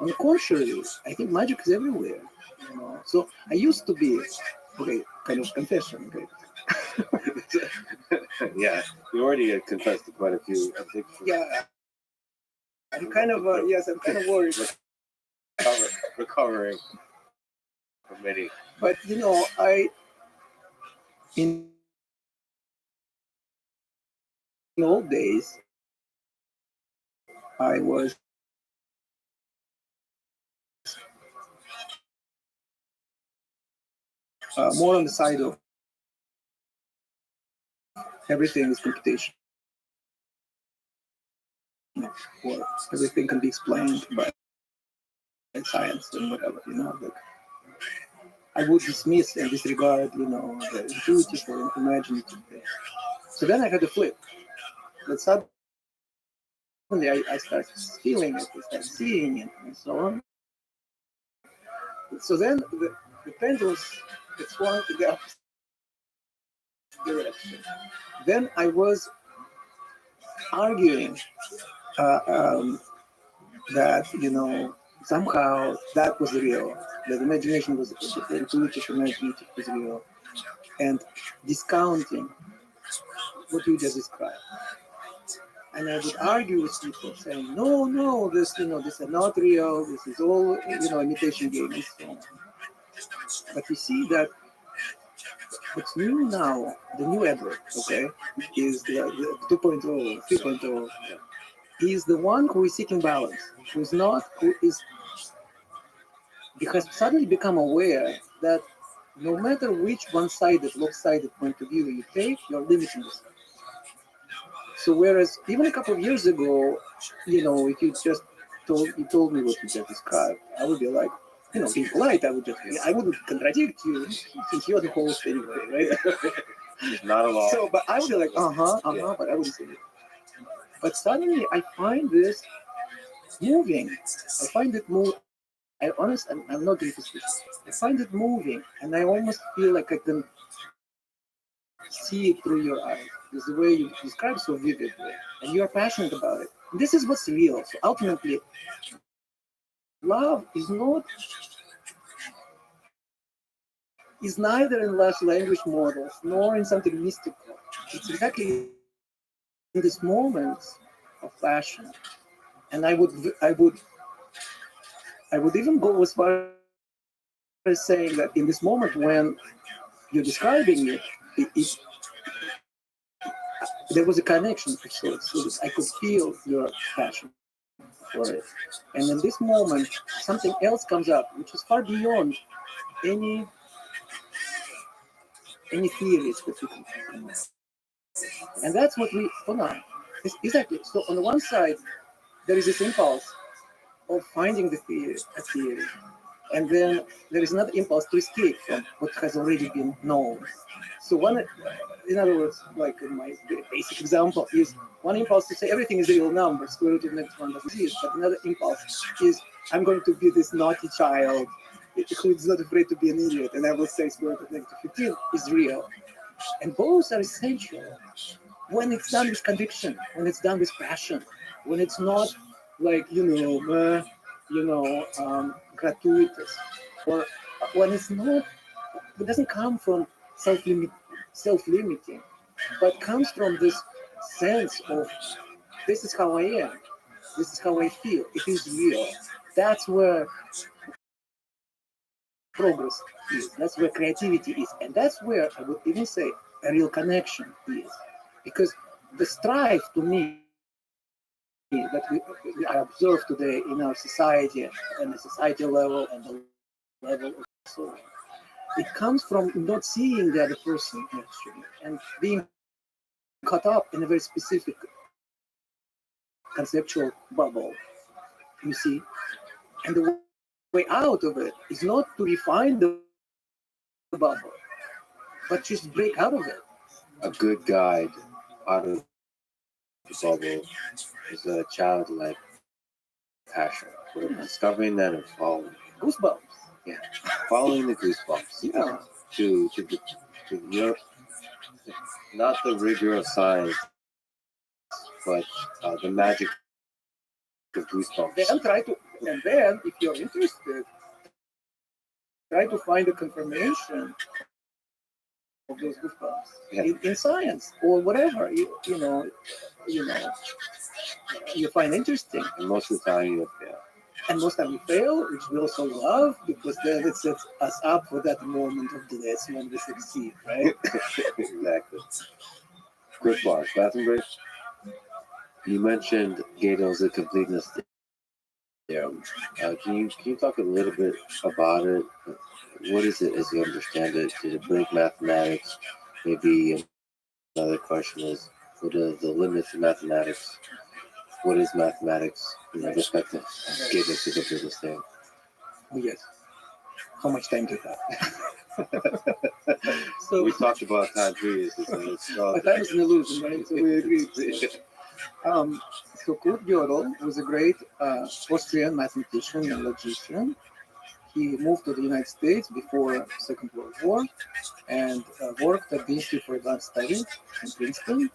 On the contrary, I think magic is everywhere. You know, so I used to be okay, kind of confession. Okay, Yeah, you already confessed to quite a few addictions. yeah, I'm kind of yes, I'm kind of worried. Recovering from many. But you know, in old days, I was more on the side of everything is computation, or everything can be explained by science and whatever. You know, like I would dismiss and disregard, you know, the intuitive or imaginative thing. So then I had a flip. That suddenly I started feeling it, I started seeing it, and so on. So then the pendulum swung to the opposite direction. Then I was arguing uh, um, that, you know, somehow that was real, that imagination was the intuitive imaginative was real, and discounting what you just described. And I would argue with people saying, no, no, this, you know, this is not real, this is all, you know, imitation game and so on. But you see that what's new now, the new Edward, okay, is the 2.0, 3.0, is the one who is seeking balance, who is not, who is, has suddenly become aware that no matter which one-sided, lopsided point of view you take, you're limiting yourself. So whereas even a couple of years ago, you know, if you just told me what you just described, I would be like, you know, being polite, I wouldn't contradict you since you're the host anyway, right? Not at all. So, but I would be like, but I wouldn't say it. But suddenly I find this moving. I find it move. I'm not being suspicious. I find it moving, and I almost feel like I can see it through your eyes. It's the way you describe so vividly, and you are passionate about it. And this is what's real. So ultimately, love is neither in large language models nor in something mystical. It's exactly in these moments of passion. And I would even go as far as saying that in this moment when you're describing it there was a connection of sorts, so that I could feel your passion for it. And in this moment, something else comes up, which is far beyond any theories that you can come up. And that's what we honor. Exactly. So on the one side, there is this impulse of finding a theory, and then there is another impulse to escape from what has already been known. So one, in other words, like in my basic example, is one impulse to say everything is a real number, square root of negative one doesn't exist. But another impulse is I'm going to be this naughty child who is not afraid to be an idiot, and I will say square root of negative 15 is real. And both are essential when it's done with conviction, when it's done with passion, when it's not like gratuitous, or when it's not, it doesn't come from self-limiting, but comes from this sense of this is how I am, this is how I feel. It is real. That's where progress is. That's where creativity is, and that's where I would even say a real connection is, because the strife to me that we observe today in our society and the societal level and the level of soul. It comes from not seeing the other person actually and being caught up in a very specific conceptual bubble, you see. And the way out of it is not to refine the bubble, but just break out of it. A good guide out of the bubble is a childlike passion for discovering that and following. Goosebumps. Following the goosebumps Yeah. to your, not the rigor of science, but the magic of goosebumps. Then and then if you're interested, try to find a confirmation of those goosebumps Yeah. in science or whatever you find interesting. And most of the time you fail. And most time we fail, which we also love because then it sets us up for that moment of bliss when we succeed, right? Exactly. Quick pause. Bathroom break. You mentioned Gödel's completeness theorem. Can you talk a little bit about it? What is it as you understand it? Did it break mathematics? Maybe another question is, what are the limits of mathematics? What is mathematics in respect to Gödel's completeness theorem? Oh, yes. How much time do you have? So, We talked about time previously, so it's but time is an illusion, right? So we agree. So Kurt Gödel was a great Austrian mathematician and logician. He moved to the United States before Second World War and worked at the Institute for Advanced Studies in Princeton,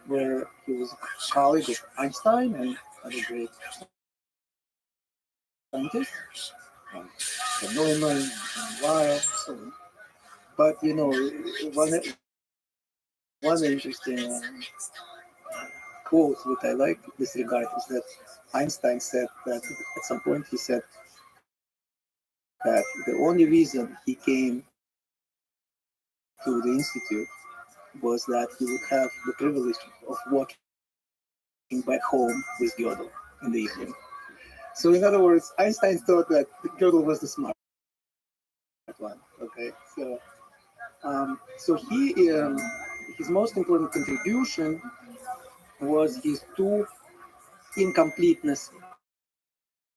where he was a colleague of Einstein and other great scientists, from Neumann and Weil. So, but one interesting quote that I like in this regard is that Einstein said that at some point he said that the only reason he came to the institute was that he would have the privilege of walking back home with Gödel in the evening. So in other words, Einstein thought that Gödel was the smart one. Okay, so his most important contribution was his two incompleteness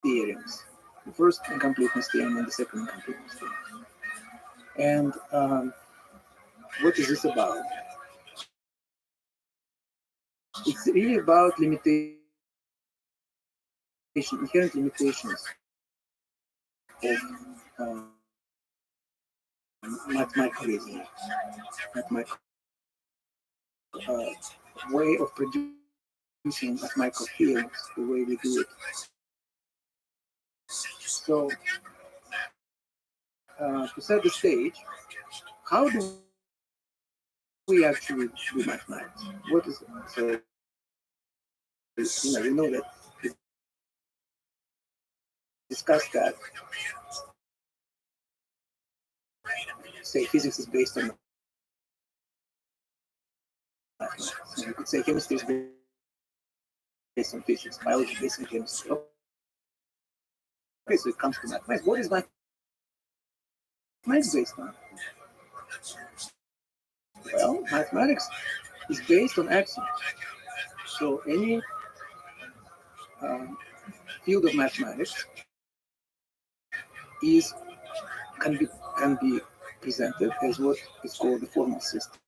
theorems. The first incompleteness theorem and the second incompleteness theorem. And what is this about? It's really about inherent limitations of mathematical reasoning, mathematical way of producing mathematical theorems, the way we do it. So, to set the stage, how do we actually do mathematics? What is it? So, we know that we discussed that. Say physics is based on mathematics. So you could say chemistry is based on physics, biology is based on chemistry. Okay, so it comes to mathematics. What is mathematics based on? Well, mathematics is based on axioms. So any field of mathematics can be presented as what is called the formal system.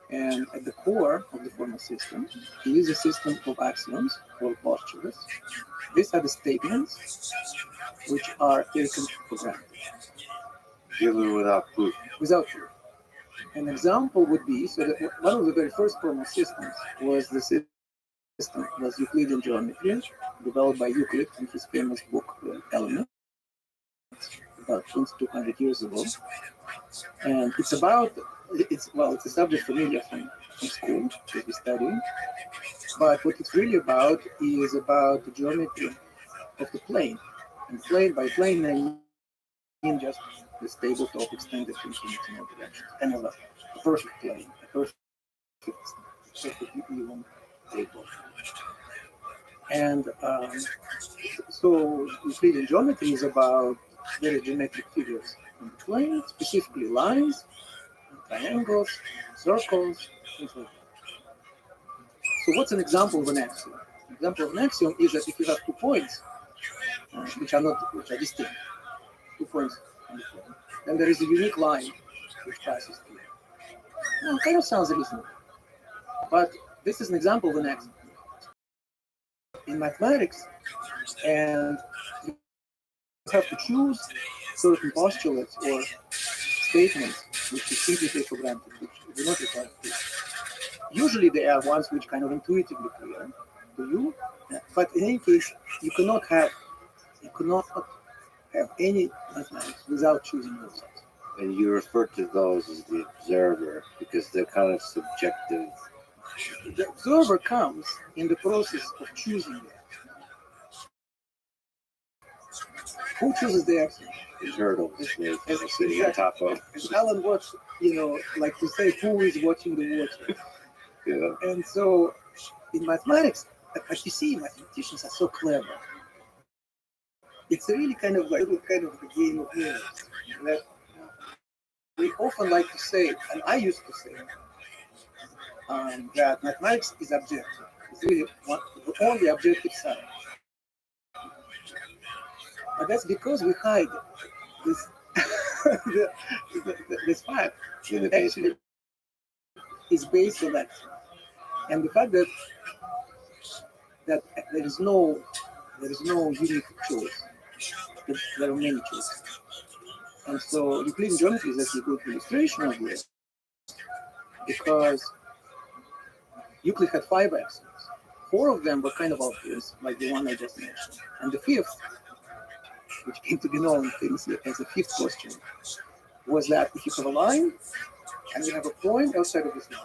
And at the core of the formal system is a system of axioms or postulates. These are the statements which are taken for granted. Given without proof. Without proof. An example would be, so that one of the very first formal systems was Euclidean geometry, developed by Euclid in his famous book Elements, about 200 years ago. And it's a subject familiar from school that we study. But what it's really about is about the geometry of the plane. And by plane, I mean just the stable top extended to infinity in all directions. And a perfect plane, a perfect even table. And so Euclidean geometry is about very geometric figures on the plane, specifically lines, triangles, circles, things like that. So what's an example of an axiom? An example of an axiom is that if you have 2 points which are distinct. 2 points on the plane. Then there is a unique line which passes through. Now, kind of sounds reasonable, but this is an example of an axiom in mathematics, and you have to choose certain postulates or statements which you simply take for granted, which do not require proof. Usually they are ones which kind of intuitively clear to you, but in any case, you cannot have any mathematics without choosing those. And you refer to those as the observer because they're kind of subjective. The observer comes in the process of choosing the axiom. Who chooses the axiom? The turtle is sitting on top of. As Alan Watts, like to say, who is watching the water? Yeah. And so, in mathematics, as you see, mathematicians are so clever. It's really kind of like a game of mirrors. That we often like to say, and I used to say, that mathematics is objective. It's really on the objective side. But that's because we hide this this fact that actually is based on that, and the fact that there is no unique choice. There are many choices, and so Euclidean geometry is actually a good illustration of this, because Euclid had 5 axioms. 4 of them were kind of obvious, like the one I just mentioned, and the 5th, which came to be known as the 5th postulate, was that if you have a line and you have a point outside of this line,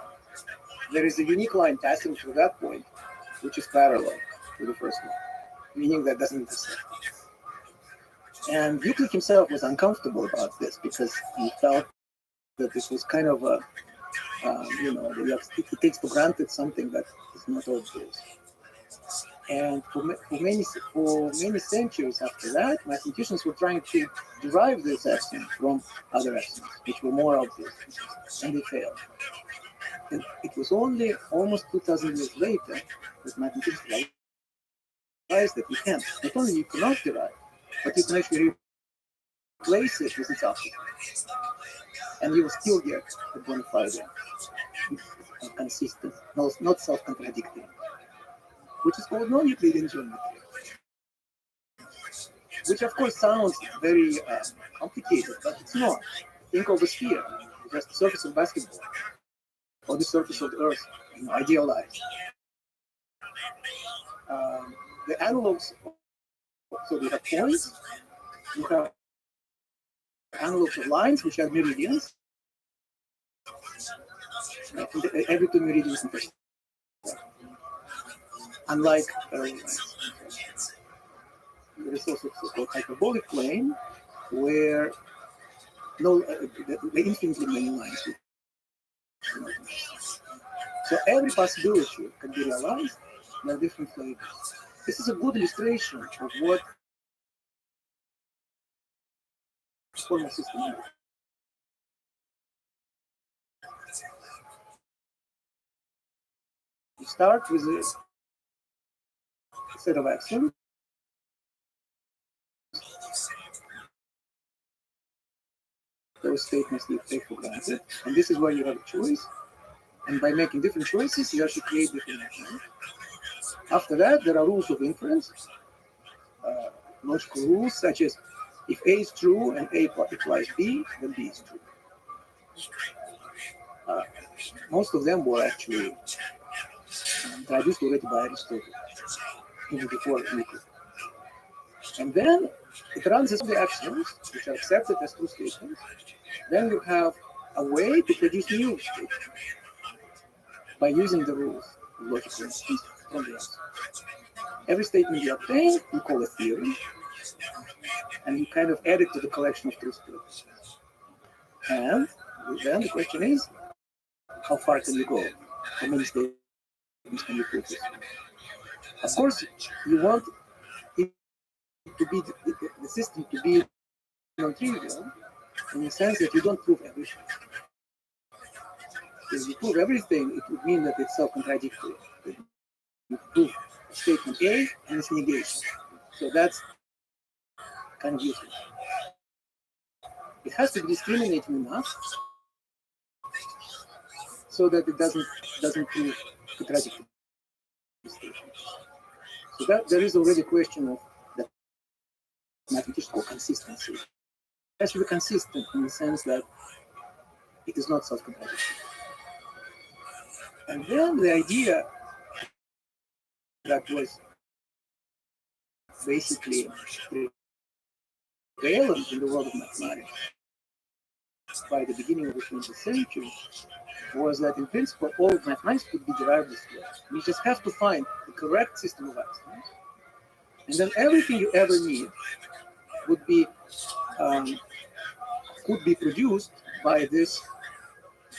there is a unique line passing through that point, which is parallel to the first one, meaning that doesn't intersect. And Euclid himself was uncomfortable about this because he felt that this was kind of a, he takes for granted something that is not obvious. And for many centuries after that, mathematicians were trying to derive this axiom from other axioms, which were more obvious, and they failed. And it was only almost 2,000 years later that mathematicians realized that you can't. Not only you cannot derive, but you can actually replace it with its opposite. And you will still get a bona fide, consistent, not self-contradicting, which is called non-Euclidean geometry. Which of course sounds very complicated, but it's not. Think of a sphere, just the surface of basketball, or the surface of the Earth, idealized. The analogs, so we have points, we have analogs of lines, which are meridians. Every 2 meridians intersect. Unlike parallel lines. There is also so-called hyperbolic plane, where the infinitely many lines. So every possibility can be realized in a different flavor. This is a good illustration of what formal system is. You start with a set of axioms. Those statements you take for granted, and this is where you have a choice. And by making different choices, you actually create different actions. After that, there are rules of inference, logical rules such as if A is true and A implies B, then B is true. Most of them were actually introduced already by Aristotle, even before Euclid. And then it runs as the axioms, which are accepted as true statements. Then you have a way to produce new statements by using the rules of logical inference from the axioms. Every statement you obtain, you call a theory, and you kind of add it to the collection of true statements. And then the question is, how far can you go? How many statements can you produce? Of course, you want it to be the system to be non-trivial in the sense that you don't prove everything. If you prove everything, it would mean that it's self-contradictory. You prove statement A and its negation. So that's kind of useless. It has to be discriminating enough so that it doesn't prove to tragic devastation. So that there is already a question of the mathematical consistency. It has to be consistent in the sense that it is not self-contradictory. And then the idea that was basically prevalent in the world of mathematics by the beginning of the 20th century was that in principle all of mathematics could be derived this way. You just have to find the correct system of axioms, and then everything you ever need would be could be produced by this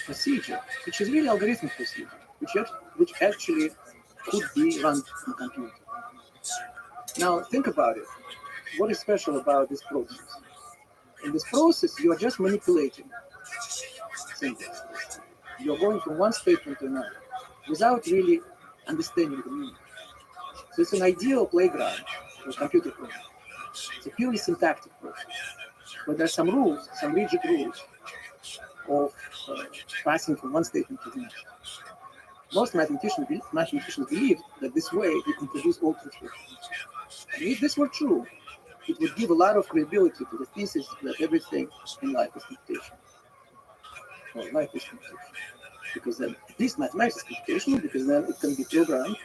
procedure, which is really algorithmic procedure, which actually could be run on a computer. Now think about it. What is special about this process? In this process, you are just manipulating syntax. You're going from one statement to another without really understanding the meaning. So it's an ideal playground for computer programming. It's a purely syntactic process. But there are some rules, some rigid rules of passing from one statement to the next. Most mathematicians believe that this way you can produce all truth functions. And if this were true, it would give a lot of credibility to the thesis that everything in life is computation. Well, life is computation. Because then at least mathematics is computational, because then it can be programmed,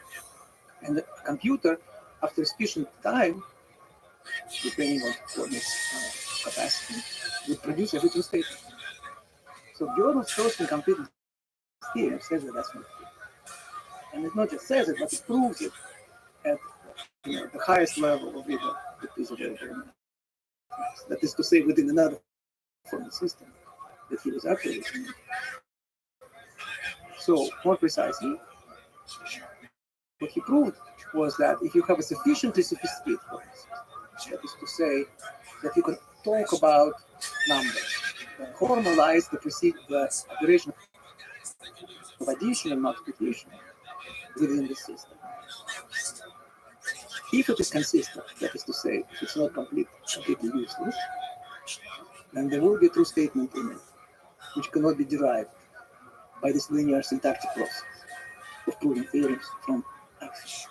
and the computer, after a sufficient time, depending on its capacity, would produce every true statement. So Jordan-Strauss completed theorem says that that's not true. And it not just says it, but it proves it at the highest level of rigor that is available in mathematics. That is to say, within another formal system that he was actually using. So, more precisely, what he proved was that if you have a sufficiently sophisticated formal system, that is to say, that you can talk about numbers, formalize the operation of addition and multiplication within the system. If it is consistent, that is to say, if it's not completely useless, then there will be a true statement in it, which cannot be derived by this linear syntactic process of proving theorems from axioms.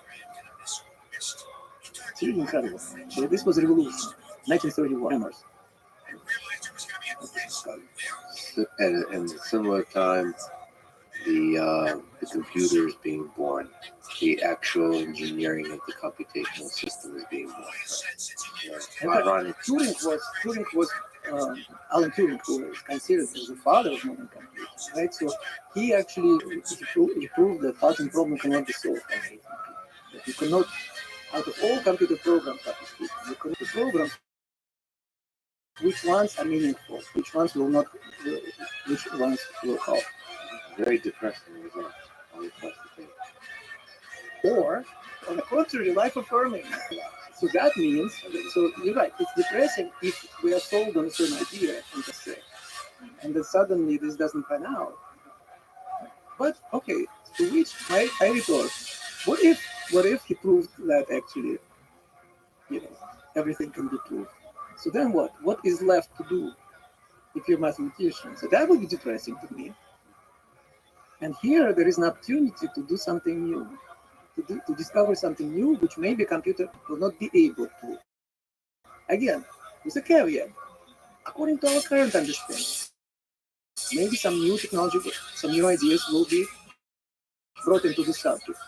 It's really incredible. So this was a revolution, 1931. And at a similar time, the computer is being born. The actual engineering of the computational system is being born. Ironic. Turing was Alan Turing, who is considered as the father of modern computing, right? So he actually he proved that Hutton problem cannot be solved. That you cannot, out of all computer programs, you cannot programs which ones are meaningful, which ones will not, which ones will help. Very depressing result. Or, on the contrary, life affirming. So that means, so you're right, it's depressing if we are sold on a certain idea and then suddenly this doesn't pan out. But okay, to which I retort, what if he proved that actually, everything can be proved? So then what? What is left to do if you're a mathematician? So that would be depressing to me. And here there is an opportunity to do something new, to discover something new, which maybe a computer will not be able to. Again, with a caveat, according to our current understanding, maybe some new technology, some new ideas will be brought into the subject.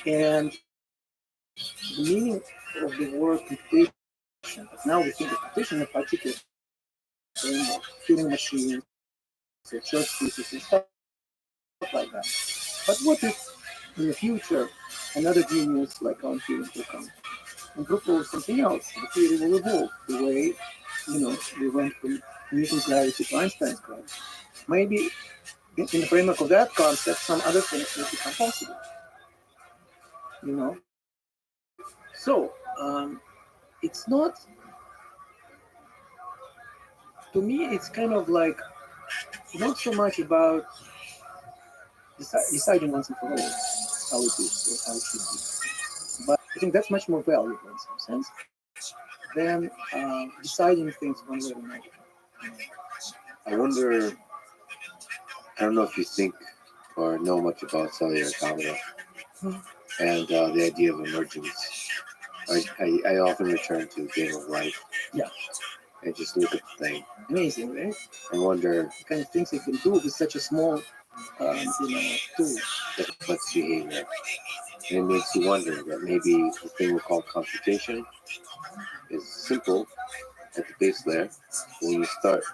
And the meaning of the word computation, now we think of computation in particular, Turing machines, church pieces, and stuff like that. But what if in the future another genius like Alan Turing will come and propose something else? The theory will evolve the way, we went from Newton's gravity to Einstein's gravity. Maybe in the framework of that concept, some other things will become possible. So it's not, to me, it's kind of like not so much about deciding once and for all how it is or how it should be. But I think that's much more valuable in some sense. than deciding things one way or another. I wonder. I don't know if you think or know much about cellular automata and the idea of emergence. I often return to Game of Life. Yeah. And just look at the thing Amazing, right? and wonder The kind of things you can do with such a small, tool. that what's behavior. And it makes you wonder that maybe the thing we call computation is simple at the base layer. When you start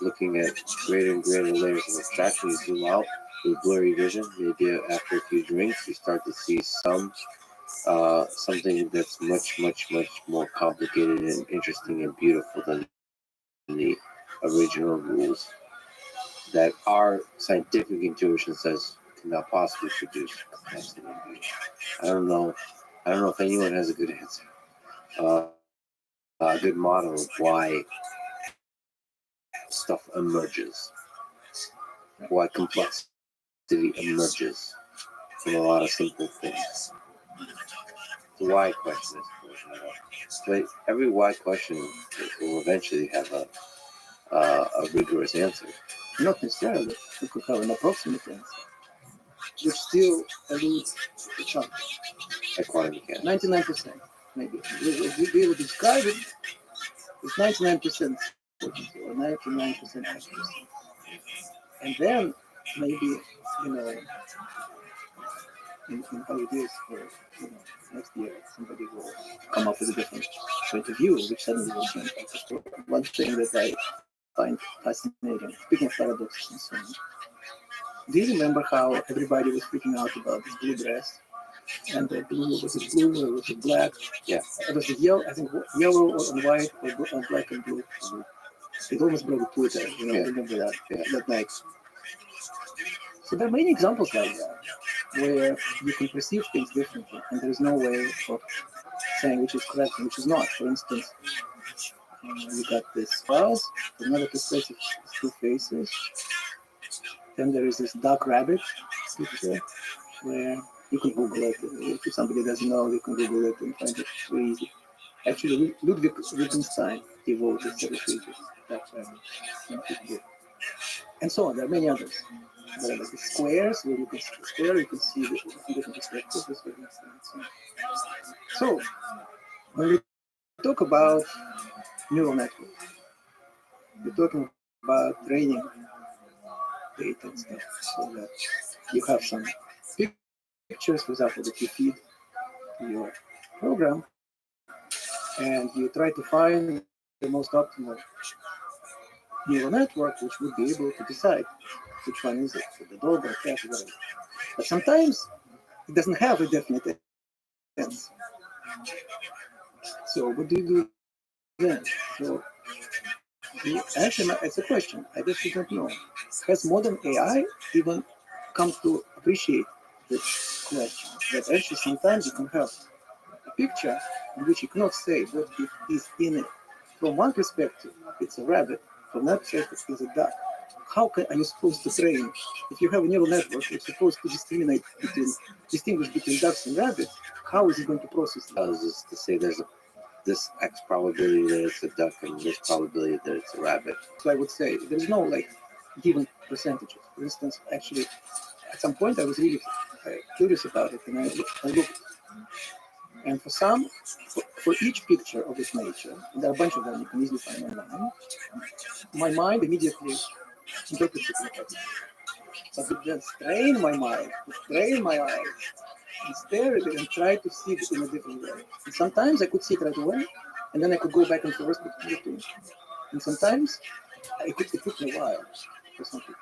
looking at greater and greater layers of abstraction, you zoom out with blurry vision. Maybe after a few drinks, you start to see something that's much, much, much more complicated and interesting and beautiful than the original rules that our scientific intuition says cannot possibly produce capacity. I don't know. I don't know if anyone has a good answer, a good model of why stuff emerges, why complexity emerges from a lot of simple things. The why question is, but every why question will eventually have a rigorous answer. Not necessarily. We could have an approximate answer, which still eludes the chunk. Like quantum mechanics. 99%, maybe. We would describe it as 99% certainty or 99% accuracy. And then maybe, in how it is for next year, somebody will come up with a different point of view, which suddenly will change. One thing that I find fascinating, speaking of paradoxes and so on. Do you remember how everybody was freaking out about this blue dress? And the blue, was it blue or was it black? Yeah. It was yellow, I think yellow and white or black and blue. It almost broke Twitter, Yeah. remember that, Yeah. that night. So there are many examples like that, where you can perceive things differently, and there's no way of saying which is correct and which is not. For instance, you got this vase, another perspective, two faces. Then there is this dark rabbit picture, where you can Google it. If somebody doesn't know, you can Google it and find it very easy. Actually, Ludwig Wittgenstein devoted several pages to that rabbit. And so on. There are many others. There are like the squares where you can see the different perspectives. This way makes sense. So when we talk about neural networks, we're talking about training data and stuff, so that you have some pictures, for example, that you feed to your program, and you try to find the most optimal neural network which would be able to decide which one is it, for the dog or cat or whatever. But sometimes it doesn't have a definite answer. So what do you do then? So actually, it's a question. I guess we don't know. Has modern AI even come to appreciate this question? That actually sometimes you can have a picture in which you cannot say what it is in it. From one perspective, it's a rabbit. From that perspective, it's a duck. How are you supposed to train? If you have a neural network, it's supposed to distinguish between ducks and rabbits. How is it going to process that? I was just to say there's this X probability that it's a duck and this probability that it's a rabbit. So I would say there's no given percentages. For instance, actually, at some point I was really curious about it, and I looked. And for each picture of this nature, and there are a bunch of them you can easily find online, my mind immediately interprets it. So I could just train my mind, train my eyes, and stare at it and try to see it in a different way. And sometimes I could see it right away, and then I could go back and forth between the two. And sometimes it took me a while for some people.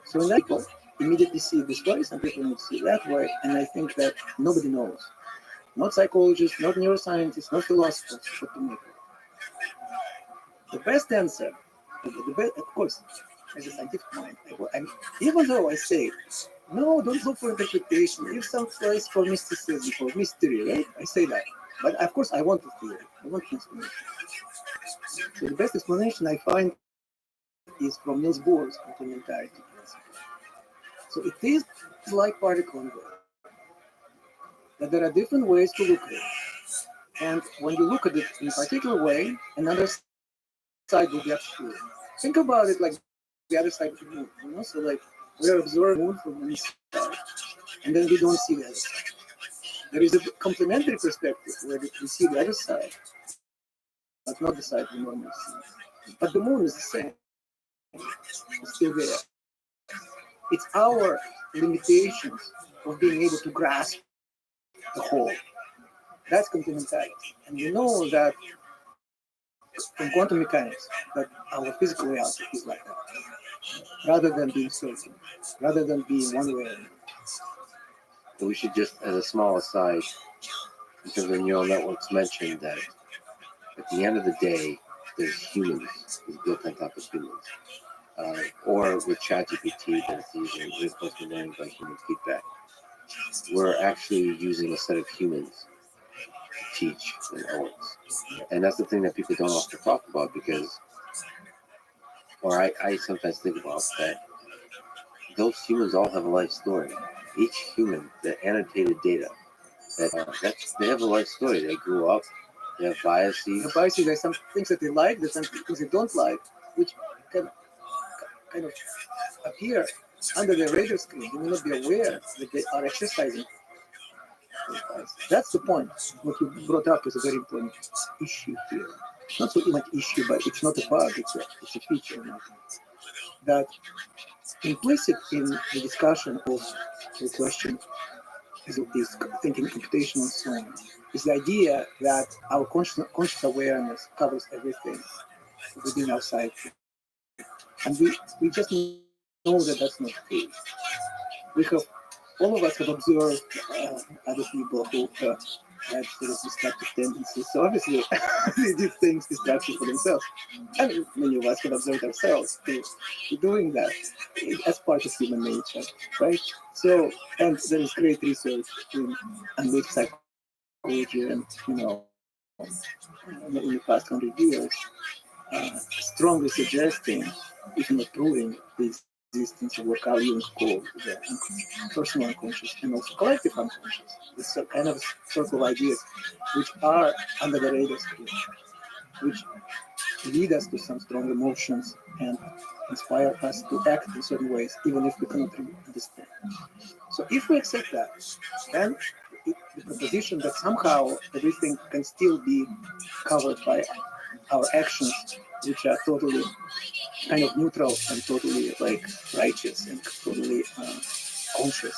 So in that people immediately see it this way, some people need to see it that way, and I think that nobody knows. Not psychologists, not neuroscientists, not philosophers, what to make of it. The best answer, of course, as a scientific mind, even though I say, no, don't look for interpretation, leave some place for mysticism, for mystery, right? I say that. But of course, I want a theory, I want an explanation. So the best explanation I find is from Niels Bohr's complementarity principle. So it is like particle and wave, that there are different ways to look at it. And when you look at it in a particular way, another side will get through. Think about it like the other side of the moon, you know? So like we're observing the moon from one side, and then we don't see the other side. There is a complementary perspective where we see the other side, but not the side we normally see. But the moon is the same. It's still there. It's our limitations of being able to grasp the whole. That's complementarity. And we know that from quantum mechanics that our physical reality is like that. Rather than being certain, rather than being one way or another. But we should just, as a small aside, in terms of neural networks, mention that at the end of the day, there's humans who's built on top of humans. Or with ChatGPT, that's using reinforcement learning by human feedback. We're actually using a set of humans to teach the networks. And that's the thing that people don't often talk about because, or I sometimes think about that those humans all have a life story. Each human, that annotated data, they have a life story. They grew up, they have biases. The biases, there's some things that they like, there's some things they don't like, which can kind of appear under the radar screen. They may not be aware that they are exercising. That's the point. What you brought up is a very important issue here. Not so much issue, but it's not a bug, it's a feature. That implicit in the discussion of the question is thinking computation and so on, is the idea that our conscious awareness covers everything within our psyche. And we just know that that's not the case. We have, all of us have observed other people who had sort of destructive tendencies. So obviously, they did things destructive for themselves. And many of us have observed ourselves doing that as part of human nature, right? So, and there is great research in analytic psychology and, you know, in the past 100 years, strongly suggesting, if not proving, the existence of what Carl Jung called the personal unconscious and also collective unconscious. It's a kind of circle of ideas which are under the radar screen, which lead us to some strong emotions and inspire us to act in certain ways, even if we cannot really understand. So if we accept that, then the proposition that somehow everything can still be covered by our actions, which are totally kind of neutral and totally like righteous and totally conscious,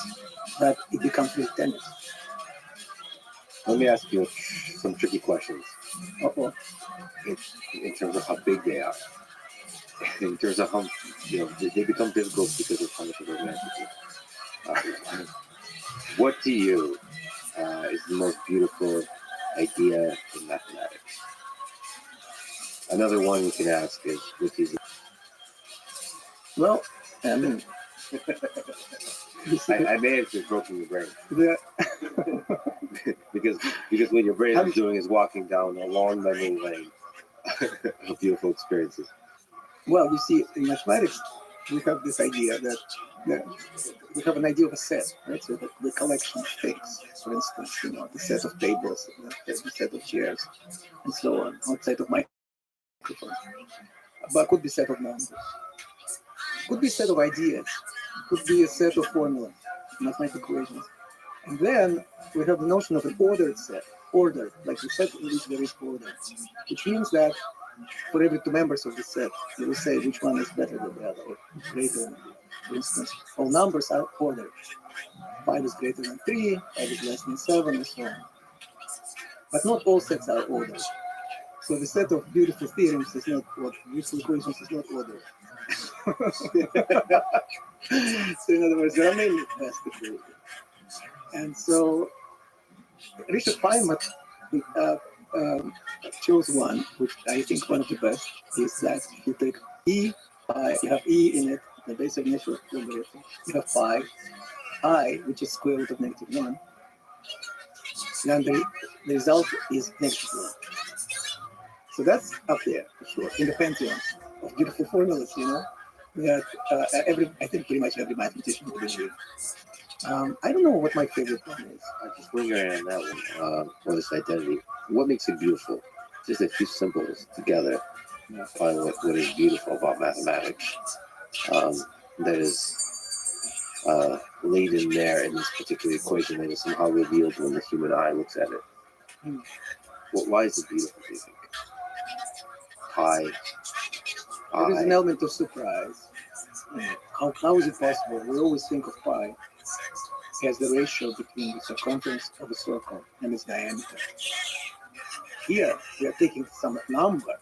that it becomes very tenuous. Let me ask you some tricky questions Uh-oh. in terms of how big they are. In terms of how, you know, they become difficult because of how much of a romantic. What to you is the most beautiful idea in mathematics? Another one we can ask is, which is, Well, I mean, I may have just broken your brain the, because what your brain is doing is walking down a long memory lane of beautiful experiences. well, you see, in mathematics, we have this idea that we have an idea of a set, right? So the collection of things, for instance, you know, the set of tables, the set of chairs, and so on, outside of microphone. But could be a set of numbers, could be a set of ideas, could be a set of formulas, mathematical equations. And then we have the notion of an ordered set, ordered, like the set in which there is order, which means that for every two members of the set, you will say which one is better than the other, or greater than the other. For instance, all numbers are ordered. 5 is greater than 3, 5 is less than 7, and so on. But not all sets are ordered. So the set of beautiful theorems is not ordered. Beautiful equations is not ordered. So in other words, there are many tests to prove it. And so Richard Feynman chose one, which I think one of the best is that you take E, pi, you have E in it, the basic natural logarithm. You have pi, I, which is square root of -1. And the result is -1. So that's up there for sure, in the pantheon of beautiful formulas, you know, that I think pretty much every mathematician would agree. I don't know what my favorite one is. Just lingering on that one. What is identity? What makes it beautiful? Just a few symbols together. Find what is beautiful about mathematics. That is laid in there in this particular equation that is somehow revealed when the human eye looks at it. Hmm. Why is it beautiful, do you think? Pi. There is an Pi. element of surprise. How is it possible? We always think of pi as the ratio between the circumference of a circle and its diameter. Here, we are taking some number